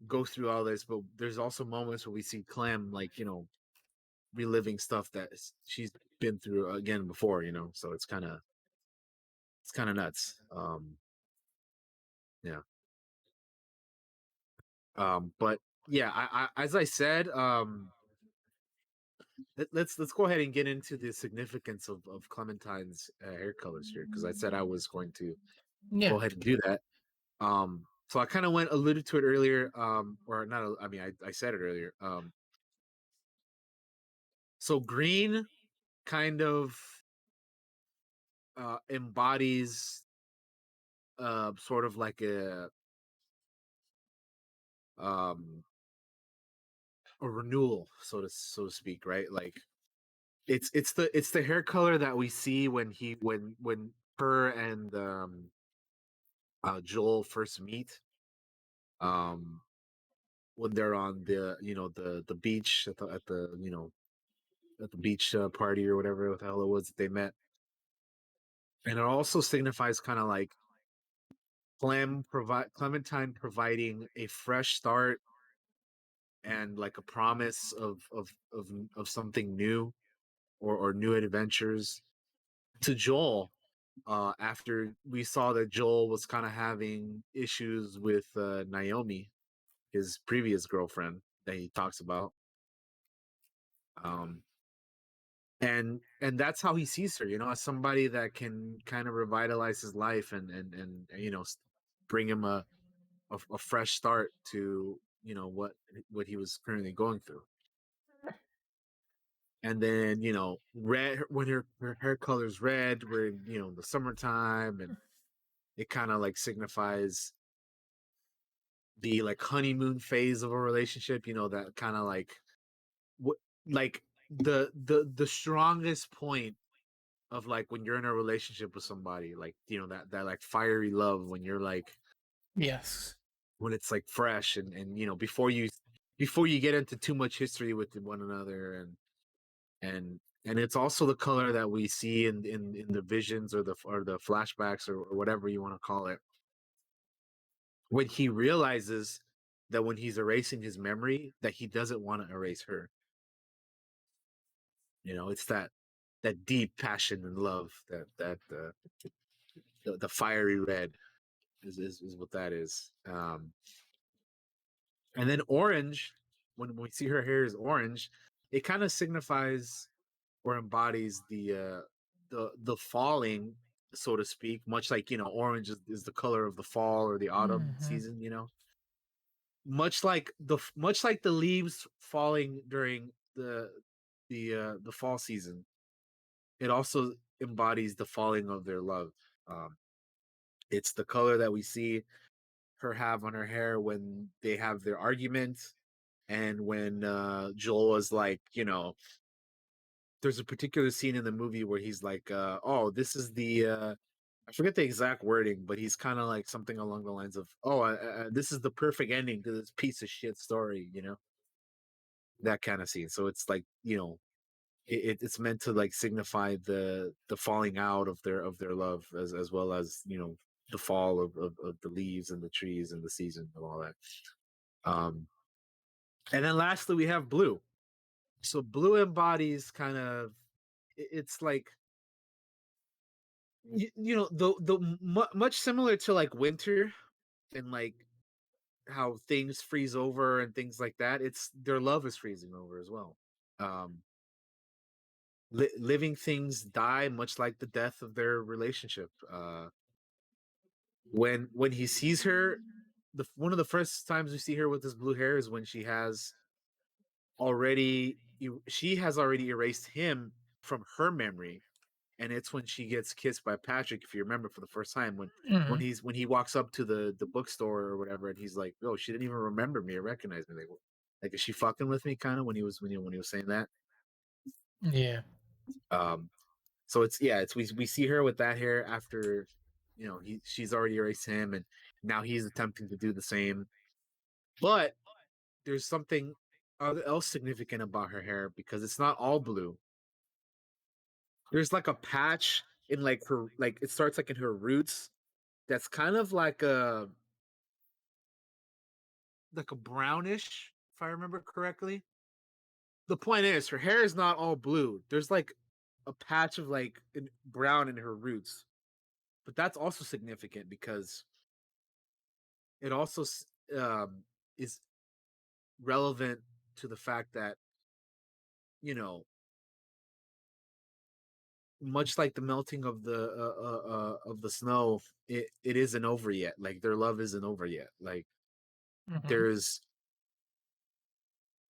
S2: go through all this, but there's also moments where we see Clem like, reliving stuff that she's been through again before, so it's kind of nuts. Yeah. But yeah, as I said, let's go ahead and get into the significance of Clementine's hair colors here, because I said I was going to
S1: Yeah.
S2: go ahead and do that. So I kind of alluded to it earlier, or not. I mean, I said it earlier. So green kind of embodies sort of like um a renewal, so to speak, right? Like it's the hair color that we see when her and Joel first meet. Um, when they're on the beach at the beach party or whatever the hell it was that they met, and it also signifies kind of like Clementine providing a fresh start and like a promise of something new or new adventures to Joel, after we saw that Joel was kind of having issues with Naomi, his previous girlfriend that he talks about. Um, and that's how he sees her, as somebody that can kind of revitalize his life and bring him a fresh start to what he was currently going through. And then red, when her hair color's red, we're in the summertime, and it kind of like signifies the like honeymoon phase of a relationship, that kind of like what like the strongest point of like when you're in a relationship with somebody, like that like fiery love when you're like
S1: Yes.
S2: when it's like fresh and before you get into too much history with one another, and it's also the color that we see in the visions or the flashbacks or whatever you want to call it, when he realizes that when he's erasing his memory that he doesn't want to erase her. It's that deep passion and love that the fiery red is what that is. And then orange, when we see her hair is orange, it kind of signifies or embodies the falling, so to speak, much like orange is the color of the fall or the autumn
S1: Mhm.
S2: season, much like the leaves falling during the fall season, it also embodies the falling of their love. Um, it's the color that we see her have on her hair when they have their argument, and when Joel was like, there's a particular scene in the movie where he's like, "Oh, this is the." I forget the exact wording, but he's kind of like something along the lines of, "Oh, this is the perfect ending to this piece of shit story," that kind of scene. So it's like, it's meant to like signify the falling out of their love, as well as the fall of the leaves and the trees and the season and all that. And then lastly we have blue. So blue embodies kind of, it's like, much similar to like winter, and like how things freeze over and things like that. It's their love is freezing over as well. um Living things die, much like the death of their relationship. When he sees her, the one of the first times we see her with this blue hair is when she has already erased him from her memory, and it's when she gets kissed by Patrick, if you remember, for the first time, when
S1: Mhm.
S2: he walks up to the bookstore or whatever, and he's like, "Oh, she didn't even remember me or recognize me. Like is she fucking with me?" Kind of, when he was saying that.
S1: Yeah.
S2: Um, so it's we see her with that hair after, she's already erased him, and now he's attempting to do the same. But there's something else significant about her hair, because it's not all blue. There's like a patch in like her, like it starts like in her roots, that's kind of like a brownish, if I remember correctly. The point is, her hair is not all blue. There's like a patch of like brown in her roots, but that's also significant because it also is relevant to the fact that, you know much like the melting of the snow, it isn't over yet. Like their love isn't over yet. Like
S1: Mhm.
S2: there's,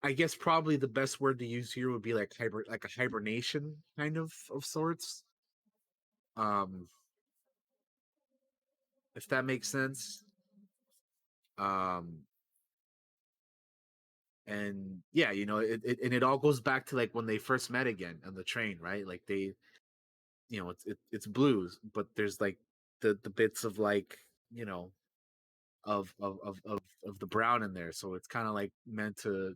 S2: I guess probably the best word to use here would be like like a hibernation kind of sorts. Um, if that makes sense. Um, and yeah, and it all goes back to like when they first met again on the train, right? Like they, it's blues, but there's like the bits of like, you know of the brown in there, so it's kind of like meant to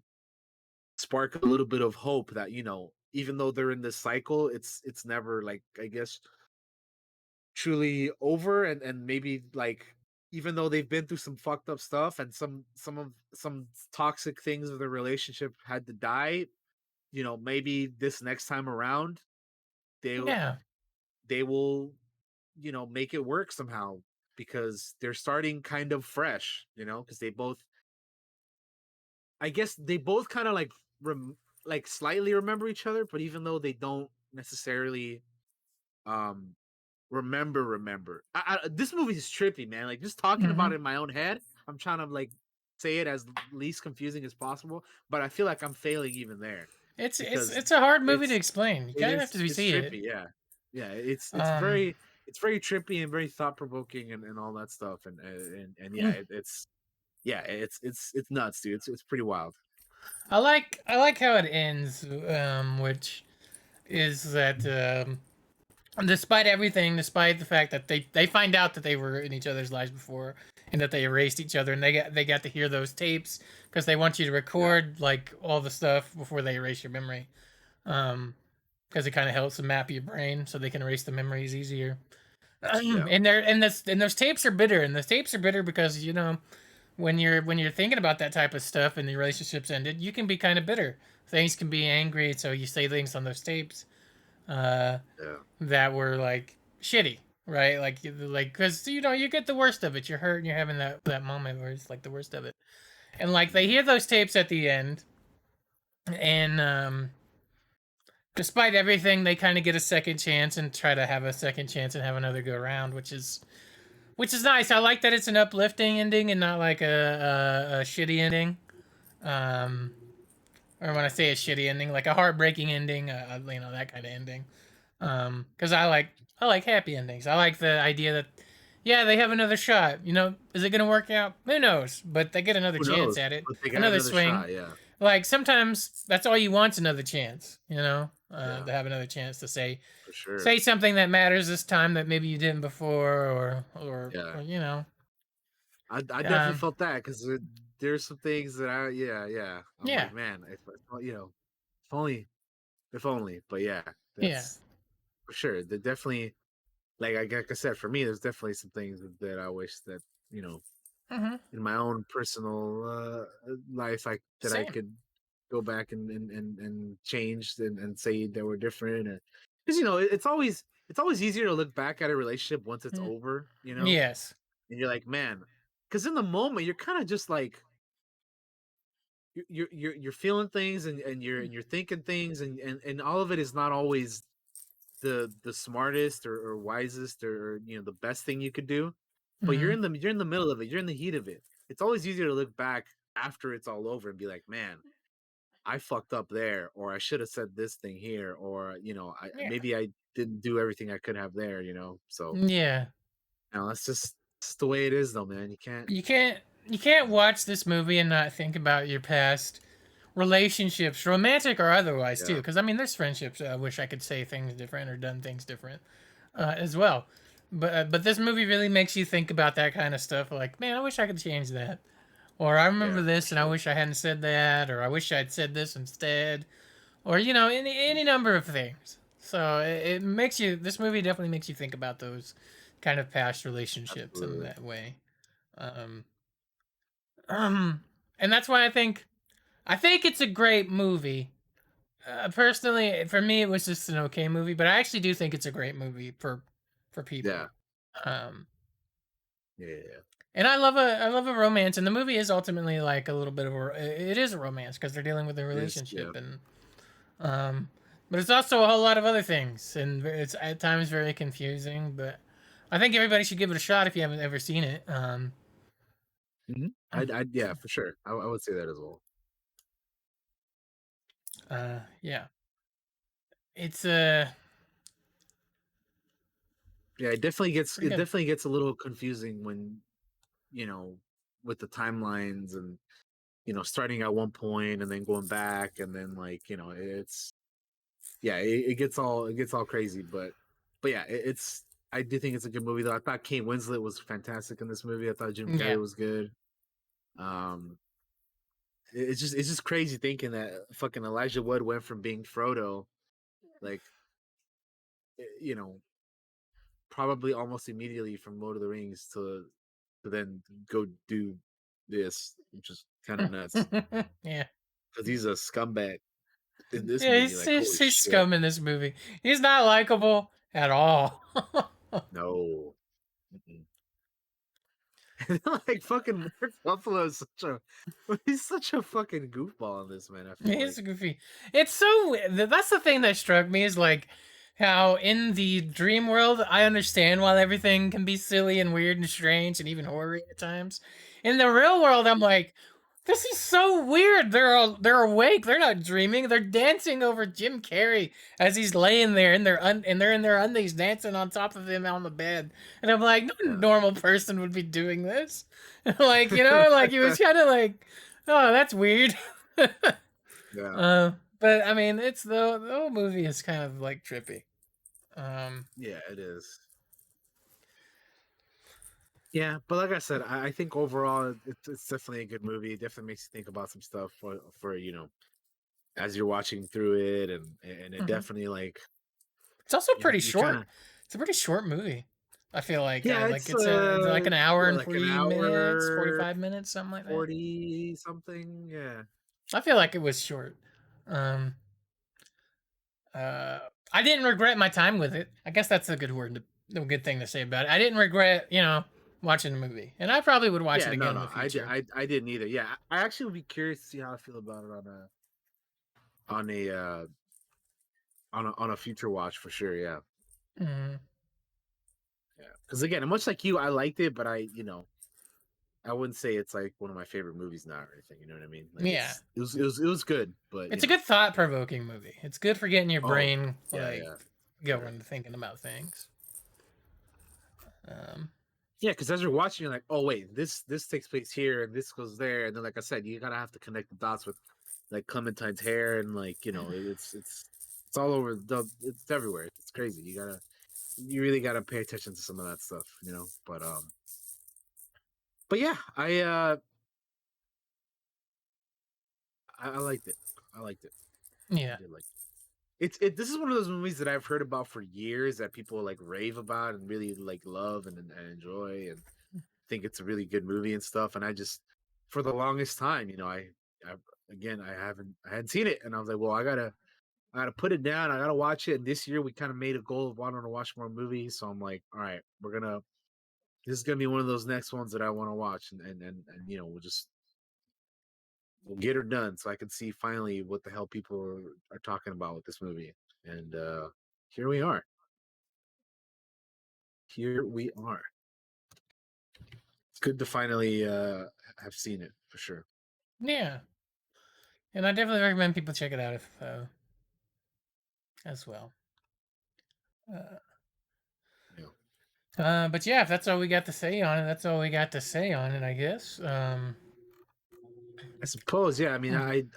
S2: spark a little bit of hope that, even though they're in this cycle, it's never, like, I guess, truly over, and maybe like, even though they've been through some fucked up stuff, and some toxic things of their relationship had to die, maybe this next time around they
S1: Yeah.
S2: they will, make it work somehow, because they're starting kind of fresh, because I guess they both kind of like like slightly remember each other, but even though they don't necessarily um remember. This movie is trippy, man. Like, just talking about
S1: Mhm.
S2: it in my own head, I'm trying to like say it as least confusing as possible, but I feel like I'm failing even there,
S1: It's
S2: because
S1: it's a hard movie to
S2: it's
S1: explain. You kind of have to
S2: it's
S1: see it.
S2: trippy, yeah. Yeah,
S1: Um,
S2: it's very trippy and very thought provoking, and all that stuff, and yeah,
S1: mm,
S2: it's nuts, dude. It's pretty wild.
S1: I like how it ends, which is that despite everything, despite the fact that they find out that they were in each other's lives before and that they erased each other, and they got to hear those tapes because they want you to record like all the stuff before they erase your memory. Um, because it kind of helps to map your brain so they can erase the memories easier.
S2: Yeah.
S1: And those tapes are bitter, and those tapes are bitter because when you're thinking about that type of stuff and the relationships ended, you can be kind of bitter. Things can be angry, so you say things on those tapes uh,
S2: Yeah.
S1: that were like shitty, right? Like because you get the worst of it. You're hurt, and you're having that moment where it's like the worst of it. And like they hear those tapes at the end, and despite everything, they kind of get a second chance and try to have a second chance and have another go around, which is nice. I like that it's an uplifting ending and not like a shitty ending. Um, or when I say a shitty ending, like a heartbreaking ending, you know, that kind of ending. Because I like happy endings. I like the idea that yeah, they have another shot. You know, is it gonna work out? Who knows? But they get another
S2: Who
S1: chance
S2: knows?
S1: at it,
S2: But they got
S1: another
S2: another
S1: swing.
S2: shot. Yeah.
S1: Like sometimes that's all you want's another chance. You know,
S2: Yeah.
S1: to have another chance to
S2: For sure.
S1: say something that matters this time that maybe you didn't before,
S2: Yeah.
S1: or you know.
S2: I definitely felt that because there's some things that yeah. I'm
S1: Yeah,
S2: like, man, you know, if only, but yeah,
S1: yeah.
S2: that's for sure. They definitely like I said, for me, there's definitely some things that I wish that you know
S1: Mm-hmm.
S2: in my own personal life that I
S1: Same.
S2: could go back and change and say they were different because you know it's always easier to look back at a relationship once it's
S1: Mm.
S2: over, you know,
S1: Yes.
S2: and you're like, man, because in the moment you're kind of just like you're feeling things and you're thinking things and all of it is not always the smartest or wisest or you know the best thing you could do, but
S1: Mm-hmm.
S2: you're in the middle of it, you're in the heat of it. It's always easier to look back after it's all over and be like, man, I fucked up there, or I should have said this thing here, or you know,
S1: Yeah.
S2: maybe I didn't do everything I could have there, you know. So
S1: Yeah.
S2: you know, that's just the way it is, though, man. You can't.
S1: You can't you can't watch this movie and not think about your past relationships, romantic or otherwise, too.
S2: Yeah,
S1: Because I mean, there's friendships. I wish I could say things different or done things different, as well. But this movie really makes you think about that kind of stuff. Like, man, I wish I could change that. Or I remember
S2: yeah, for
S1: this and I
S2: sure.
S1: wish I hadn't said that. Or I wish I'd said this instead. Or you know, any number of things. So it makes you. This movie definitely makes you think about those kind of past relationships in
S2: Absolutely.
S1: that way. Um, um, and that's why I think it's a great movie. Personally, for me, it was just an okay movie, but I actually do think it's a great movie for
S2: Yeah,
S1: people. Um,
S2: yeah, yeah, yeah.
S1: and I love a romance, and the movie is ultimately like a little bit of it is a romance because they're dealing with a
S2: It is. Yeah.
S1: relationship, and um, but it's also a whole lot of other things, and it's at times very confusing. But I think everybody should give it a shot if you haven't ever seen it.
S2: Yeah, for sure. I would say that as well.
S1: Yeah, it's
S2: Yeah, it definitely gets
S1: pretty
S2: it
S1: good.
S2: definitely gets a little confusing when you know with the timelines and you know starting at one point and then going back and then like you know it's yeah it gets all crazy but yeah it's I do think it's a good movie though. I thought Kate Winslet was fantastic in this movie. I thought Jim
S1: Yeah.
S2: Carrey was good. Um, it's just crazy thinking that fucking Elijah Wood went from being Frodo like you know probably almost immediately from Lord of the Rings to then go do this, which is kind of nuts
S1: Yeah.
S2: because he's a scumbag in this
S1: Yeah,
S2: movie.
S1: he's,
S2: Like,
S1: he's,
S2: holy
S1: he's
S2: shit,
S1: scum in this movie. He's not likable at all.
S2: no. Mm-mm. Like fucking Mark Ruffalo is he's such a fucking goofball in this man. I feel like
S1: He's goofy. It's so that's the thing that struck me is like how in the dream world I understand why everything can be silly and weird and strange and even horror at times. In the real world, I'm like, this is so weird. They're awake. They're not dreaming. They're dancing over Jim Carrey as he's laying there in and they're in their undies dancing on top of him on the bed. And I'm like, no
S2: yeah.
S1: normal person would be doing this. Like like he was kind of like, oh, that's weird.
S2: Yeah,
S1: Uh, but I mean, it's the whole movie is kind of like trippy. Um,
S2: yeah, it is. Yeah, but like I said, I think overall it's definitely a good movie. It definitely makes you think about some stuff for you know as you're watching through it, and it
S1: mhm.
S2: definitely like
S1: It's also
S2: you
S1: pretty
S2: you kind
S1: short.
S2: of
S1: It's a pretty short movie. I feel like
S2: yeah,
S1: it's like an hour
S2: what
S1: and
S2: like an
S1: 40 minutes,
S2: hour
S1: 45 minutes, something like that.
S2: 40 something. Yeah,
S1: I feel like it was short. Um, uh, I didn't regret my time with it. I guess that's a good a good thing to say about it. I didn't regret, watching the movie, and I probably would watch
S2: yeah,
S1: it
S2: no,
S1: again in
S2: no,
S1: the future.
S2: I didn't either. Yeah, I actually would be curious to see how I feel about it on a on a future watch for sure. Yeah,
S1: Mm,
S2: yeah. Because again, much like you, I liked it, but I you know I wouldn't say it's like one of my favorite movies now or anything. You know what I mean? Like
S1: Yeah.
S2: it was good, but
S1: It's a good thought provoking movie. It's good for getting your
S2: Oh
S1: brain
S2: yeah,
S1: like
S2: yeah,
S1: going to thinking about things.
S2: yeah. Because as you're watching, you're like, oh wait, this takes place here and this goes there, and then like I said, you gotta have to connect the dots with like Clementine's hair and like it's all over it's everywhere. It's crazy. You really gotta pay attention to some of that stuff, you know. But yeah, I liked it. I liked it. I
S1: Yeah.
S2: did like it. This is one of those movies that I've heard about for years that people like rave about and really like love and enjoy and think it's a really good movie and stuff. And I just for the longest time, I again I hadn't seen it and I was like, well, I gotta put it down. I gotta watch it. And this year we kind of made a goal of wanting to watch more movies. So I'm like, all right, this is gonna be one of those next ones that I want to watch and we'll get her done so I can see finally what the hell people are talking about with this movie. And here we are. Here we are. It's good to finally have seen it for sure.
S1: Yeah. And I definitely recommend people check it out if as well. But yeah, if that's all we got to say on it, that's all we got to say on it, I guess.
S2: I suppose, yeah. I mean, it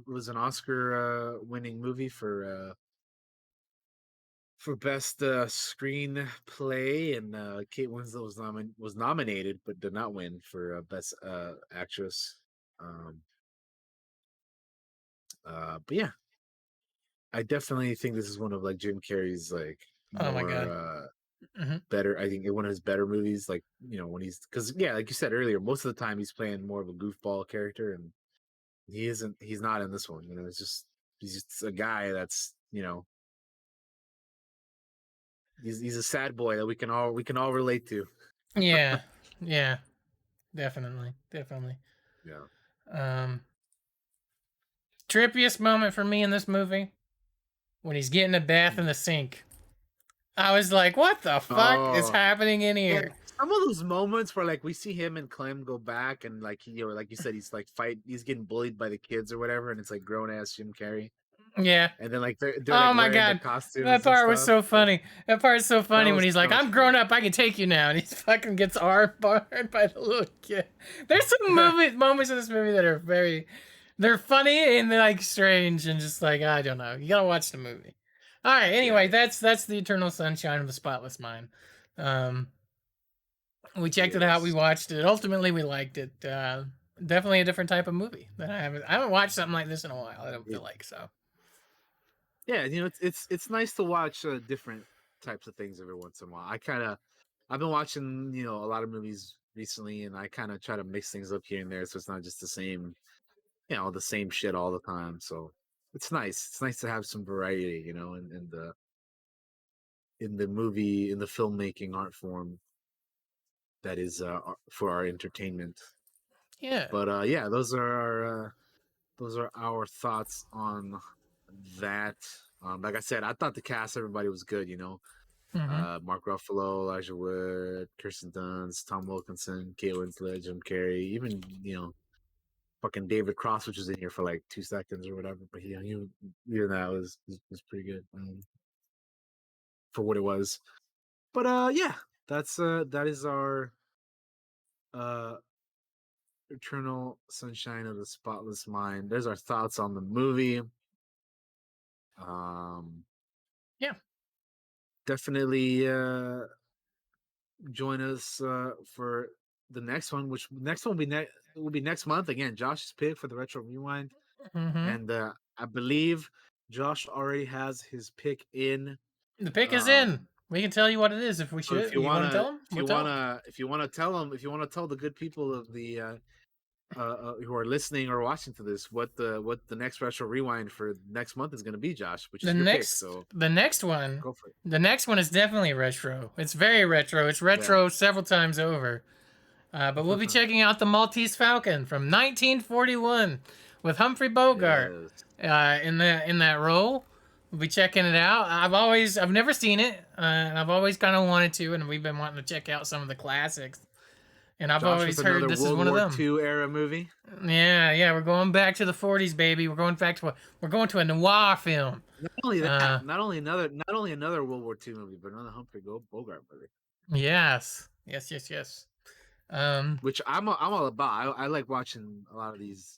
S2: was an Oscar winning movie for best screenplay, and Kate Winslet was nominated but did not win for best actress. Um, but yeah, I definitely think this is one of like Jim Carrey's like
S1: Oh my god.
S2: more
S1: Mhm.
S2: better. I think one of his better movies. Like when because yeah, like you said earlier, most of the time he's playing more of a goofball character, and he isn't. He's not in this one. He's just a guy that's he's a sad boy that we can all relate to.
S1: Yeah. Yeah. Definitely. Definitely.
S2: Yeah.
S1: Trippiest moment for me in this movie when he's getting a bath in the sink. I was like, what the fuck is
S2: Oh,
S1: happening in
S2: yeah.
S1: here?
S2: Some of those moments where like we see him and Clem go back and like like you said, he's getting bullied by the kids or whatever, and it's like grown ass Jim Carrey.
S1: Yeah.
S2: And then like they're like
S1: Oh my
S2: wearing their
S1: god. That
S2: costumes and
S1: part was
S2: stuff.
S1: so funny. That part is so funny when he's like,
S2: that was
S1: I'm
S2: funny.
S1: grown up, I can take you now. And he fucking gets arm barred by the little kid. There's some moments in this movie that are they're funny and they're like strange and just like, I don't know. You gotta watch the movie. All right. Anyway, that's the Eternal Sunshine of the Spotless Mind. We checked it out. We watched it. Ultimately, we liked it. Definitely a different type of movie that I haven't watched something like this in a while. I don't feel like so.
S2: Yeah, it's nice to watch different types of things every once in a while. I've been watching a lot of movies recently, and I kind of try to mix things up here and there, so it's not just the same shit all the time. So it's nice. It's nice to have some variety, in the filmmaking art form that is for our entertainment.
S1: Yeah.
S2: But yeah, those are our thoughts on that. Like I said, I thought the cast, everybody was good.
S1: Mm-hmm.
S2: Mark Ruffalo, Elijah Wood, Kirsten Dunst, Tom Wilkinson, Kate Winslet, Jim Carrey, even fucking David Cross, which was in here for like 2 seconds or whatever. But even that was pretty good for what it was. But yeah, that is our uh Eternal Sunshine of the Spotless Mind. There's our thoughts on the movie.
S1: Yeah.
S2: Definitely join us for the next one, which next one will be next month. Again, Josh's pick for the Retro Rewind.
S1: Mm-hmm.
S2: And I believe Josh already has his pick in.
S1: The pick is in. We can tell you what it is if we
S2: So
S1: should. You want to tell them?
S2: if you want to tell the good people of the who are listening or watching to this what the next Retro Rewind for next month is going to be, Josh, which is your pick. So
S1: the next one,
S2: go for it.
S1: The next one is definitely retro. It's very retro. It's retro several times over. But we'll be checking out the Maltese Falcon from 1941 with Humphrey Bogart in that role. We'll be checking it out. I've never seen it, and I've always kind of wanted to, and we've been wanting to check out some of the classics. And I've
S2: Josh with
S1: always heard
S2: another
S1: this is
S2: World
S1: one of
S2: War
S1: them.
S2: II era movie.
S1: Yeah, we're going back to the 40s, baby. We're going to a noir film.
S2: Not only that, not only another World War II movie, but another Humphrey Bogart movie.
S1: Yes.
S2: Which I'm all about. I like watching a lot of these.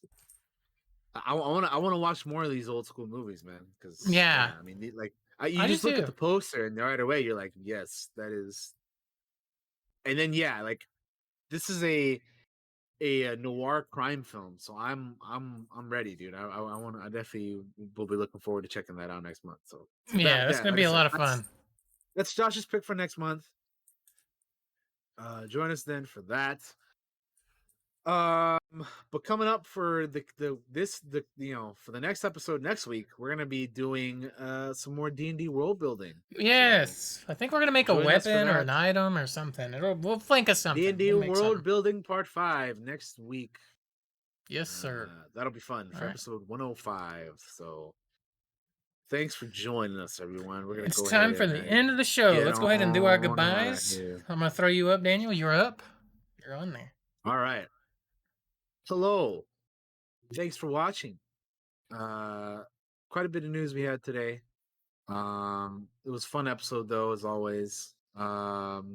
S2: I want to watch more of these old school movies, man. Because
S1: yeah,
S2: I mean, you
S1: I do
S2: just look at
S1: too.
S2: the poster and right away you're like, yes, that is. And then like this is a noir crime film, so I'm ready, dude. I definitely will be looking forward to checking that out next month. So
S1: Yeah, that's gonna
S2: like
S1: be
S2: I
S1: a
S2: said,
S1: lot of fun.
S2: that's Josh's pick for next month. Join us then for that. But coming up for the for the next episode next week, we're gonna be doing some more D&D world building.
S1: Yes,
S2: so
S1: I think we're gonna make a weapon or an item or something. We'll think of something.
S2: D&D
S1: we'll
S2: world building part 5 next week.
S1: Yes, sir.
S2: That'll be fun for episode 105. So thanks for joining us, everyone. We're gonna
S1: it's
S2: go
S1: time
S2: ahead
S1: for
S2: and
S1: the end of the show. Let's go ahead and do our
S2: out
S1: goodbyes.
S2: of here.
S1: I'm gonna throw you up, Daniel. You're up. You're on there.
S2: All right. Hello. Thanks for watching. Quite a bit of news we had today. It was a fun episode though, as always. Like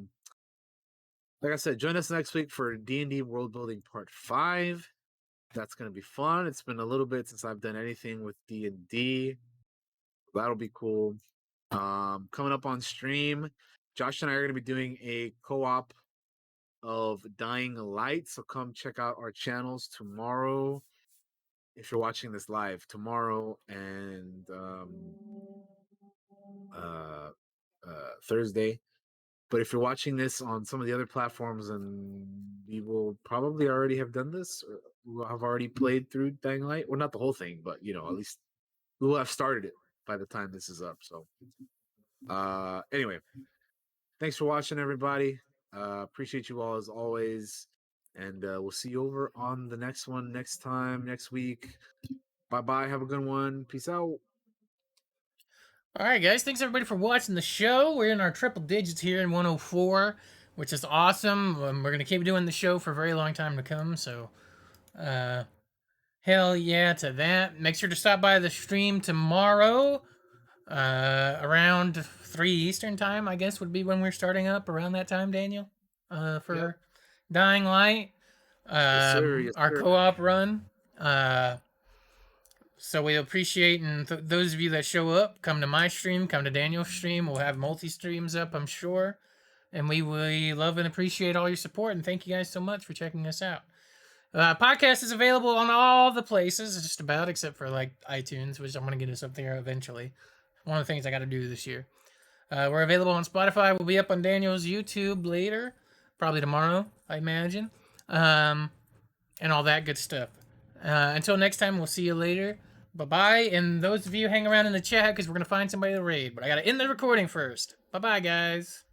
S2: I said, join us next week for D&D World Building Part 5. That's gonna be fun. It's been a little bit since I've done anything with D&D. That'll be cool. Coming up on stream, Josh and I are gonna be doing a co-op of Dying Light. So come check out our channels tomorrow. If you're watching this live tomorrow and Thursday. But if you're watching this on some of the other platforms, and we will probably already have done this, or we'll have already played through Dying Light. Well, not the whole thing, but at least we will have started it by the time this is up. So anyway, thanks for watching, everybody. Appreciate you all as always. And we'll see you over on the next one next week. Bye. Have a good one. Peace out.
S1: All right, guys. Thanks everybody for watching the show. We're in our triple digits here in 104, which is awesome. We're gonna keep doing the show for a very long time to come. So, hell yeah to that. Make sure to stop by the stream tomorrow, around 3 Eastern time. I guess would be when we're starting up around that time, Daniel. For Dying Light,
S2: Yes, sir. Yes,
S1: our
S2: sir.
S1: co-op run. So we appreciate, and those of you that show up, come to my stream, come to Daniel's stream. We'll have multi-streams up, I'm sure. And we love and appreciate all your support, and thank you guys so much for checking us out. Podcast is available on all the places, just about, except for like iTunes, which I'm going to get us up there eventually. One of the things I got to do this year. We're available on Spotify. We'll be up on Daniel's YouTube later, probably tomorrow, I imagine, and all that good stuff. Until next time, we'll see you later. Bye-bye, and those of you hang around in the chat because we're going to find somebody to raid. But I got to end the recording first. Bye-bye, guys.